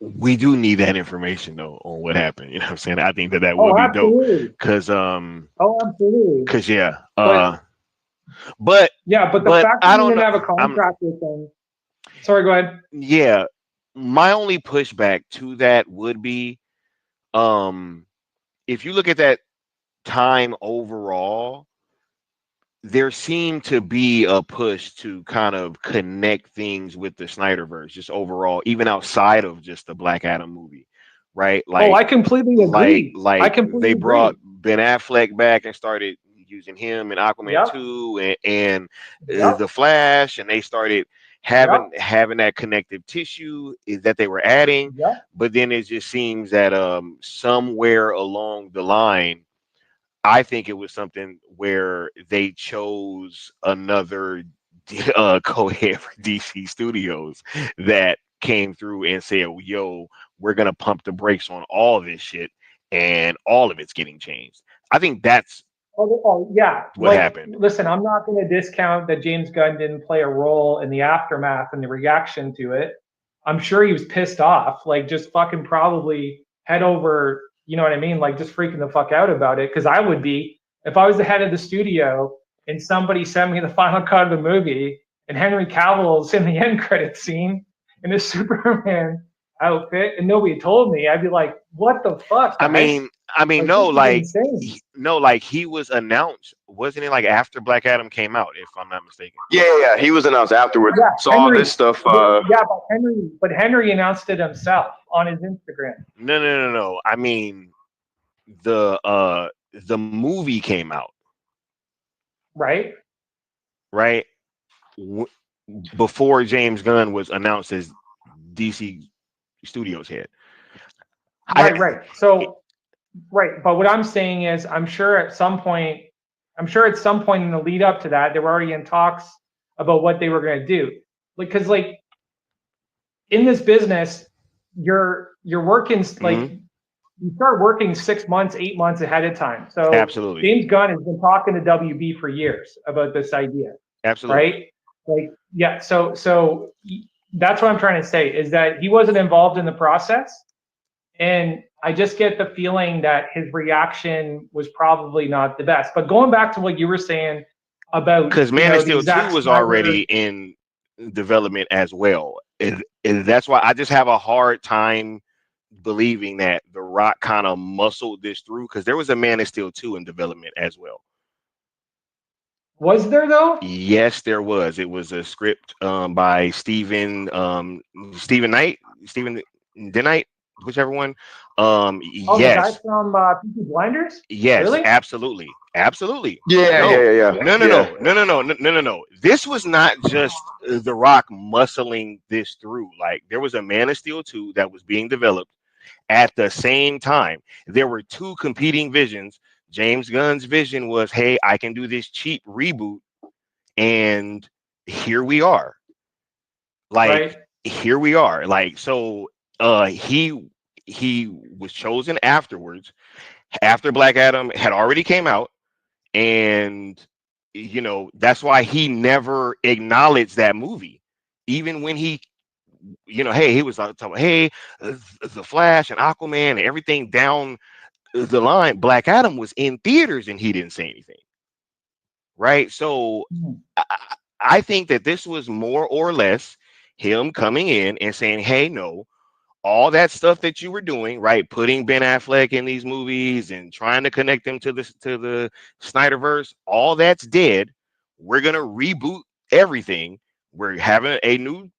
we do need that information though on what happened. You know what I'm saying? I think that Oh, would be dope. absolutely. Cause Oh, absolutely. cause yeah. But But yeah, but the but fact that I you don't didn't know. have a contract with them. Sorry, go ahead. Yeah. My only pushback to that would be um if you look at that time overall, there seemed to be a push to kind of connect things with the Snyderverse, just overall, even outside of just the Black Adam movie, right? Oh, I completely agree. I Like they completely brought agree. Ben Affleck back and started using him in Aquaman Yep. 2 and Yep. the Flash, and they started Yep. having that connective tissue that they were adding. Yep. But then it just seems that somewhere along the line, I think it was something where they chose another co-head for DC Studios that came through and said, "Yo, we're gonna pump the brakes on all this shit, and all of it's getting changed." I think that's Yeah. what Like, happened. listen, I'm not going to discount that James Gunn didn't play a role in the aftermath and the reaction to it. I'm sure he was pissed off, like just fucking probably head over, you know what I mean? Like just freaking the fuck out about it. Cause I would be if I was the head of the studio and somebody sent me the final cut of the movie and Henry Cavill's in the end credit scene in a Superman outfit and nobody told me, I'd be like, what the fuck, I guys? mean, I mean, Like, no, this is like insane. no, like he was announced, wasn't it? Like after Black Adam came out, if I'm not mistaken. Yeah. He was announced afterwards. Yeah, So all Henry. this stuff. Yeah, but Henry announced it himself on his Instagram. No. I mean, the movie came out, Right. right? W- Before James Gunn was announced as DC Studios head. Right. So, right. But what I'm saying is, I'm sure at some point in the lead up to that, they were already in talks about what they were going to do. Because, like, in this business, you're working like you start working 6 months, 8 months ahead of time. So Absolutely. James Gunn has been talking to WB for years about this idea. Absolutely. Right? Like, yeah. So that's what I'm trying to say is that he wasn't involved in the process, and I just get the feeling that his reaction was probably not the best. But going back to what you were saying about because Man of the Steel 2 ZACK was Snyder, already in development as well. And that's why I just have a hard time believing that The Rock kind of muscled this through, because there was a Man of Steel 2 in development as well. was there though? Yes, there was. It was a script by Stephen Knight, Stephen DeKnight, whichever one. Oh, the guy Yes. from Peaky Blinders? Yes, Really? absolutely. Absolutely. Yeah. No. This was not just The Rock muscling this through. Like, there was a Man of Steel 2 that was being developed at the same time. There were two competing visions. James Gunn's vision was, hey, I can do this cheap reboot, and here we are. Like, here we are. Like, so he was chosen afterwards, after Black Adam had already came out, and that's why he never acknowledged that movie, even when he hey, he was talking about, hey, the Flash and Aquaman and everything down the line. Black Adam was in theaters and he didn't say anything, right? So I think that this was more or less him coming in and saying, hey, no, all that stuff that you were doing, right, putting Ben Affleck in these movies and trying to connect them to the Snyderverse, all that's dead. We're gonna reboot everything. We're having a new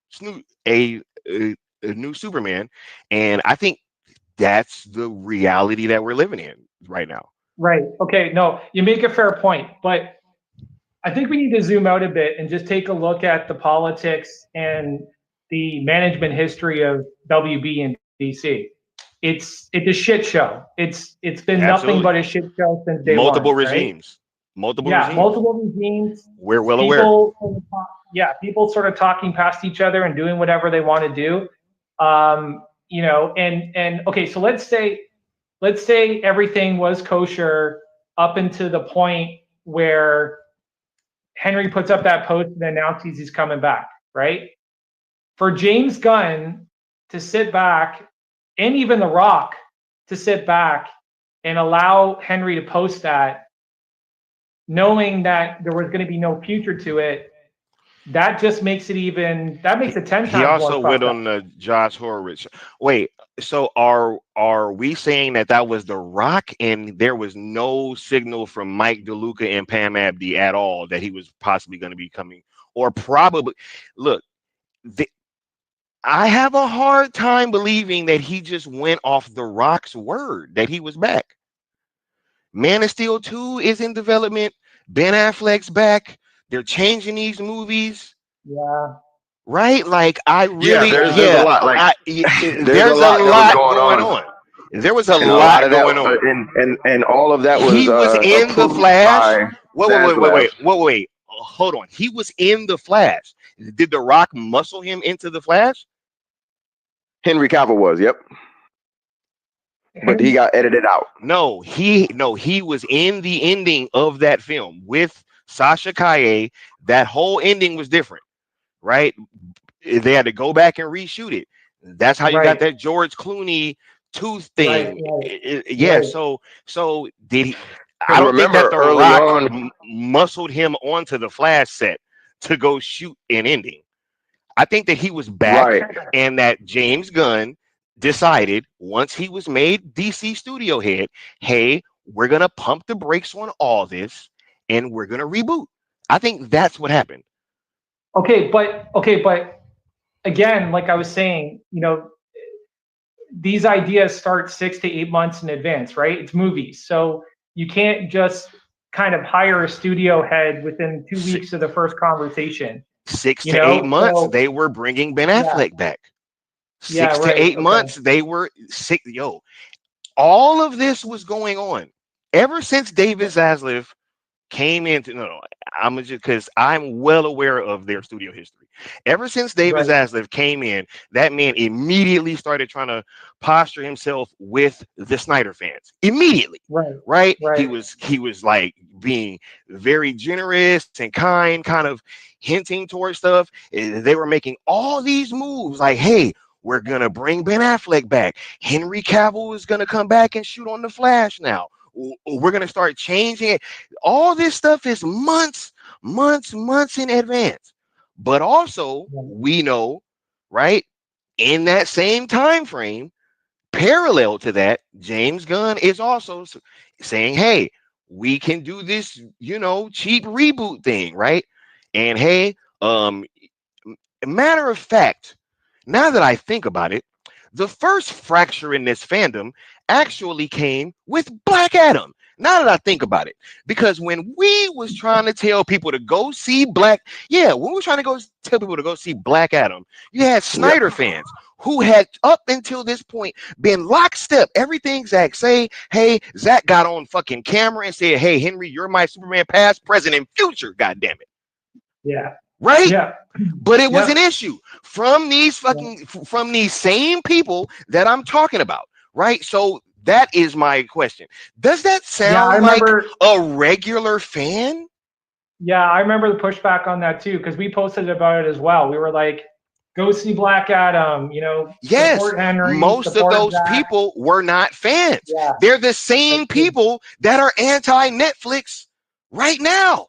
Superman, and I think that's the reality that we're living in right now. Right. Okay. No, you make a fair point, but I think we need to zoom out a bit and just take a look at the politics and the management history of WB and DC. It's a shit show. It's been nothing Absolutely. but a shit show since day Multiple one, right? regimes. Multiple Yeah, regimes. multiple regimes. We're well aware. People sort of talking past each other and doing whatever they want to do. You know, and okay, so let's say everything was kosher up until the point where Henry puts up that post and announces he's coming back, right? For James Gunn to sit back, and even The Rock to sit back and allow Henry to post that, knowing that there was going to be no future to it, that just makes it 10 times He more also went fucked up. on the Josh Horowitz. Wait, so are we saying that was The Rock and there was no signal from Mike DeLuca and Pam Abdi at all that he was possibly going to be coming? Or probably, look, I have a hard time believing that he just went off The Rock's word that he was back. Man of Steel 2 is in development. Ben Affleck's back. They're changing these movies. Yeah. Right? Like, I really, there's a lot. Like, there's a lot going on. There was a lot going on. And all of that was he was in the Flash. Wait. Hold on. He was in the Flash. Did The Rock muscle him into the Flash? Henry Cavill was, yep. But he got edited out. No, he was in the ending of that film with Sasha Kaye. That whole ending was different, right? They had to go back and reshoot it. That's how you got that George Clooney tooth thing. Right. So did he? I don't think that The Rock muscled him onto the Flash set to go shoot an ending. I think that he was back and that James Gunn decided once he was made DC studio head, hey, we're going to pump the brakes on all this and we're going to reboot. I think that's what happened. Okay, but again, like I was saying, you know, these ideas start 6 to 8 months in advance, right? It's movies. So you can't just kind of hire a studio head within 2 weeks of the first conversation. 6 to 8 months, they were bringing Ben Affleck back. 6 to 8 months, they were sick. Yo, all of this was going on ever since David Zaslav came into. I'm just because I'm well aware of their studio history. Ever since David Zaslav came in, that man immediately started trying to posture himself with the Snyder fans. Immediately, right? He was like being very generous and kind, kind of hinting towards stuff. They were making all these moves, like, hey, we're gonna bring Ben Affleck back. Henry Cavill is gonna come back and shoot on the Flash now. We're going to start changing it. All this stuff is months in advance. But also, we know, right, in that same time frame, parallel to that, James Gunn is also saying, hey, we can do this, cheap reboot thing, right? And hey, matter of fact, now that I think about it, the first fracture in this fandom actually came with Black Adam. Now that I think about it, because when we was trying to tell people to go see when we were trying to go tell people to go see Black Adam, you had Snyder fans who had up until this point been lockstep. Everything Zack say, hey, Zack got on fucking camera and said, hey, Henry, you're my Superman past, present, and future. God damn it. Yeah. Right? Yeah. But it was an issue from these from these same people that I'm talking about. Right. So that is my question. Does that sound like a regular fan? Yeah, I remember the pushback on that too, because we posted about it as well. We were like, go see Black Adam, Yes, support Henry, most of those people were not fans. Yeah. They're the same people that are anti-Netflix right now.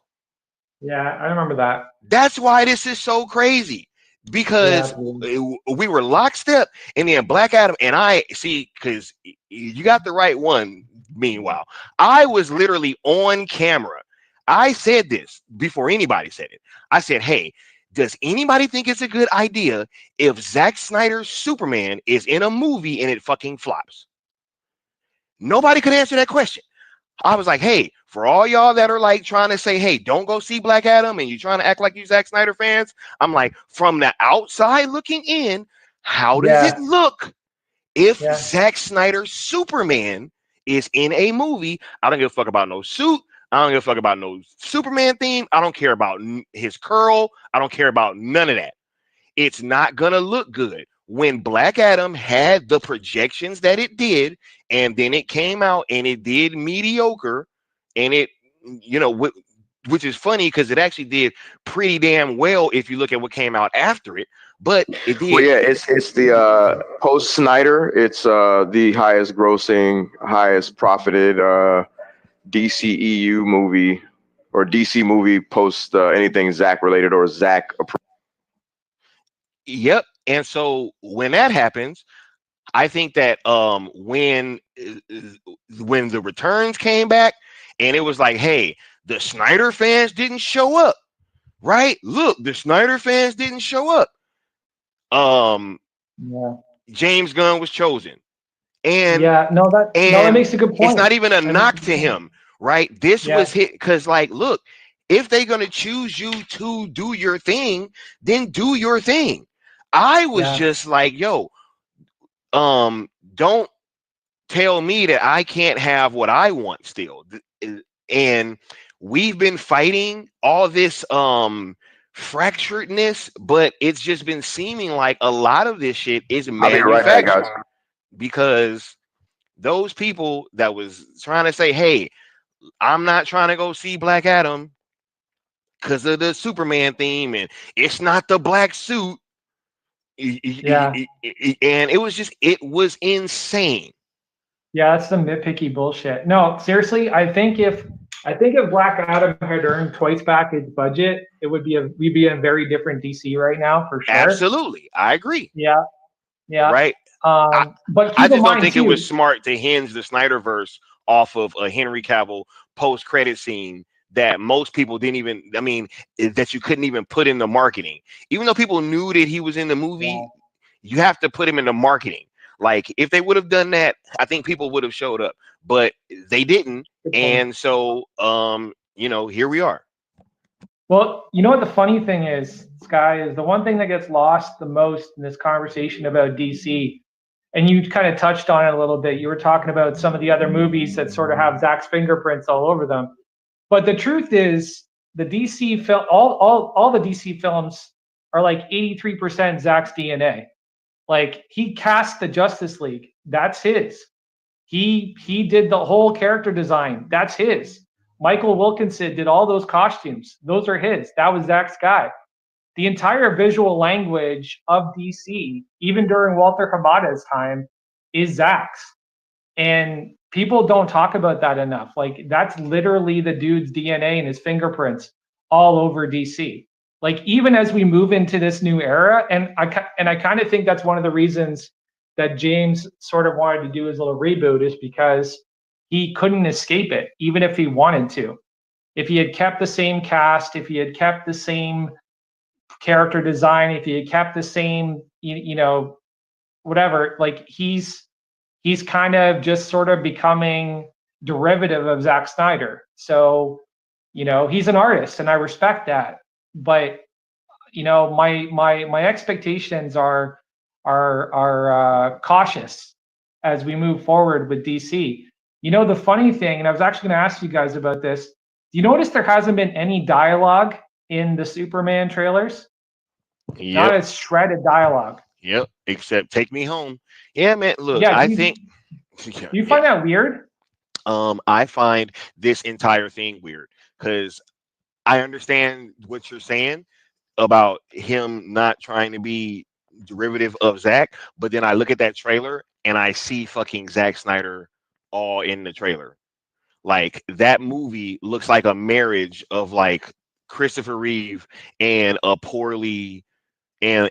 Yeah, I remember that. That's why this is so crazy. Because we were lockstep, and then Black Adam, and I see, because you got the right one. Meanwhile, I was literally on camera. I said this before anybody said it. I said, hey, does anybody think it's a good idea if Zack Snyder's Superman is in a movie and it fucking flops? Nobody could answer that question. I was like, hey, for all y'all that are like trying to say, hey, don't go see Black Adam, and you trying to act like you Zack Snyder fans, I'm like, from the outside looking in, how does it Yeah, look if yeah, Zack Snyder's Superman is in a movie? I don't give a fuck about no suit. I don't give a fuck about no Superman theme. I don't care about his curl. I don't care about none of that. It's not gonna look good. When Black Adam had the projections that it did, and then it came out and it did mediocre, and it, you know, which is funny because it actually did pretty damn well if you look at what came out after it. But it Well, did. yeah, it's the post Snyder. It's the highest grossing, highest profited DCEU movie or DC movie post anything Zack related or Zack approved. Yep. And so when that happens, I think that when the returns came back and it was like, hey, the Snyder fans didn't show up, right? Look, the Snyder fans didn't show up. Um, yeah, James Gunn was chosen, and yeah. No, that and makes a good it's point. not even a That makes a knock good to point. him, right? This was Yeah, hit because, like, look, if they're gonna choose you to do your thing, then do your thing. I was yeah. just like, yo, don't tell me that I can't have what I want still. And we've been fighting all this fracturedness, but it's just been seeming like a lot of this shit is I'll be right back, manufactured guys. because those people that was trying to say, hey, I'm not trying to go see Black Adam because of the Superman theme and it's not the black suit. Yeah, And it was insane. yeah. That's some nitpicky bullshit. No, seriously, I think if Black Adam had earned twice back its budget, we'd be in a very different DC right now for sure. Absolutely. I agree. Yeah, yeah. Right. I, But I keep in just don't mind think it was too. smart to hinge the Snyderverse off of a Henry Cavill post credit scene that most people didn't even, I mean, that you couldn't even put in the marketing. Even though people knew that he was in the movie, Yeah, you have to put him in the marketing. Like if they would have done that, I think people would have showed up, but they didn't. good point. And so, here we are. Well, you know what the funny thing is, Sky, is the one thing that gets lost the most in this conversation about DC, and you kind of touched on it a little bit. You were talking about some of the other movies that sort of have Zack's fingerprints all over them. But the truth is, the DC film, all the DC films are like 83% Zack's DNA. Like he cast the Justice League, that's his. He did the whole character design, that's his. Michael Wilkinson did all those costumes, those are his. That was Zack's guy. The entire visual language of DC, even during Walter Hamada's time, is Zack's. And people don't talk about that enough. Like that's literally the dude's DNA and his fingerprints all over DC. Like even as we move into this new era, and I kind of think that's one of the reasons that James sort of wanted to do his little reboot is because he couldn't escape it, even if he wanted to. If he had kept the same cast, if he had kept the same character design, if he had kept the same, whatever, like he's kind of just sort of becoming derivative of Zack Snyder. So, he's an artist and I respect that. But, my expectations are cautious as we move forward with DC. The funny thing, and I was actually going to ask you guys about this. Do you notice there hasn't been any dialogue in the Superman trailers? Not Yep. a shredded dialogue. Yep. Except take me home. Yeah, man. Look, Yeah, I do you, think, do you yeah. find that weird? I find this entire thing weird because I understand what you're saying about him not trying to be derivative of Zack, but then I look at that trailer and I see fucking Zack Snyder all in the trailer. Like that movie looks like a marriage of like Christopher Reeve and a poorly and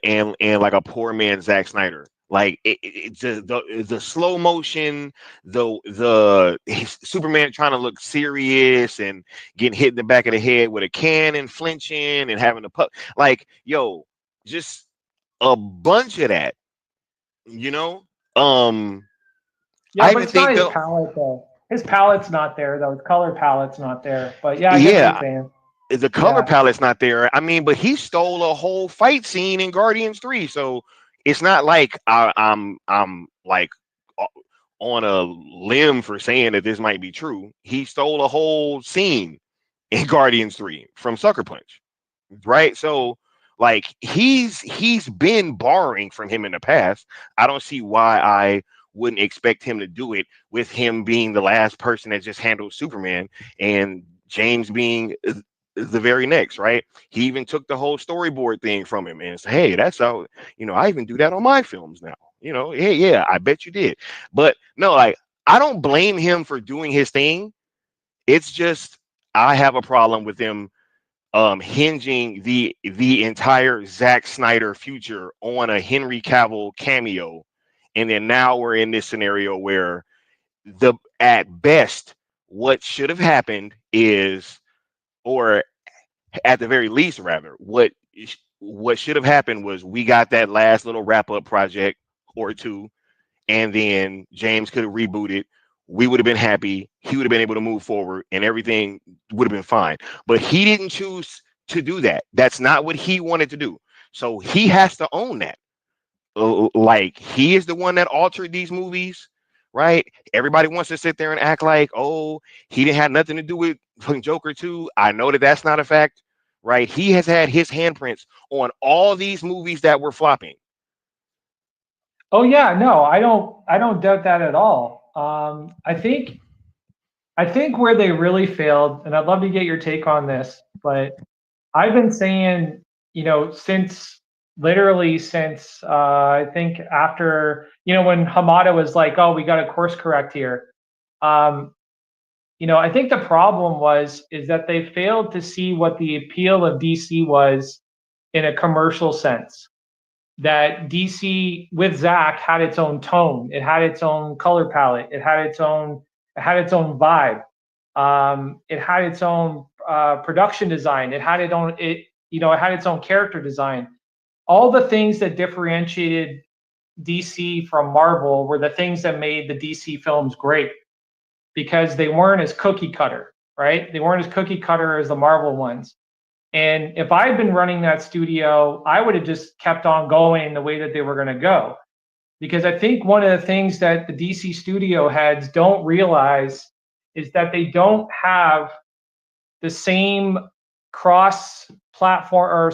like a poor man Zack Snyder. Like it's the slow motion, the Superman trying to look serious and getting hit in the back of the head with a can and flinching and having a pup. Like yo, just a bunch of that, you know. Um, Yeah, I but even it's not think his though, palette though. His palette's not there though. His color palette's not there. But yeah, I get what you're Yeah, saying. the color Yeah. palette's not there. I mean, but he stole a whole fight scene in Guardians 3, so it's not like I'm like on a limb for saying that this might be true. He stole a whole scene in Guardians 3 from Sucker Punch, right? So like he's been borrowing from him in the past. I don't see why I wouldn't expect him to do it with him being the last person that just handled Superman and James being the very next, right? He even took the whole storyboard thing from him and said, hey, that's how, I even do that on my films now. Hey, yeah, I bet you did. But no, like, I don't blame him for doing his thing. It's just I have a problem with him hinging the entire Zack Snyder future on a Henry Cavill cameo. And then now we're in this scenario where at best, what should have happened is, or at the very least, rather, what should have happened was we got that last little wrap up project or two, and then James could have rebooted. We would have been happy. He would have been able to move forward, and everything would have been fine. But he didn't choose to do that. That's not what he wanted to do. So he has to own that. Like, he is the one that altered these movies, right? Everybody wants to sit there and act like, oh, he didn't have nothing to do with Joker 2. I know that that's not a fact, right? He has had his handprints on all these movies that were flopping. Oh yeah, no, I don't doubt that at all. I think where they really failed, and I'd love to get your take on this, but I've been saying, since literally since I think after, when Hamada was like, oh, we got to course correct here. I think the problem is that they failed to see what the appeal of DC was in a commercial sense. That DC with Zack had its own tone, it had its own color palette, it had its own vibe, it had its own production design, it had its own character design. All the things that differentiated DC from Marvel were the things that made the DC films great, because they weren't as cookie cutter, right? They weren't as cookie cutter as the Marvel ones. And if I had been running that studio, I would have just kept on going the way that they were going to go. Because I think one of the things that the DC studio heads don't realize is that they don't have the same cross genre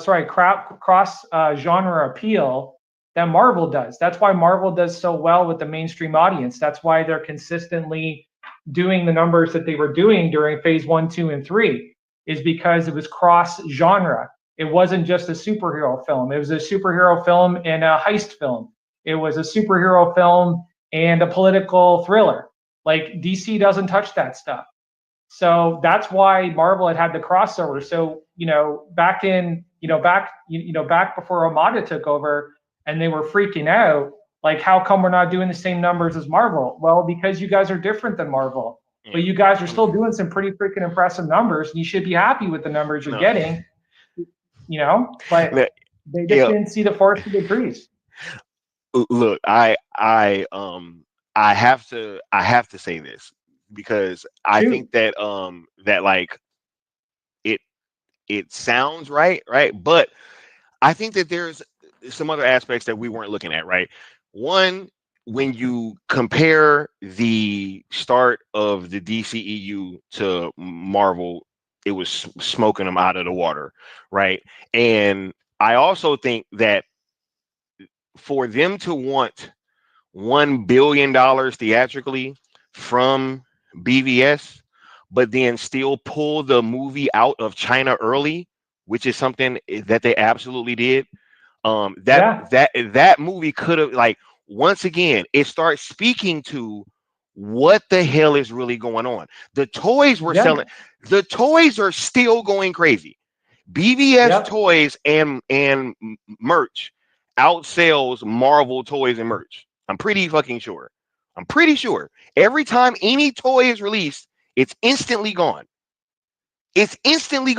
appeal that Marvel does. That's why Marvel does so well with the mainstream audience. That's why they're consistently doing the numbers that they were doing during phase 1, 2, and 3, is because it was cross genre. It wasn't just a superhero film. It was a superhero film and a heist film. It was a superhero film and a political thriller. Like, DC doesn't touch that stuff. So that's why Marvel had the crossover. So, back before Amada took over and they were freaking out, like, how come we're not doing the same numbers as Marvel? Well, because you guys are different than Marvel. But you guys are still doing some pretty freaking impressive numbers, and you should be happy with the numbers you're getting. But they just didn't see the forest for the trees. Look, I have to say this, because I think that that, like, it sounds right, but I think that there's some other aspects that we weren't looking at, right? One, when you compare the start of the DCEU to Marvel, it was smoking them out of the water, right? And I also think that for them to want $1 billion theatrically from BVS, but then still pull the movie out of China early, which is something that they absolutely did. That movie could have, like, once again, it starts speaking to what the hell is really going on. The toys were selling. The toys are still going crazy. BVS toys and merch outsells Marvel toys and merch. I'm pretty fucking sure. Every time any toy is released, it's instantly gone. Instantly,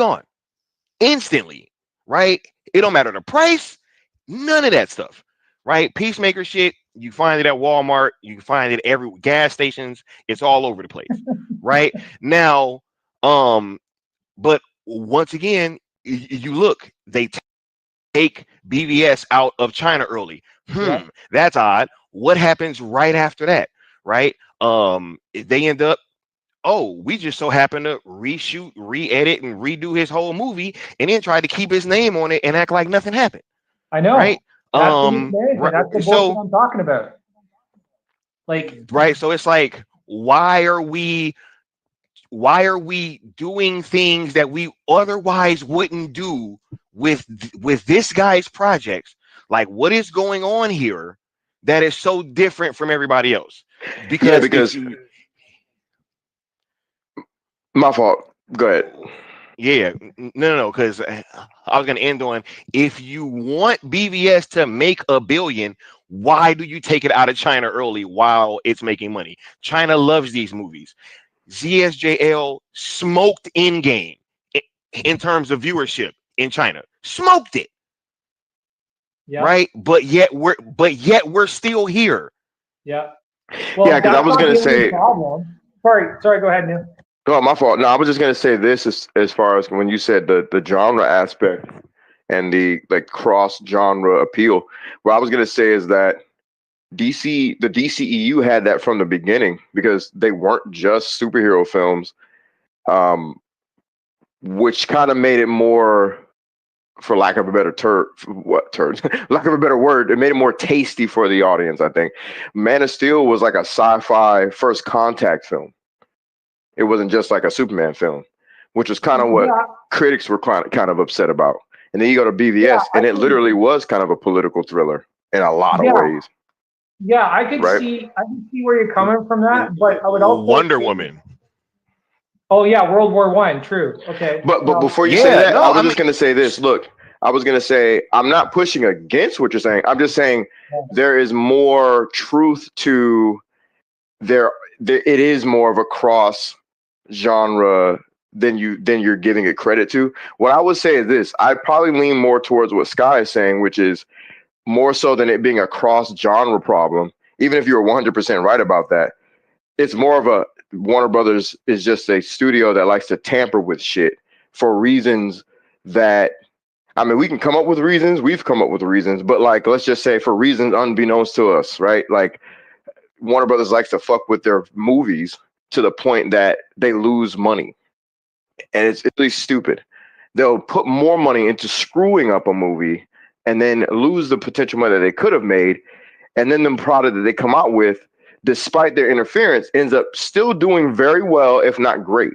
right? It don't matter the price, none of that stuff, right? Peacemaker shit, You find it at Walmart. You can find it every gas stations. It's all over the place, right? Now, but once again, you look. They take BVS out of China early. Yeah. That's odd. What happens right after that, right? They end up, oh, we just so happen to reshoot, re-edit, and redo his whole movie, and then try to keep his name on it and act like nothing happened, I know. right? That's the mismanagement. That's the bullshit So I'm talking about. Like, right, so it's like, why are we doing things that we otherwise wouldn't do with this guy's projects? Like, what is going on here that is so different from everybody else? Yeah, Because if because you, my fault. Go ahead. yeah, no, because I was gonna end on, if you want BVS to make $1 billion, why do you take it out of China early while it's making money? China loves these movies. ZSJL smoked in game in terms of viewership in China. Smoked it, yeah, right? But yet we're still here. yeah. Well, Yeah, because I that's was not gonna the only say, problem. Sorry. Go ahead, Neil. oh, my fault. No, I was just gonna say this as far as when you said the genre aspect and the like cross genre appeal. What I was gonna say is that the DCEU had that from the beginning because they weren't just superhero films, um, which kind of made it more, for lack of a better lack of a better word, it made it more tasty for the audience. I think Man of Steel was like a sci-fi first contact film. It wasn't just like a Superman film, which was kind of what Yeah, critics were kind of upset about. And then you go to yeah, BVS, and it literally was kind of a political thriller in a lot of yeah, ways, yeah. right? I can see where you're coming from that, but I would also Wonder say, Woman. oh yeah, World War One. True. Okay. But No. before you say Yeah, that, I no, was I just mean, gonna say this. Look, I was gonna say I'm not pushing against what you're saying. I'm just saying there is more truth to there it is more of a cross genre than you're giving it credit to. What I would say is this: I probably lean more towards what Sky is saying, which is more so than it being a cross genre problem. Even if you're 100% right about that, it's more of a Warner Brothers is just a studio that likes to tamper with shit for reasons that, I mean, we can come up with reasons. We've come up with reasons, but like, let's just say for reasons unbeknownst to us, right? Like Warner Brothers likes to fuck with their movies to the point that they lose money, and it's really stupid. They'll put more money into screwing up a movie and then lose the potential money that they could have made, and then the product that they come out with, despite their interference, ends up still doing very well, if not great,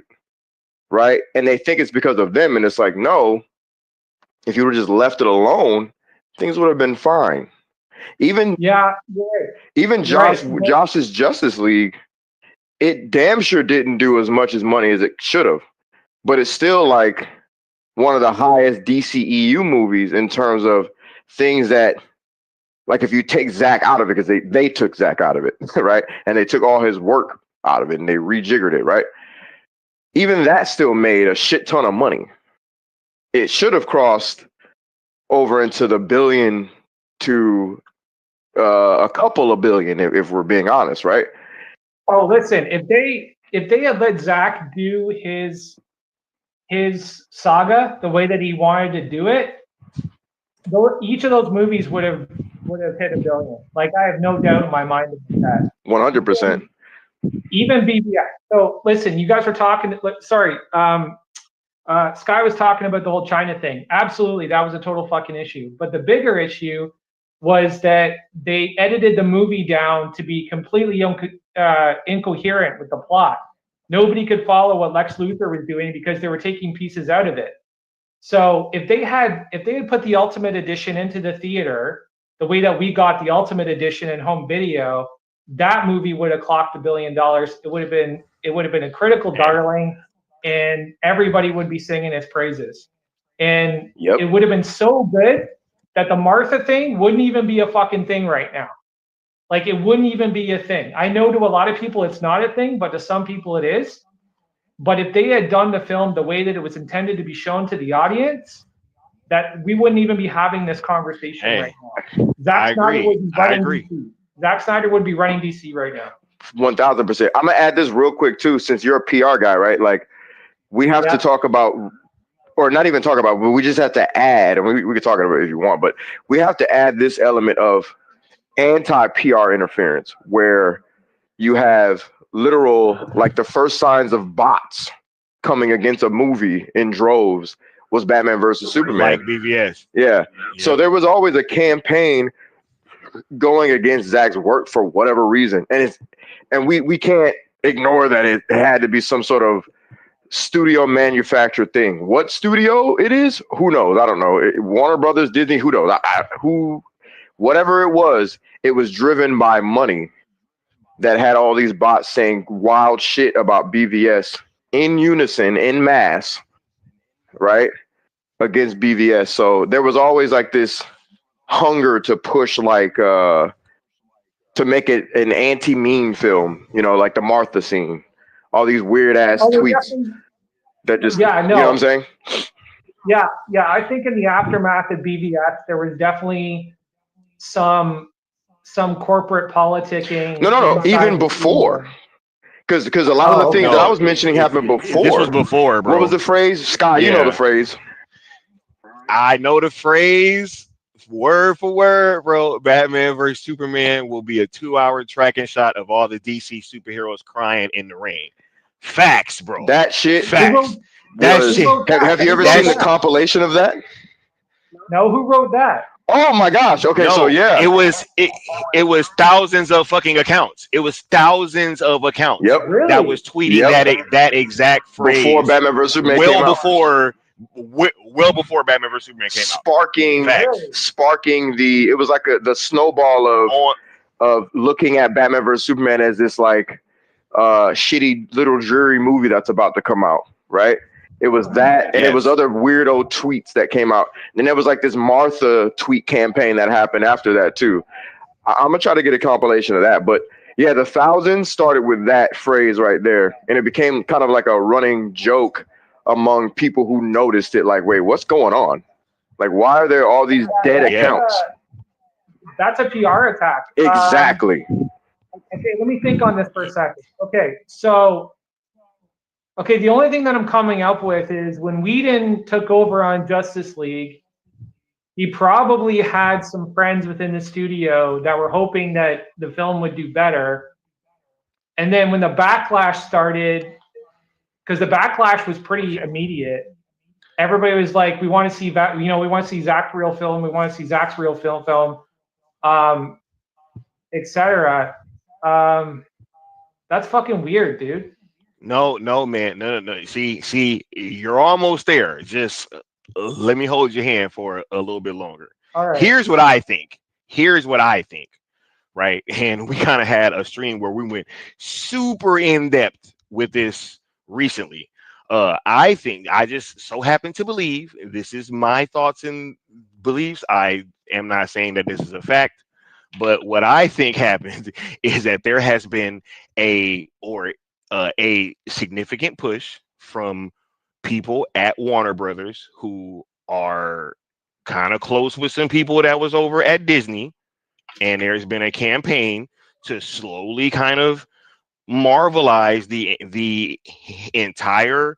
right? And they think it's because of them, and it's like, no, if you would have just left it alone, things would have been fine. Even Yeah, you're right. even You're right. Josh's Justice League, it damn sure didn't do as much as money as it should have, but it's still like one of the highest DCEU movies in terms of things that, like, if you take Zach out of it, because they took Zach out of it, right? And they took all his work out of it and they rejiggered it, right? Even that still made a shit ton of money. It should have crossed over into the billion to a couple of billion, if we're being honest, right? Oh, listen, if they had let Zach do his saga the way that he wanted to do it, each of those movies would have hit $1 billion. Like, I have no doubt in my mind about that. 100%. Even BBS. So listen, you guys were talking. Sorry, Sky was talking about the whole China thing. Absolutely, that was a total fucking issue. But the bigger issue was that they edited the movie down to be completely incoherent with the plot. Nobody could follow what Lex Luthor was doing because they were taking pieces out of it. So if they had put the Ultimate Edition into the theater the way that we got the Ultimate Edition in home video, that movie would have clocked $1 billion. It would have been a critical darling, and everybody would be singing its praises. And Yep. it would have been so good that the Martha thing wouldn't even be a fucking thing right now. Like, it wouldn't even be a thing. I know to a lot of people it's not a thing, but to some people it is. But if they had done the film the way that it was intended to be shown to the audience, that we wouldn't even be having this conversation right now. I Zack Snyder agree. would be I running agree. DC. Zack Snyder would be running DC right now. 1000%. I'm gonna add this real quick too, since you're a PR guy, right? Like we have to talk about, or not even talk about, but we just have to add, and we can talk about it if you want, but we have to add this element of anti-PR interference, where you have literal, like the first signs of bots coming against a movie in droves was Batman versus Superman. Like BVS. Yeah. So there was always a campaign going against Zack's work for whatever reason. And we can't ignore that it had to be some sort of studio manufactured thing. What studio it is, who knows? I don't know. Warner Brothers, Disney, who knows? Whatever it was driven by money that had all these bots saying wild shit about BVS in unison, in mass, right? Against BVS. So there was always like this hunger to push, like, to make it an anti-meme film, you know, like the Martha scene. All these weird ass tweets that just, you know what I'm saying? Yeah. I think in the aftermath of BVS, there was definitely some corporate politicking. No. Even before. Because a lot of the things that I was mentioning happened before. This was before, bro. What was the phrase? Sky, you know the phrase. I know the phrase word for word, bro. Batman versus Superman will be a 2-hour tracking shot of all the DC superheroes crying in the rain. Facts, bro. That shit. Facts. Have you ever seen the compilation of that? No, who wrote that? Oh my gosh. Okay, no, so yeah. It was thousands of fucking accounts. It was thousands of accounts that was tweeting that exact phrase before Batman vs Superman came out. Well before Batman vs Superman came out. Sparking it was like the snowball of looking at Batman vs Superman as this like shitty little dreary movie that's about to come out, right? It was that, and it was other weirdo tweets that came out. And then there was like this Martha tweet campaign that happened after that too. I'm gonna try to get a compilation of that, but yeah, the thousands started with that phrase right there, and it became kind of like a running joke among people who noticed it. Like, wait, what's going on? Like, why are there all these dead accounts? That's a PR attack. Exactly. Okay, let me think on this for a second. Okay, so. Okay, the only thing that I'm coming up with is when Whedon took over on Justice League, he probably had some friends within the studio that were hoping that the film would do better. And then when the backlash started, because the backlash was pretty immediate, everybody was like, we want to see that, we want to see Zack's real film, we want to see Zack's real film, etc. That's fucking weird, dude. No, man. No. See, you're almost there. Just let me hold your hand for a little bit longer. All right. Here's what I think. Right? And we kind of had a stream where we went super in depth with this recently. I think I just so happen to believe, this is my thoughts and beliefs. I am not saying that this is a fact, but what I think happened is that there has been a significant push from people at Warner Brothers who are kind of close with some people that was over at Disney, and there's been a campaign to slowly kind of marvelize the entire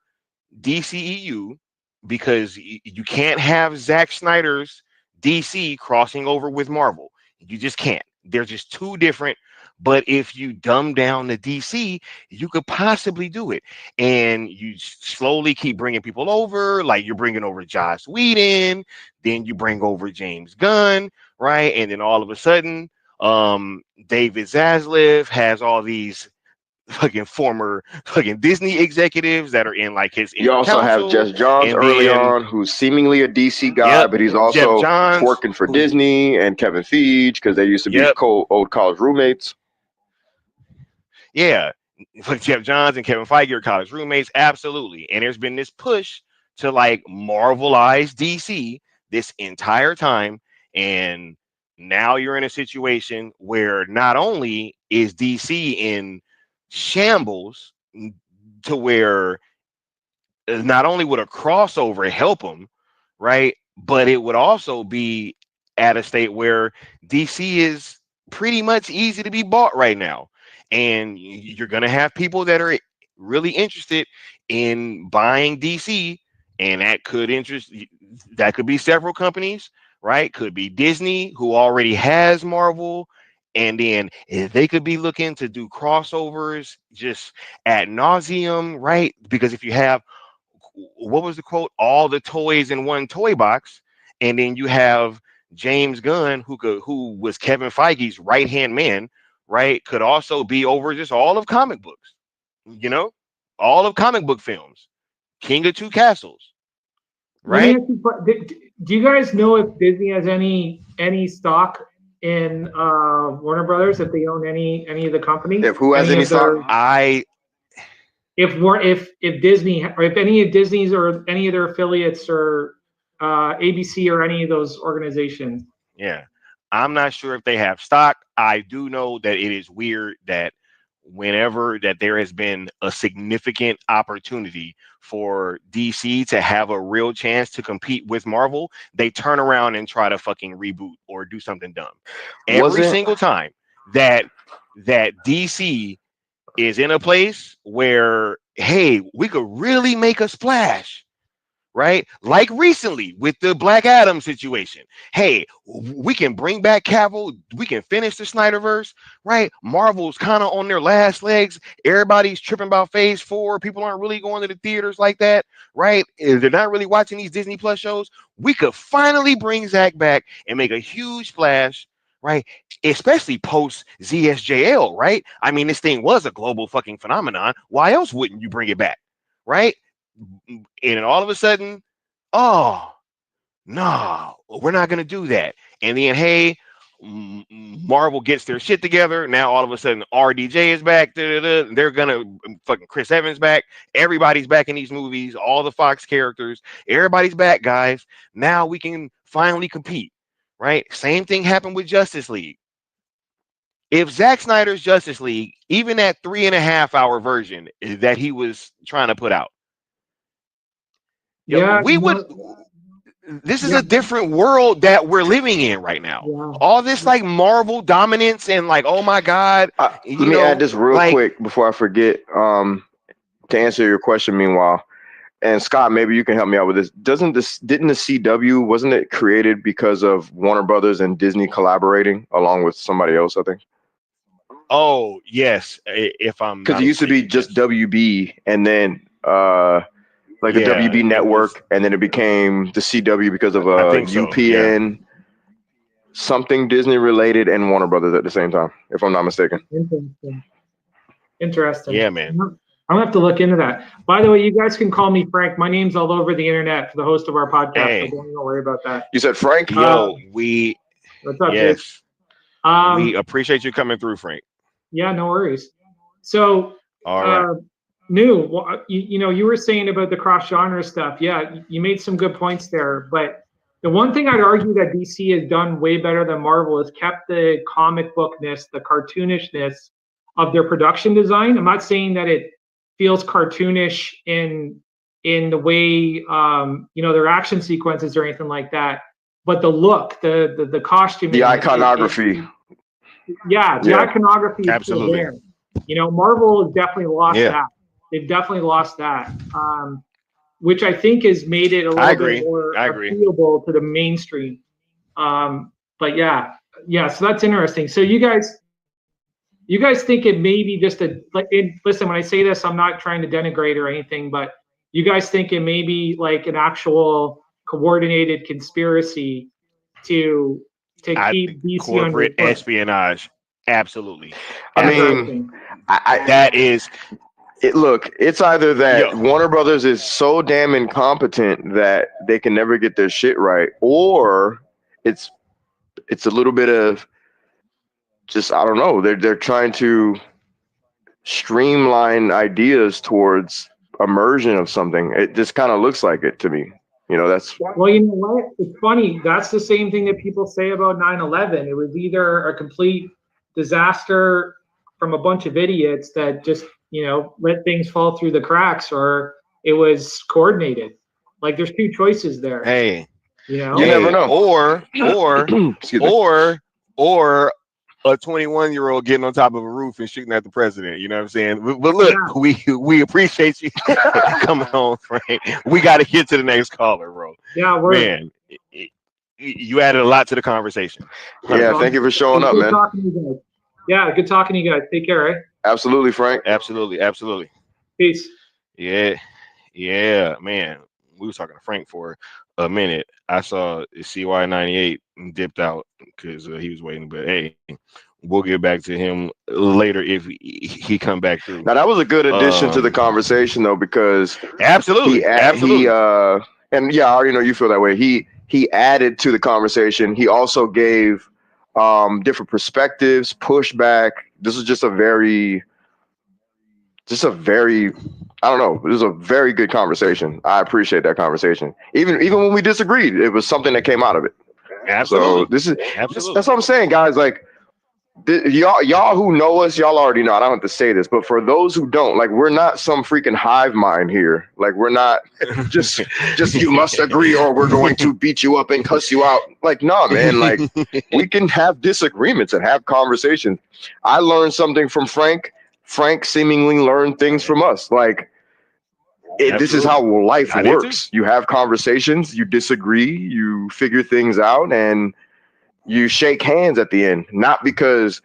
DCEU, because you can't have Zack Snyder's DC crossing over with Marvel. You just can't. They're just two different. But if you dumb down the DC, you could possibly do it. And you slowly keep bringing people over, like you're bringing over Joss Whedon, then you bring over James Gunn, right? And then all of a sudden, David Zaslav has all these fucking former fucking Disney executives that are in like his You also have Jeff Johns early on, who's seemingly a DC guy, but he's also working for Disney, and Kevin Feige, because they used to be old college roommates. Yeah, like Jeff Johns and Kevin Feige are college roommates, absolutely. And there's been this push to like marvelize DC this entire time, and now you're in a situation where not only is DC in shambles, to where not only would a crossover help them, right, but it would also be at a state where DC is pretty much easy to be bought right now. And you're going to have people that are really interested in buying DC, and that could be several companies, right? Could be Disney, who already has Marvel, and then they could be looking to do crossovers just ad nauseum, right? Because if you have, what was the quote, all the toys in one toy box, and then you have James Gunn, who was Kevin Feige's right hand man, right, could also be over just all of comic books, you know, all of comic book films, King of Two Castles, Let me right? ask you, do you guys know if Disney has any stock in Warner Brothers? If they own any of the company? If who has any of their, stock? if Disney, or if any of Disney's or any of their affiliates or ABC or any of those organizations? Yeah. I'm not sure if they have stock. I do know that it is weird that whenever that there has been a significant opportunity for DC to have a real chance to compete with Marvel, they turn around and try to fucking reboot or do something dumb. Every Wasn't single time that DC is in a place where, hey, we could really make a splash, right? Like recently with the Black Adam situation. Hey, we can bring back Cavill. We can finish the Snyderverse, right? Marvel's kind of on their last legs. Everybody's tripping about Phase 4. People aren't really going to the theaters like that, right? They're not really watching these Disney Plus shows. We could finally bring Zach back and make a huge splash, right? Especially post ZSJL, right? I mean, this thing was a global fucking phenomenon. Why else wouldn't you bring it back, right? And then all of a sudden, oh no, we're not gonna do that. And then hey, Marvel gets their shit together. Now all of a sudden RDJ is back. They're gonna fucking Chris Evans back. Everybody's back in these movies. All the Fox characters. Everybody's back, guys. Now we can finally compete. Right? Same thing happened with Justice League. If Zack Snyder's Justice League, even that 3.5 hour version that he was trying to put out, Yeah, we would. This is yeah, a different world that we're living in right now. yeah. All this like Marvel dominance and like, oh my God, let me add this real like, quick before I forget. To answer your question, meanwhile, and Scott, maybe you can help me out with this. Didn't the CW, wasn't it created because of Warner Brothers and Disney collaborating along with somebody else? I think. oh yes, if I'm Because not it used to be mistaken, just yes. WB, and then like the Yeah, WB it was. network, and then it became the CW because of I think so. Yeah. UPN, something Disney related, and Warner Brothers at the same time, if I'm not mistaken. Interesting. Yeah, man. I'm gonna have to look into that. By the way, you guys can call me Frank. My name's all over the internet for the host of our podcast, Hey. so don't worry about that. You said Frank? Yo, What's up, yes, dude? we appreciate you coming through, Frank. Yeah, no worries. So, All right. you were saying about the cross genre stuff. Yeah, you made some good points there. But the one thing I'd argue that DC has done way better than Marvel is kept the comic bookness, the cartoonishness of their production design. I'm not saying that it feels cartoonish in the way their action sequences or anything like that, but the look, the costume, The iconography. the iconography is still Absolutely. there. Marvel has definitely lost Yeah. that. They've definitely lost that, which I think has made it a little bit more appealable to the mainstream. But yeah, so that's interesting. So you guys think it may be just listen, when I say this, I'm not trying to denigrate or anything, but you guys think it may be like an actual coordinated conspiracy to keep DC corporate under espionage. Absolutely. I mean, that is it. Look, it's either that Yo. Warner Brothers is so damn incompetent that they can never get their shit right, or it's a little bit of just, I don't know. They're trying to streamline ideas towards immersion of something. It just kind of looks like it to me. That's well, you know what? It's funny. That's the same thing that people say about 9/11. It was either a complete disaster from a bunch of idiots that just let things fall through the cracks, or it was coordinated. Like there's two choices there. Hey, you never know. Or Excuse me. or a 21-year-old getting on top of a roof and shooting at the president. You know what I'm saying? But look, we appreciate you coming on, Frank. We got to get to the next caller, bro. Yeah, we're Man, you added a lot to the conversation. Yeah, 100%. thank you for showing up, good man. talking to you guys. Yeah, good talking to you guys. Take care, right? Absolutely, Frank. Absolutely. Peace. Yeah, man. We was talking to Frank for a minute. I saw CY98 dipped out because he was waiting. But hey, we'll get back to him later if he come back through. Now that was a good addition to the conversation, though, because absolutely. And yeah, I already know you feel that way. He added to the conversation. He also gave different perspectives, pushback. This is just a very I don't know. It was a very good conversation. I appreciate that conversation. Even when we disagreed, it was something that came out of it. Absolutely. So that's what I'm saying, guys. Like y'all who know us, y'all already know. I don't have to say this, but for those who don't, like, we're not some freaking hive mind here. Like, we're not just you must agree or we're going to beat you up and cuss you out. Like, no, man. Like, we can have disagreements and have conversations. I learned something from Frank. Frank seemingly learned things from us. Like, this is how life works. You have conversations, you disagree, you figure things out, and you shake hands at the end. Not because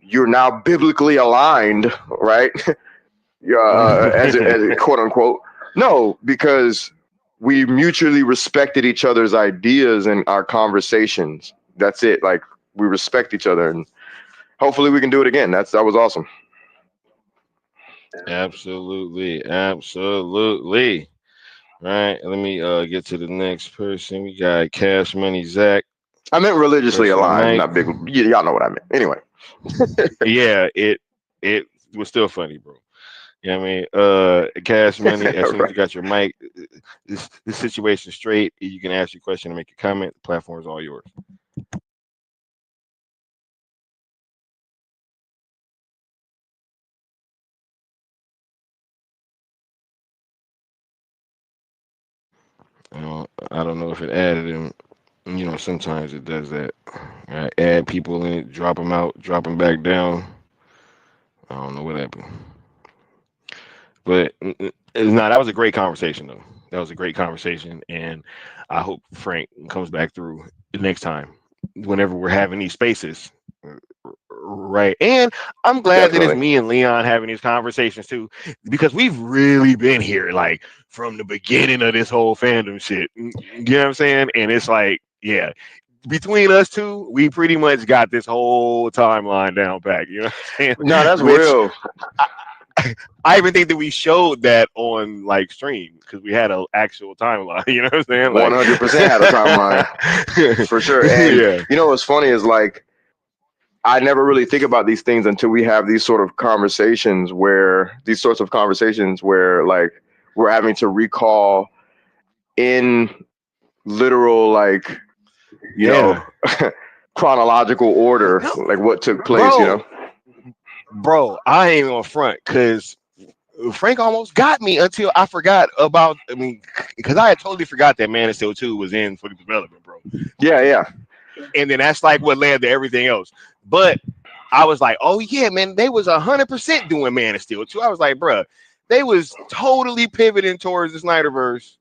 you're now biblically aligned, right? as quote unquote. No, because we mutually respected each other's ideas and our conversations. That's it. Like, we respect each other, and hopefully we can do it again. That was awesome. Absolutely. Right. Let me get to the next person. We got Cash Money Zach. I meant religiously aligned, not big. Y'all know what I meant. Anyway. Yeah, it was still funny, bro. You know what I mean? Cash Money, as soon as you got your mic, this situation straight, you can ask your question and make a comment. The platform is all yours. I don't know if it added him. You know, sometimes it does that. Add people in it, drop them out, drop them back down. I don't know what happened. But that was a great conversation, though. That was a great conversation. And I hope Frank comes back through the next time whenever we're having these spaces. Right. And I'm glad that it's me and Leon having these conversations too, because we've really been here like from the beginning of this whole fandom shit. You know what I'm saying? And it's like, yeah, between us two, we pretty much got this whole timeline down back. You know what I'm saying? No, that's real. I even think that we showed that on like stream because we had an actual timeline. You know what I'm saying? Like, 100% had a timeline for sure. And you know what's funny is, like, I never really think about these things until we have these sorts of conversations where like we're having to recall in literal, like, you know, chronological order, like what took place, bro, you know? Bro, I ain't on front because Frank almost got me until I forgot about, because I had totally forgot that Man of Steel 2 was in for the development, bro. Yeah. And then that's like what led to everything else. But I was like, oh yeah, man, they was 100% doing Man of Steel 2. I was like, bro, they was totally pivoting towards the Snyderverse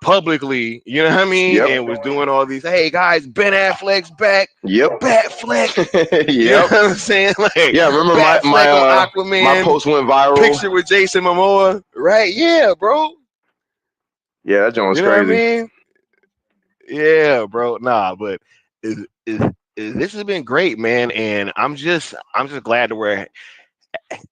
publicly, you know what I mean? Yep. And was doing all these, hey guys, Ben Affleck's back. Yep. Batfleck. Yep. You know what I'm saying? Like, yeah, remember my Aquaman, my post went viral. Picture with Jason Momoa. Right? Yeah, bro. Yeah, that joint was crazy. What I mean? Yeah, bro. Nah, but this has been great, man. And I'm just glad that we're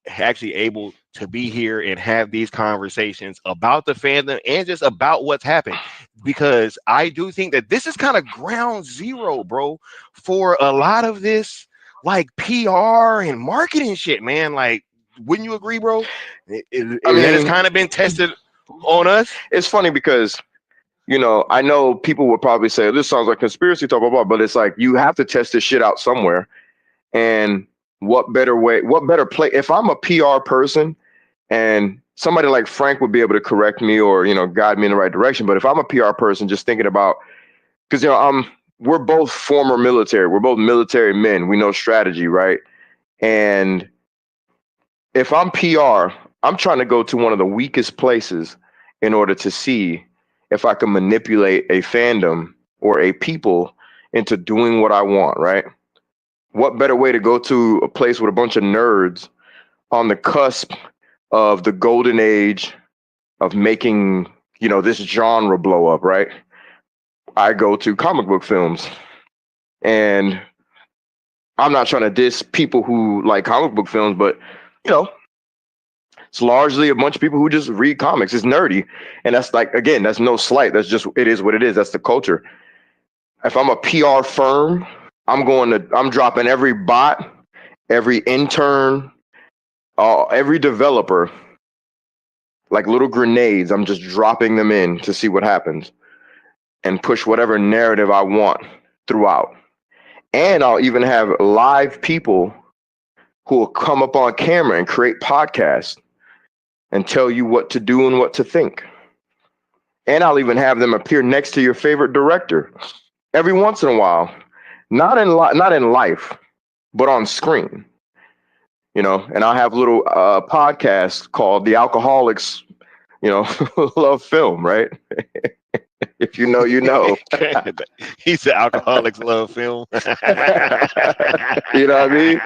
actually able to be here and have these conversations about the fandom and just about what's happened, because I do think that this is kind of ground zero, bro, for a lot of this like PR and marketing shit, man. Like, wouldn't you agree, bro? That it's kind of been tested on us. It's funny because, you know, I know people would probably say this sounds like conspiracy talk, blah, blah, but it's like you have to test this shit out somewhere. And what better play? If I'm a PR person and somebody like Frank would be able to correct me or, you know, guide me in the right direction. But if I'm a PR person just thinking about, because, you know, we're both former military. We're both military men. We know strategy, right? And if I'm PR, I'm trying to go to one of the weakest places in order to see if I can manipulate a fandom or a people into doing what I want, right? What better way to go to a place with a bunch of nerds on the cusp of the golden age of making, this genre blow up, right? I go to comic book films. And I'm not trying to diss people who like comic book films, but, it's largely a bunch of people who just read comics. It's nerdy. And that's like, again, that's no slight. That's just, it is what it is. That's the culture. If I'm a PR firm, I'm dropping every bot, every intern, every developer, like little grenades. I'm just dropping them in to see what happens and push whatever narrative I want throughout. And I'll even have live people who will come up on camera and create podcasts and tell you what to do and what to think. And I'll even have them appear next to your favorite director every once in a while, not in life, but on screen. And I'll have little podcasts called The Alcoholics, Love Film, right? If you know, you know. He's the Alcoholics Love Film. You know what I mean?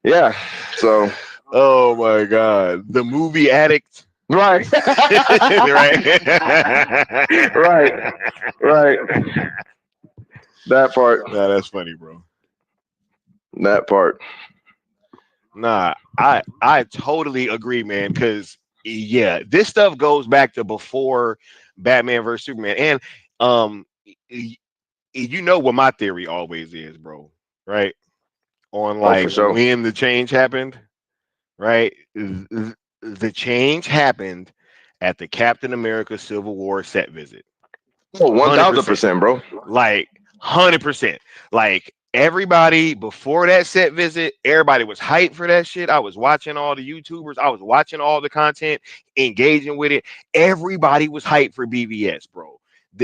Yeah. So. Oh my God, the movie addict. Right. Right. Right. That part. Nah, that's funny, bro. That part. Nah, I totally agree, man. Because this stuff goes back to before Batman versus Superman, and what my theory always is, bro. Right? On Oh, for like sure. when the change happened, right? The change happened at the Captain America Civil War set visit. Oh, 1000%, bro. Like 100%. Like everybody before that set visit, everybody was hyped for that shit. I was watching all the YouTubers, I was watching all the content, engaging with it. Everybody was hyped for BVS, bro.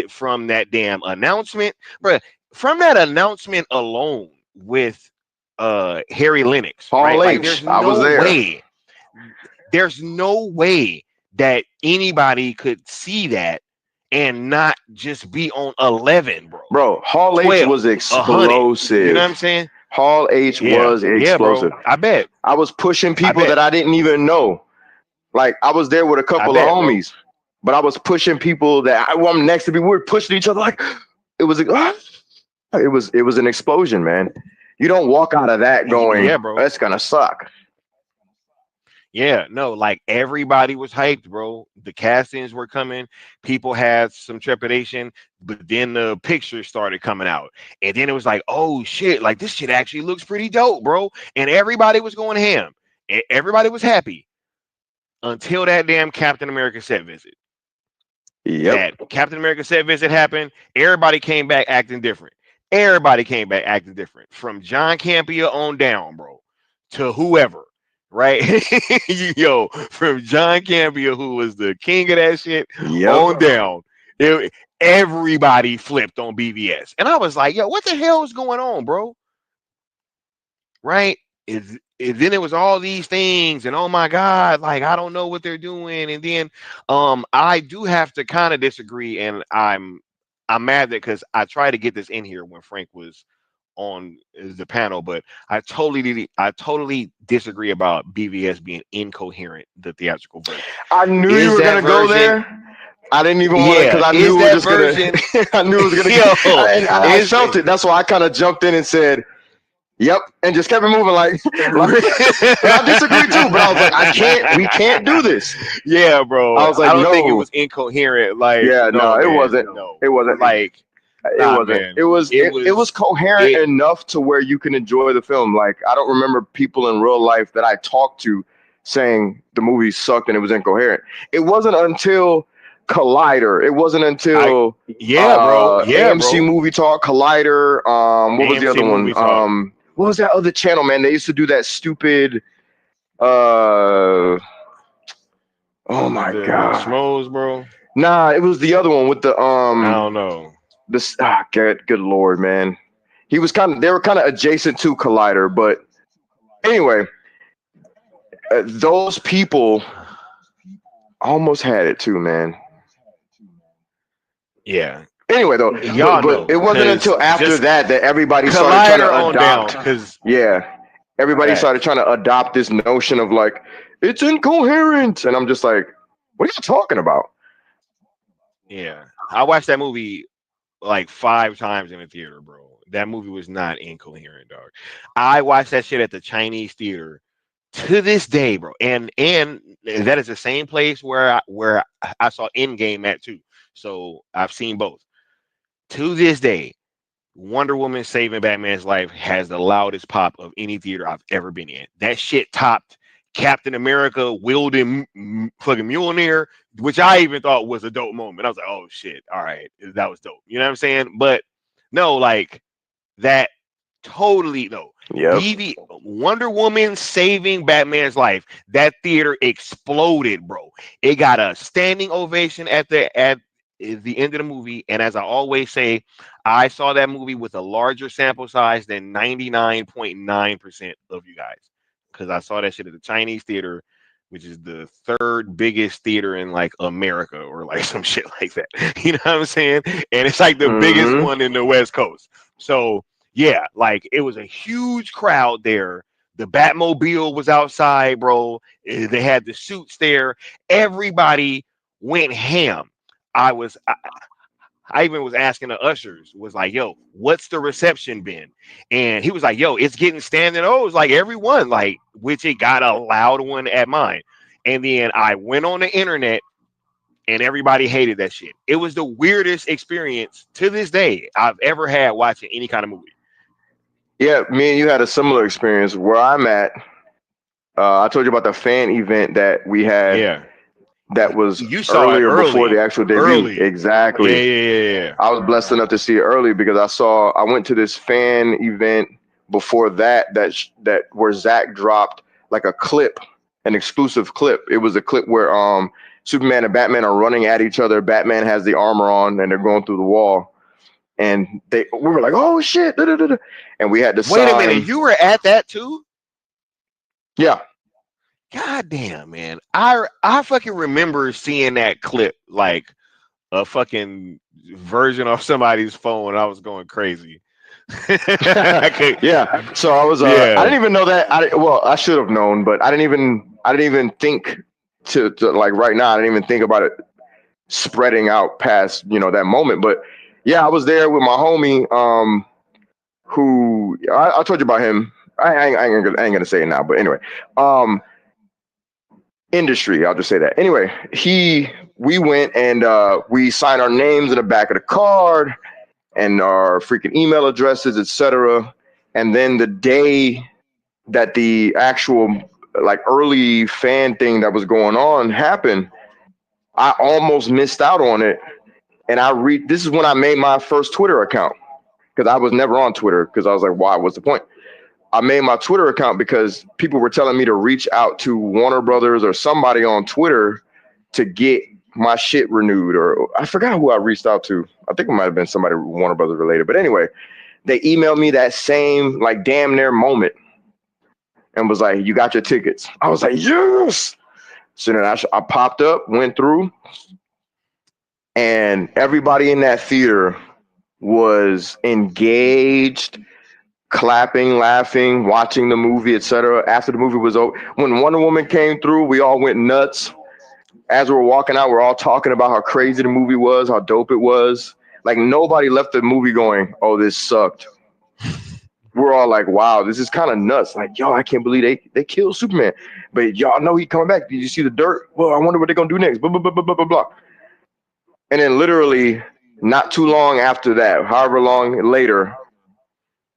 From that damn announcement, bro. From that announcement alone with Harry Lennox, Hall right? Like H. I was there. There's no way that anybody could see that and not just be on 11, bro. Bro, Hall 12, H was explosive. You know what I'm saying? Hall H was explosive. Bro. I bet. I was pushing people that I didn't even know. Like, I was there with a couple of homies, but I was pushing people that I'm next to me. We were pushing each other like it was an explosion, man. You don't walk out of that going, bro, that's gonna suck. Yeah, no, like everybody was hyped, bro. The castings were coming. People had some trepidation, but then the pictures started coming out. And then it was like, oh shit, like this shit actually looks pretty dope, bro. And everybody was going ham. Everybody was happy until that damn Captain America set visit. Yep. That Captain America set visit happened. Everybody came back acting different. Everybody came back acting different. From John Campea on down, bro, to whoever. Right? Yo, from John Campea, who was the king of that shit, on down, everybody flipped on BVS. And I was like, yo, what the hell is going on, bro? Right? Then it was all these things, and oh my God, like I don't know what they're doing. And then I do have to kind of disagree, and I'm mad that because I tried to get this in here when Frank was on the panel, but I totally disagree about BVS being incoherent, the theatrical version. I knew you were gonna go there. I didn't even want to because I knew it was just gonna. I knew it was gonna. I felt it. That's why I kind of jumped in and said, "Yep," and just kept it moving. Like I disagree too, but I was like, we can't do this. Yeah, bro. I was like, I don't think it was incoherent. Like, yeah, no, it wasn't. No, it wasn't like. It wasn't. Man. It was coherent enough to where you can enjoy the film. Like I don't remember people in real life that I talked to saying the movie sucked and it was incoherent. It wasn't until Collider. It wasn't until AMC Movie Talk, Collider. What was the other one? What was that other channel, man? They used to do that stupid. Oh my God, Schmoes, bro. Nah, it was the other one with the I don't know. this good lord, man. They were kind of adjacent to Collider, but anyway, those people almost had it too, man. Yeah. Anyway, though, Y'all but know, it wasn't because until after just that everybody started trying Collider to on down, adopt. because Yeah, everybody started trying to adopt this notion of like it's incoherent, and I'm just like, what are you talking about? yeah, I watched that movie like 5 times in the theater, bro. That movie was not incoherent, dog. I watched that shit at the Chinese theater to this day, bro. And that is the same place where I saw Endgame at too. So I've seen both. To this day, Wonder Woman saving Batman's life has the loudest pop of any theater I've ever been in. That shit topped Captain America wielding fucking Mjolnir, which I even thought was a dope moment. I was like, oh shit, all right, that was dope. You know what I'm saying? But no, like that totally no. Yep. BB Wonder Woman saving Batman's life. That theater exploded, bro. It got a standing ovation at the end of the movie. And as I always say, I saw that movie with a larger sample size than 99.9% of you guys, because I saw that shit at the Chinese theater, which is the third biggest theater in like America or like some shit like that. You know what I'm saying? And it's like the biggest Mm-hmm. one in the West Coast. So yeah, like it was a huge crowd there. The Batmobile was outside, bro. They had the suits there. Everybody went ham. I was I even was asking the ushers, was like, yo, what's the reception been? And he was like, yo, it's getting standing O's like everyone, like, which it got a loud one at mine. And then I went on the internet and everybody hated that shit. It was the weirdest experience to this day I've ever had watching any kind of movie. Yeah, me and you had a similar experience. Where I'm at, I told you about the fan event that we had Yeah. that was You saw it earlier before the early. actual debut. Early. Yeah, Exactly. yeah. I was blessed enough to see it early because I went to this fan event before that where Zach dropped like a clip, an exclusive clip. It was a clip where Superman and Batman are running at each other. Batman has the armor on and they're going through the wall. And we were like, oh shit. Da, da, da, da. And we had to Wait a minute, sign. you were at that too? Yeah. God damn, man. I fucking remember seeing that clip like a fucking version of somebody's phone. I was going crazy. Yeah. So I was I Yeah. didn't even know that. I should have known, but I didn't even think to like right now, I didn't even think about it spreading out past, that moment. But yeah, I was there with my homie, who I told you about him. I ain't gonna say it now, but anyway, industry, I'll just say that. Anyway, we went and we signed our names in the back of the card and our freaking email addresses, etc. And then the day that the actual like early fan thing that was going on happened, I almost missed out on it. And this is when I made my first Twitter account, because I was never on Twitter, because I was like, why? What's the point? I made my Twitter account because people were telling me to reach out to Warner Brothers or somebody on Twitter to get my shit renewed. Or I forgot who I reached out to. I think it might have been somebody Warner Brothers related. But anyway, they emailed me that same like damn near moment and was like, you got your tickets. I was like, yes. So then I popped up, went through, and everybody in that theater was engaged, clapping, laughing, watching the movie, etc. After the movie was over, when Wonder Woman came through, we all went nuts. As we were walking out, we're all talking about how crazy the movie was, how dope it was. Like nobody left the movie going, "Oh, this sucked." We're all like, "Wow, this is kind of nuts." Like, yo, I can't believe they killed Superman, but y'all know he coming back. Did you see the dirt? Well, I wonder what they're gonna do next. Blah blah blah blah blah blah blah. And then literally, not too long after that, however long later,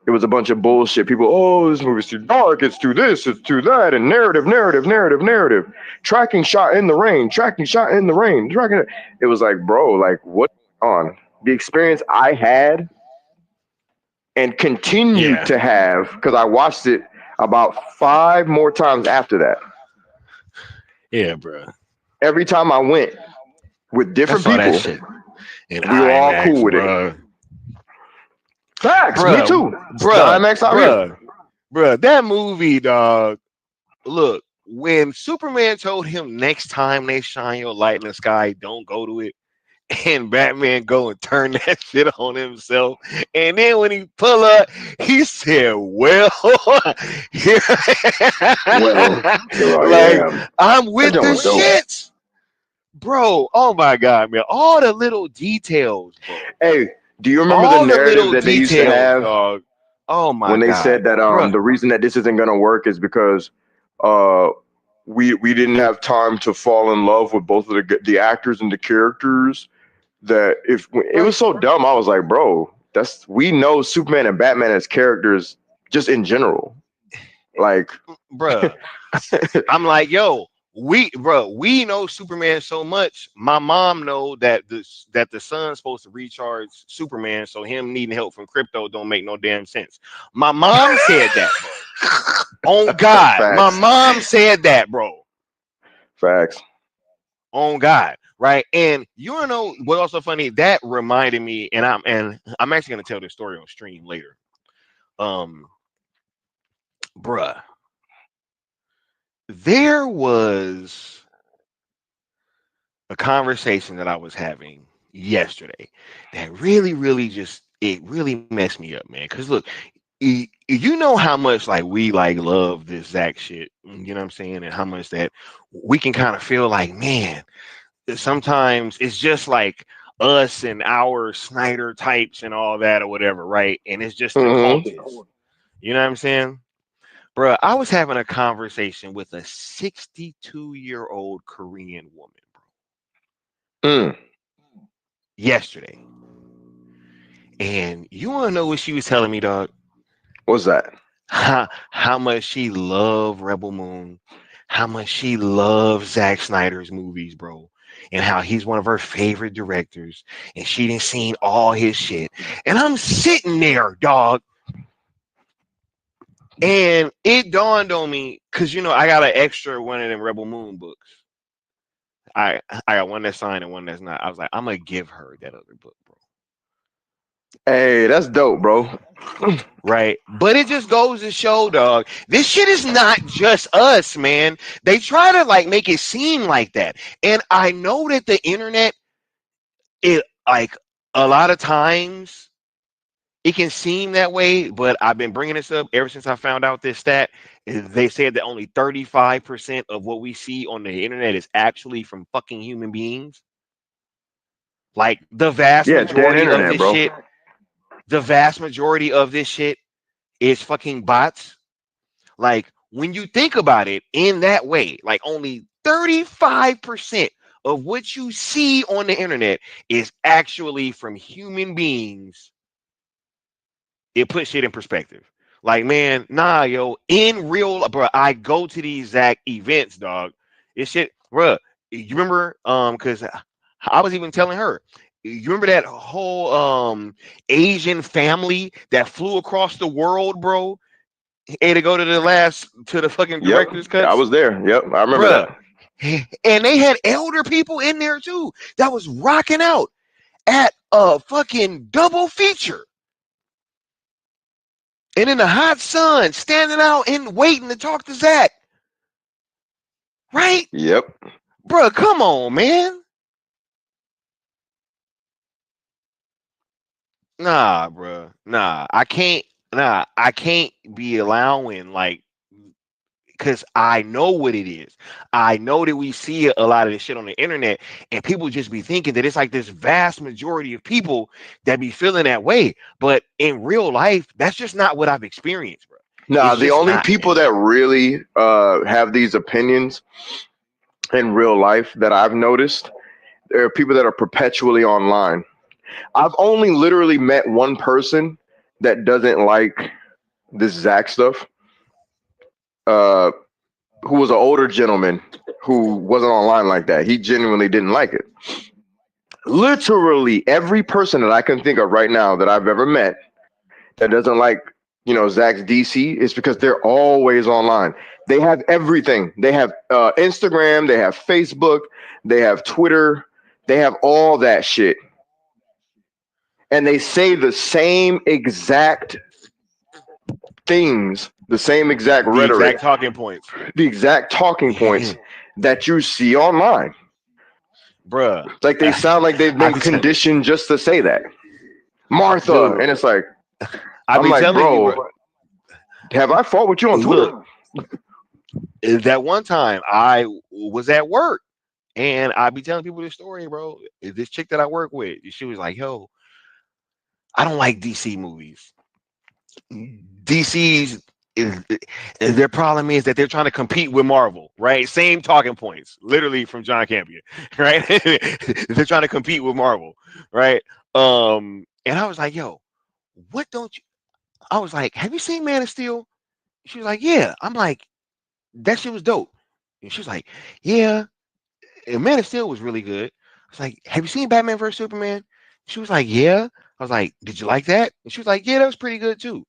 it was a bunch of bullshit. People, oh, this movie's too dark. It's too this. It's too that. And narrative. Tracking shot in the rain. Tracking. It was like, bro, like what's on? The experience I had and continued Yeah. to have, because I watched it about 5 more times after that. Yeah, bro. Every time I went with I different saw that people, shit in we were all cool IMAX, with it. bro. Facts. Me bruh, too. bruh, Dimex out here. bruh. That movie, dog. Look, when Superman told him next time they shine your light in the sky, don't go to it. And Batman go and turn that shit on himself. And then when he pull up, he said, "Well, here, Well, here I like am. I'm That with joint the was dope. shits, bro. Oh my god, man! All the little details, bro. Hey, do you remember the All the narrative little that they used to details, have dog. Oh my when they god, said that bro. the reason that this isn't gonna work is because uh we didn't have time to fall in love with both of the actors and the characters. That if it was so dumb, I was like, bro, we know Superman and Batman as characters just in general. Like, Bruh. I'm like, yo, we know Superman so much. My mom know that the sun's supposed to recharge Superman, so him needing help from crypto don't make no damn sense. My mom said that, bro. On God, my facts, mom said that, bro. facts. On God, right? And you wanna know what also funny? That reminded me, and I'm actually gonna tell this story on stream later. Um, bruh, there was a conversation that I was having yesterday that really just it really messed me up, man. Cause look, you know how much like we like love this Zach shit, you know what I'm saying, and how much that we can kind of feel like, man, sometimes it's just like us and our Snyder types and all that or whatever, right? And it's just the Hmm. cultures, you know what I'm saying? Bro, I was having a conversation with a 62-year-old Korean woman, bro, Mm. yesterday. And you want to know what she was telling me, dog? What's that? How much she loved Rebel Moon, how much she loves Zack Snyder's movies, bro, and how he's one of her favorite directors, and she didn't seen all his shit. And I'm sitting there, dog, and it dawned on me because I got an extra one of them Rebel Moon books. I got one that's signed and one that's not. I was like, I'm gonna give her that other book, bro. Hey, that's dope, bro. Right. But it just goes to show, dog, this shit is not just us, man. They try to like make it seem like that. And I know that the internet, it like a lot of times it can seem that way, but I've been bringing this up ever since I found out this stat. They said that only 35% of what we see on the internet is actually from fucking human beings. Like Yeah, dead internet, bro. the vast majority of this shit is fucking bots. Like when you think about it in that way, like only 35% of what you see on the internet is actually from human beings. It puts shit in perspective. Like, man, nah, yo, in real, bro, I go to these Zach events, dog. It's shit, bro. You remember, because I was even telling her, you remember that whole Asian family that flew across the world, bro? And to go to the fucking Yep, director's I cuts, was there. Yep, I remember bruh. that. And they had elder people in there too that was rocking out at a fucking double feature. And in the hot sun, standing out and waiting to talk to Zach. Right? Yep. Bruh, come on, man. Nah, bruh. I can't be allowing like because I know what it is. I know that we see a lot of this shit on the internet, and people just be thinking that it's like this vast majority of people that be feeling that way. But in real life, that's just not what I've experienced, bro. Nah, It's the just only not, people man. that really have these opinions in real life that I've noticed, there are people that are perpetually online. I've only literally met one person that doesn't like this Zach stuff. Uh, who was an older gentleman who wasn't online like that. He genuinely didn't like it. Literally every person that I can think of right now that I've ever met that doesn't like, Zach's DC is because they're always online. They have everything. They have Instagram, they have Facebook, they have Twitter, they have all that shit. and they say the same exact things, the same exact The rhetoric, exact talking points. the exact talking points that you see online. Bruh. Like they sound like they've I been be conditioned just to say that. Martha. dude, And it's like, I I'm be like, telling you, bro, bro. have I fought with you on Twitter? Look, that one time I was at work and I be telling people this story, bro. This chick that I work with, she was like, "Yo, I don't like DC movies. DC's their problem is that they're trying to compete with Marvel, right? Same talking points, literally from John Campion, right? They're trying to compete with Marvel, right? And I was like, yo, what don't you? I was like, have you seen Man of Steel? She was like, yeah. I'm like, that shit was dope. And she was like, yeah, and Man of Steel was really good. I was like, have you seen Batman vs Superman? She was like, yeah. I was like, did you like that? And she was like, yeah, that was pretty good too.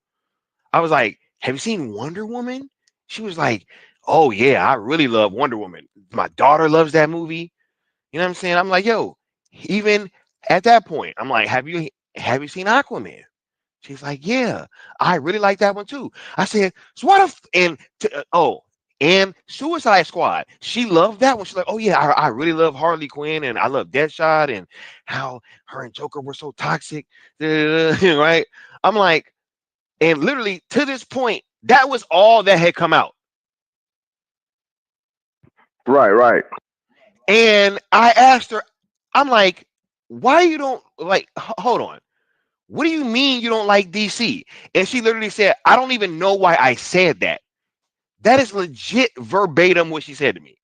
I was like, have you seen Wonder Woman? She was like, oh yeah, I really love Wonder Woman. My daughter loves that movie. You know what I'm saying? I'm like, yo, even at that point, I'm like, have you seen Aquaman? She's like, yeah, I really like that one too. I said, so what if and Suicide Squad. She loved that one. She's like, oh yeah, I really love Harley Quinn and I love Deadshot and how her and Joker were so toxic. Right? I'm like, and literally to this point, that was all that had come out. Right, right. And I asked her, I'm like, why you don't like, hold on. What do you mean you don't like DC? And she literally said, I don't even know why I said that. That is legit verbatim what she said to me.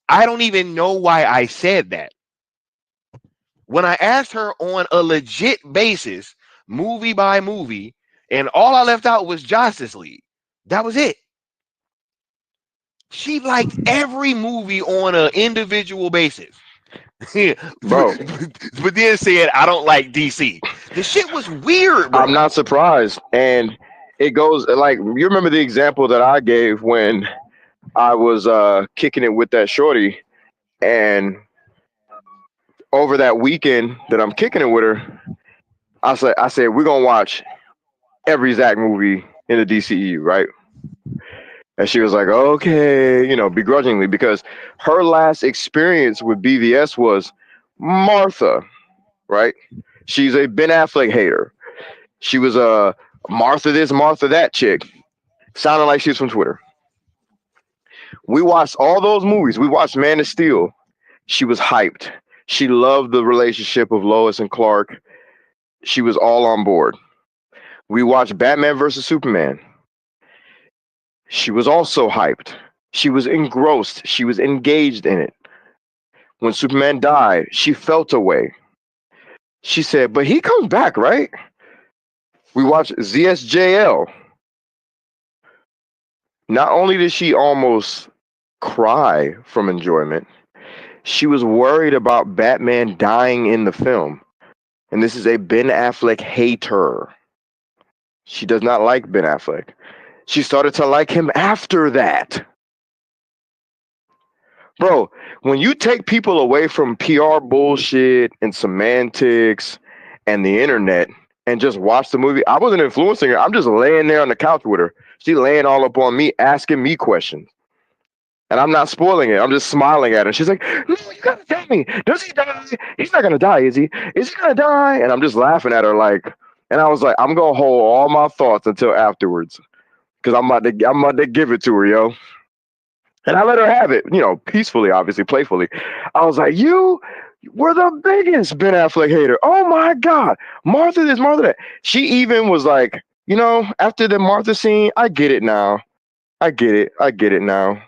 I don't even know why I said that. When I asked her on a legit basis, movie by movie, and all I left out was Justice League. That was it. She liked every movie on an individual basis. Bro, But then said, I don't like DC. The shit was weird, I'm bro. not surprised. And it goes like you remember the example that I gave when I was kicking it with that shorty, and over that weekend that I'm kicking it with her, I said we're gonna watch every Zack movie in the DCEU, right? And she was like, okay, begrudgingly, because her last experience with BVS was Martha, right? She's a Ben Affleck hater. She was a Martha this, Martha that chick. Sounded like she was from Twitter. We watched all those movies. We watched Man of Steel. She was hyped. She loved the relationship of Lois and Clark. She was all on board. We watched Batman versus Superman. She was also hyped. She was engrossed. She was engaged in it. When Superman died, she felt a way. She said, but he comes back, right? We watched ZSJL. Not only did she almost cry from enjoyment, she was worried about Batman dying in the film. And this is a Ben Affleck hater. She does not like Ben Affleck. She started to like him after that. Bro, when you take people away from PR bullshit and semantics and the internet and just watch the movie, I wasn't influencing her. I'm just laying there on the couch with her. She laying all up on me, asking me questions. And I'm not spoiling it. I'm just smiling at her. She's like, no, you gotta tell me. Does he die? He's not gonna die, is he? Is he gonna die? And I'm just laughing at her like, and I was like, I'm gonna hold all my thoughts until afterwards. Cause I'm about to give it to her, yo. And I let her have it, peacefully, obviously, playfully. I was like, you were the biggest Ben Affleck hater. Oh my God. Martha this, Martha that. She even was like, after the Martha scene, I get it now. I get it. I get it now.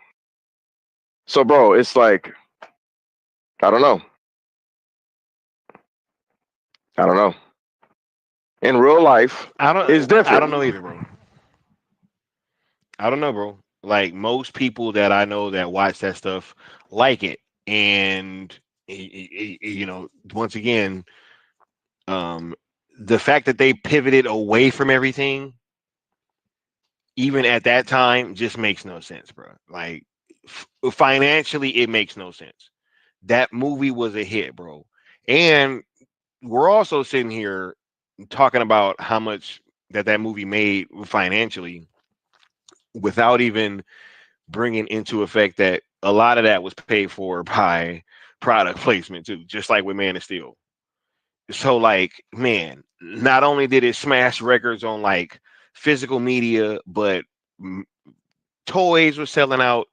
So, bro, it's like, I don't know. I don't know. In real life, it's I don't different. know either, bro. I don't know, bro. Like most people that I know that watch that stuff like it. And once again, um the fact that they pivoted away from everything even at that time just makes no sense, bro. Like financially it makes no sense. That movie was a hit, bro. And we're also sitting here talking about how much that movie made financially without even bringing into effect that a lot of that was paid for by product placement too, just like with Man of Steel. So like, man, not only did it smash records on like physical media, but toys were selling out.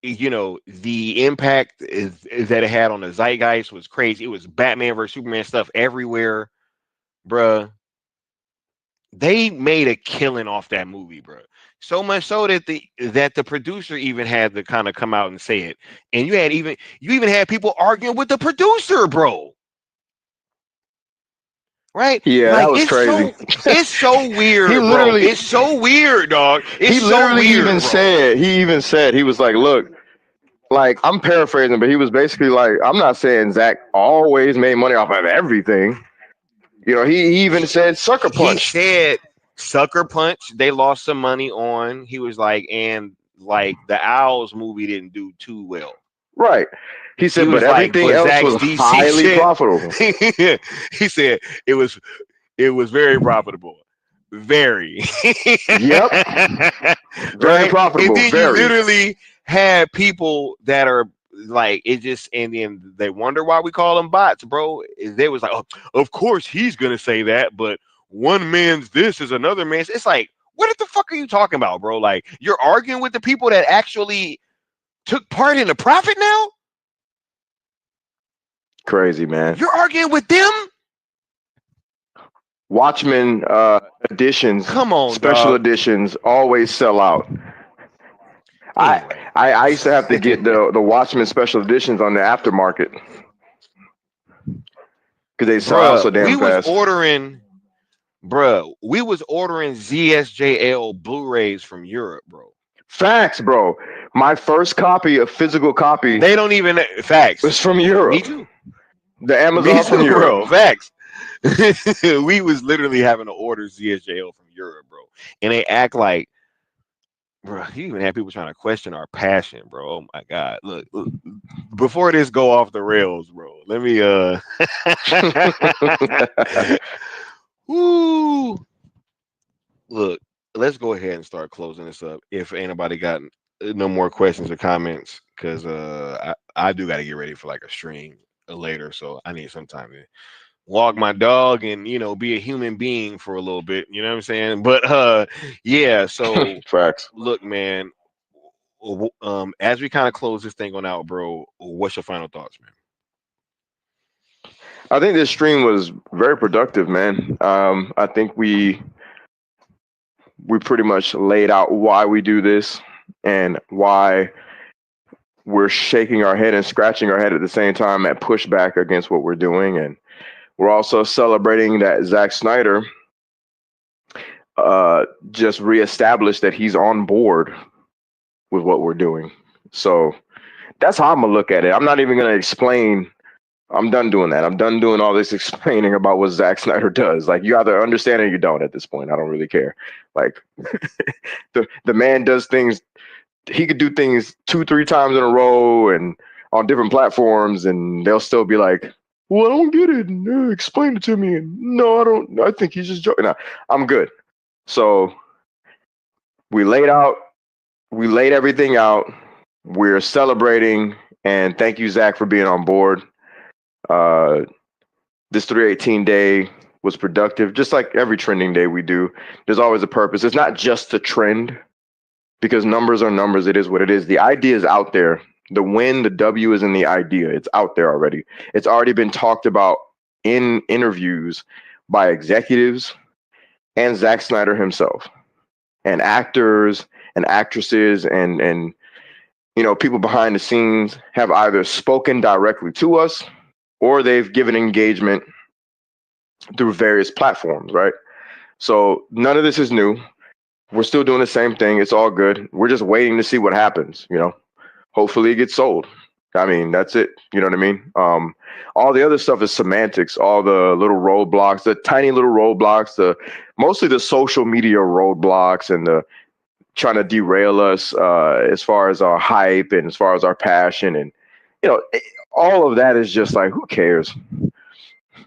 You know, the impact that it had on the zeitgeist was crazy. It was Batman versus Superman stuff everywhere, bruh. They made a killing off that movie, bro. So much so that the producer even had to kind of come out and say it. And you even had people arguing with the producer, bro. Right? Yeah, that Like was crazy. it's so He weird, bro. literally It's so weird, dog. It's he so literally even weird, bro. said he was like, look, like I'm paraphrasing, but he was basically like, I'm not saying Zach always made money off of everything. You know, he even said sucker He punch. said Sucker Punch, they lost some money on. He was like, and like the Owls movie didn't do too well. Right. He He said, but was like, everything but else Zach's was DC highly shit. profitable. He said it was very profitable. Very. Yep. Very Right? And profitable. then you Very. literally had people that are like it just and then they wonder why we call them bots, bro. They was like, oh, of course he's gonna say that, but one man's this is another man's. It's like, what the fuck are you talking about, bro? Like you're arguing with the people that actually took part in the profit now? Crazy, man. You're arguing with them? Watchmen editions, Come on, special dog. editions always sell out. I, Anyway. I used to have to get the Watchmen special editions on the aftermarket because they sell out Bruh, so damn fast. we was ordering ZSJL Blu-rays from Europe, bro. Facts, bro. My first copy, a physical copy, They don't even was facts. from Me Europe. too. The Me Amazon from too, Europe. bro. Facts. We was literally having to order ZSJL from Europe, bro. And they act like, bro, you even had people trying to question our passion, bro. Oh my God. Look, before this go off the rails, bro, let me Woo. Look, let's go ahead and start closing this up. If anybody got no more questions or comments, because I do got to get ready for like a stream later, so I need some time to walk my dog and be a human being for a little bit. You know what I'm saying? But yeah. So Facts. look, man. As we kind of close this thing on out, bro, what's your final thoughts, man? I think this stream was very productive, man. I think we pretty much laid out why we do this and why we're shaking our head and scratching our head at the same time at pushback against what we're doing. And we're also celebrating that Zack Snyder just reestablished that he's on board with what we're doing. So that's how I'm gonna look at it. I'm not even gonna explain. I'm done doing that. I'm done doing all this explaining about what Zack Snyder does. Like you either understand or you don't at this point. I don't really care. Like the man does things. He could do things 2-3 times in a row and on different platforms, and they'll still be like, "Well, I don't get it. Explain it to me." And no, I don't. I think he's just joking. No, I'm good. So we laid out. We laid everything out. We're celebrating, and thank you, Zach, for being on board. Uh, this 318 day was productive, just like every trending day we do. There's always a purpose. It's not just the trend, because numbers are numbers. It is what it is. The idea is out there. The win, the W is in the idea. It's out there already. It's already been talked about in interviews by executives and Zack Snyder himself, and actors and actresses and people behind the scenes have either spoken directly to us or they've given engagement through various platforms, right? So none of this is new. We're still doing the same thing. It's all good. We're just waiting to see what happens, Hopefully it gets sold. I mean, that's it. You know what I mean? All the other stuff is semantics, all the little roadblocks, the tiny little roadblocks, mostly the social media roadblocks and the trying to derail us as far as our hype and as far as our passion. And, all of that is just like, who cares?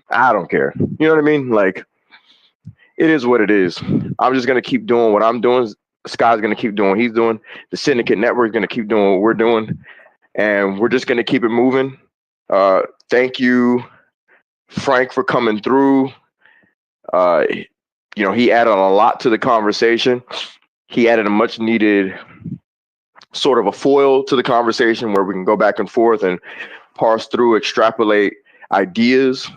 I don't care. You know what I mean? Like, it is what it is. I'm just gonna keep doing what I'm doing. Sky's gonna keep doing what he's doing. The Syndicate Network is gonna keep doing what we're doing, and we're just gonna keep it moving. Thank you, Frank, for coming through. He added a lot to the conversation. He added a much needed sort of a foil to the conversation where we can go back and forth and parse through, extrapolate ideas,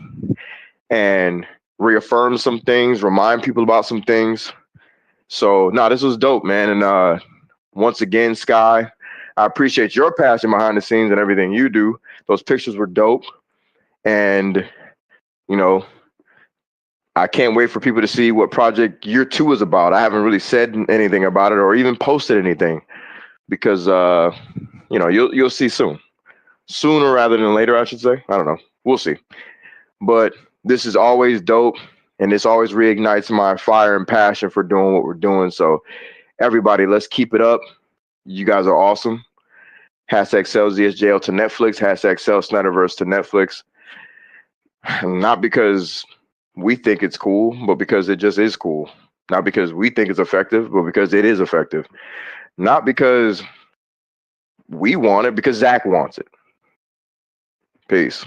and reaffirm some things, remind people about some things. So, no, this was dope, man. And once again, Sky, I appreciate your passion behind the scenes and everything you do. Those pictures were dope. And, you know, I can't wait for people to see what Project Year 2 is about. I haven't really said anything about it or even posted anything because, you'll see soon. Sooner rather than later, I should say. I don't know. We'll see. But this is always dope, and this always reignites my fire and passion for doing what we're doing. So, everybody, let's keep it up. You guys are awesome. Hashtag sell ZSJL to Netflix. Hashtag sell Snyderverse to Netflix. Not because we think it's cool, but because it just is cool. Not because we think it's effective, but because it is effective. Not because we want it, because Zach wants it. Peace.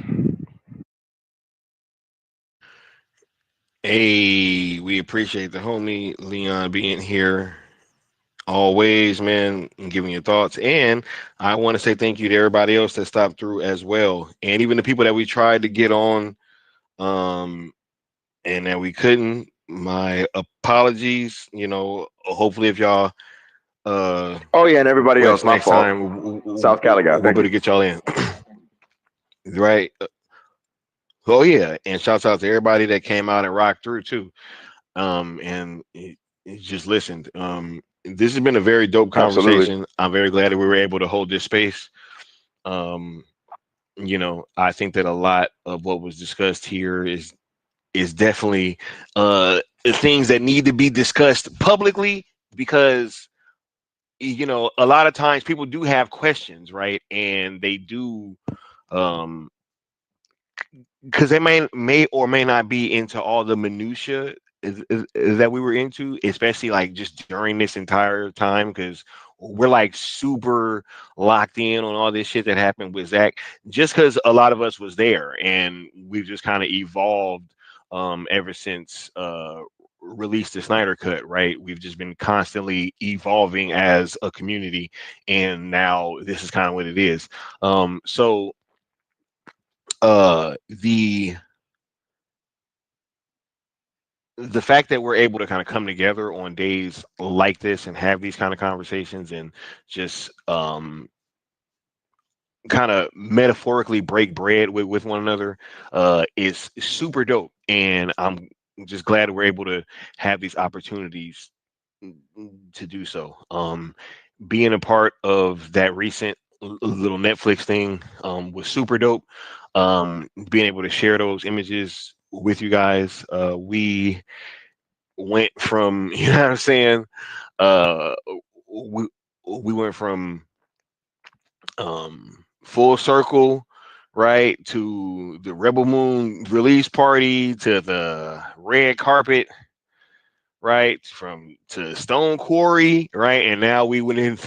Hey, we appreciate the homie Leon being here. Always, man, and giving your thoughts. And I want to say thank you to everybody else that stopped through as well. And even the people that we tried to get on, and that we couldn't. My apologies. Hopefully if y'all Oh yeah, and everybody else, my next fault. time South Cali guy, we'll be able to get y'all in. Right. Oh yeah, and shouts out to everybody that came out and rocked through too. And it just listened. This has been a very dope Absolutely. conversation. I'm very glad that we were able to hold this space. I think that a lot of what was discussed here is definitely things that need to be discussed publicly, because a lot of times people do have questions, right? And they do, because they may or may not be into all the minutia that we were into, especially like just during this entire time, because we're like super locked in on all this shit that happened with Zach, just because a lot of us was there, and we've just kind of evolved ever since released the Snyder Cut, right? We've just been constantly evolving as a community, and now this is kind of what it is. So the fact that we're able to kind of come together on days like this and have these kind of conversations and just kind of metaphorically break bread with one another is super dope. And I'm just glad we're able to have these opportunities to do so. Being a part of that recent little Netflix thing was super dope. Being able to share those images with you guys, we went from you know what I'm saying. Uh, we we went from full circle, right, to the Rebel Moon release party, to the red carpet, right, from to Stone Quarry, right, and now we went in.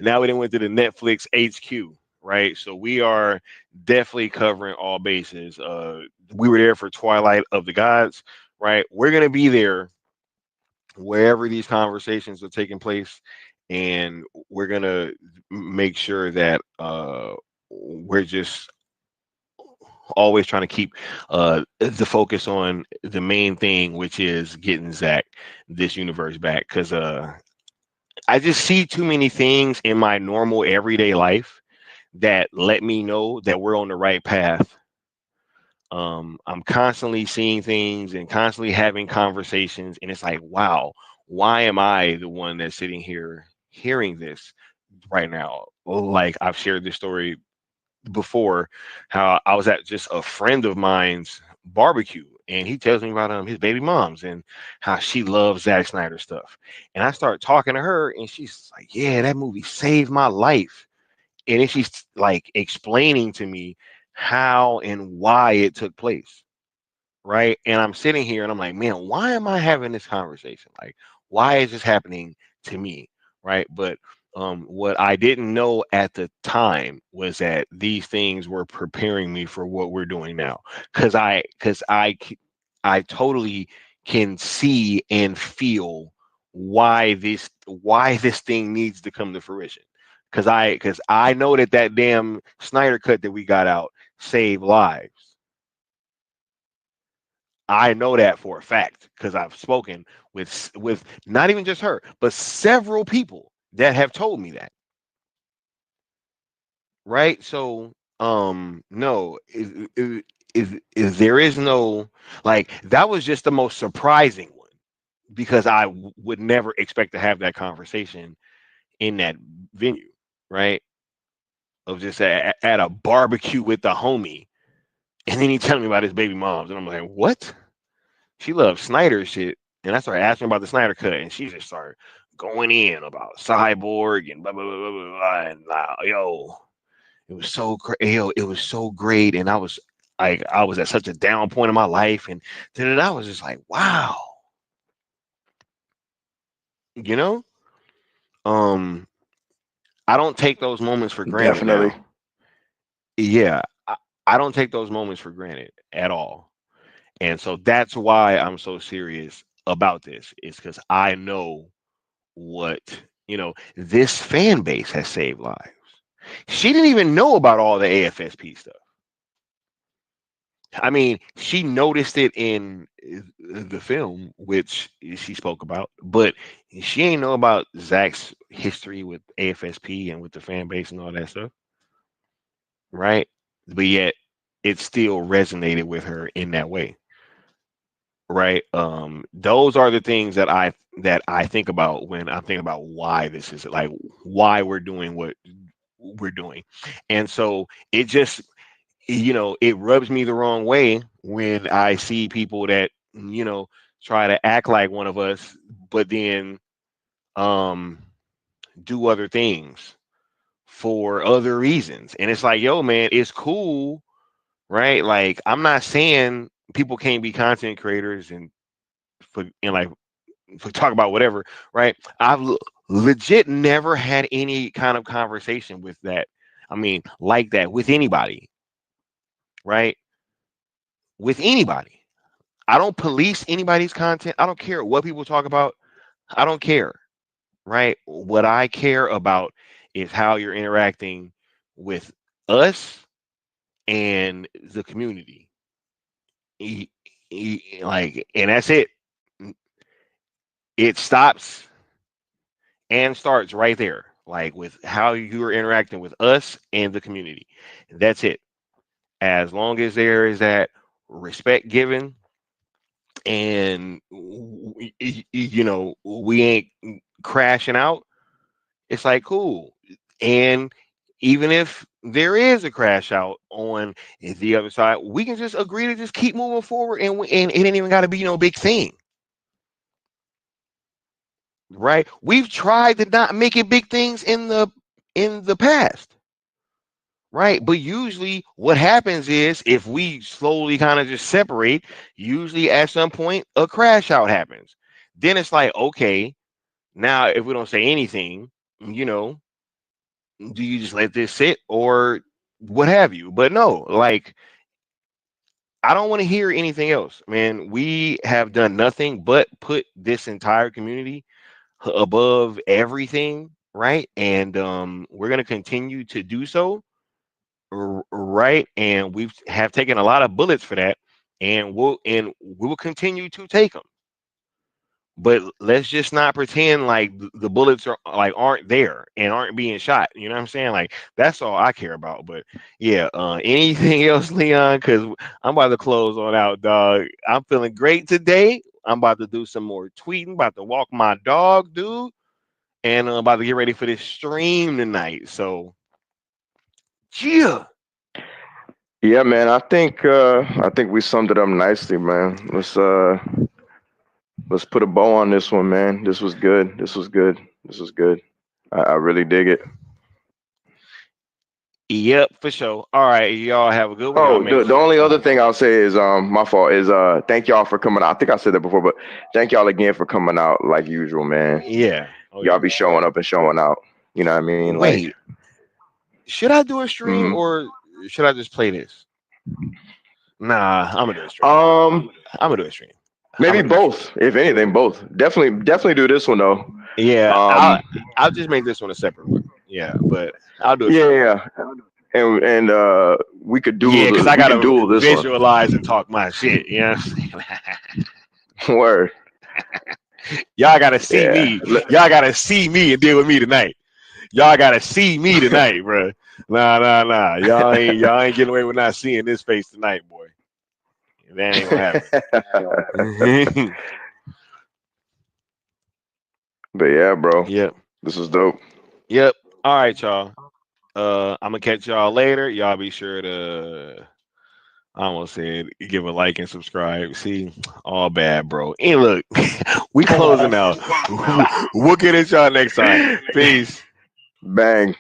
Now we went to the Netflix HQ, right. So we are definitely covering all bases. We were there for Twilight of the Gods, right. We're gonna be there wherever these conversations are taking place, and we're gonna make sure that we're just always trying to keep the focus on the main thing, which is getting Zach this universe back. Because I just see too many things in my normal everyday life that let me know that we're on the right path. I'm constantly seeing things and constantly having conversations, and it's like, wow, why am I the one that's sitting here hearing this right now? Like, I've shared this story before, how I was at just a friend of mine's barbecue, and he tells me about his baby moms and how she loves Zack Snyder stuff. And I start talking to her, and she's like, "Yeah, that movie saved my life." And then she's like explaining to me how and why it took place. right? And I'm sitting here and I'm like, man, why am I having this conversation? Like, why is this happening to me, right? But what I didn't know at the time was that these things were preparing me for what we're doing now, because I totally can see and feel why this thing needs to come to fruition. Because I know that damn Snyder cut that we got out saved lives. I know that for a fact because I've spoken with not even just her, but several people that have told me that. Right? So, no, is there is no, like, that was just the most surprising one because would never expect to have that conversation in that venue, right? Of just at a barbecue with the homie, and then he telling me about his baby moms, and I'm like, what? She loves Snyder shit, and I started asking about the Snyder cut, and she just started going in about Cyborg and blah blah blah blah blah, blah and yo, it was so great. Yo, it was so great, and I was at such a down point in my life, and then I was just like, wow, you know, um, I don't take those moments for granted Definitely. now. Yeah, I don't take those moments for granted at all. And so that's why I'm so serious about this, is because I know what, this fan base has saved lives. She didn't even know about all the AFSP stuff. I mean, she noticed it in the film, which she spoke about, but she ain't know about Zach's history with AFSP and with the fan base and all that stuff, right? But yet, it still resonated with her in that way, right? Those are the things that I think about when I'm thinking about why this is, like, why we're doing what we're doing. And so it just, it rubs me the wrong way when I see people that, try to act like one of us, but then um do other things for other reasons. And it's like, yo, man, it's cool, right? Like, I'm not saying people can't be content creators and like for talk about whatever, right? Legit never had any kind of conversation with that. I mean, like that with anybody, right? With anybody. I don't police anybody's content. I don't care what people talk about. I don't care, right? What I care about is how you're interacting with us and the community. Like, and that's it. It stops and starts right there, like with how you're interacting with us and the community. That's it. As long as there is that respect given, and we ain't crashing out, it's like cool. And even if there is a crash out on the other side, we can just agree to just keep moving forward, and it ain't even got to be no big thing, right? We've tried to not make it big things in the past, right? But usually what happens is, if we slowly kind of just separate, usually at some point a crash out happens. Then it's like, okay, now if we don't say anything, you know, do you just let this sit or what have you? But no, like, I don't want to hear anything else, man. We have done nothing but put this entire community above everything, right? And we're going to continue to do so, right? And we have taken a lot of bullets for that, and we will continue to take them. But let's just not pretend like the bullets aren't there and aren't being shot. You know what I'm saying? Like, that's all I care about. But yeah, anything else, Leon? Because I'm about to close on out, dog. I'm feeling great today. I'm about to do some more tweeting. About to walk my dog, dude, and I'm about to get ready for this stream tonight. So yeah. Yeah, man. I think we summed it up nicely, man. Let's put a bow on this one, man. This was good. This was good. This was good. I really dig it. Yep, for sure. All right, y'all have a good one. Y'all Oh, make the only other thing I'll say is my fault is thank y'all for coming out. I think I said that before, but thank y'all again for coming out like usual, man. yeah. Oh Y'all yeah. be showing up and showing out. You know what I mean? Like, Wait, should I do a stream mhm. or should I just play this? Nah, I'm gonna do a stream. um, I'm gonna do a stream. I'm maybe gonna do a stream. both. If anything, both. Definitely do this one though. Yeah, Um, I'll just make this one a separate one. Yeah, but I'll do a yeah, stream. yeah, and we could Yeah, because I we can gotta duel this one. visualize and talk my shit. You know what I'm saying? Word. Y'all gotta see Yeah. me. Y'all gotta see me and deal with me tonight. Y'all gotta see me tonight, bro. Nah. Y'all ain't getting away with not seeing this face tonight, boy. That ain't gonna happen. But yeah, bro, Yep. this is dope. Yep. All right, y'all. I'm gonna catch y'all later. Y'all be sure to I almost said give a like and subscribe. See, all bad, bro. And look, we closing out. We'll get at y'all next time. Peace. Bang.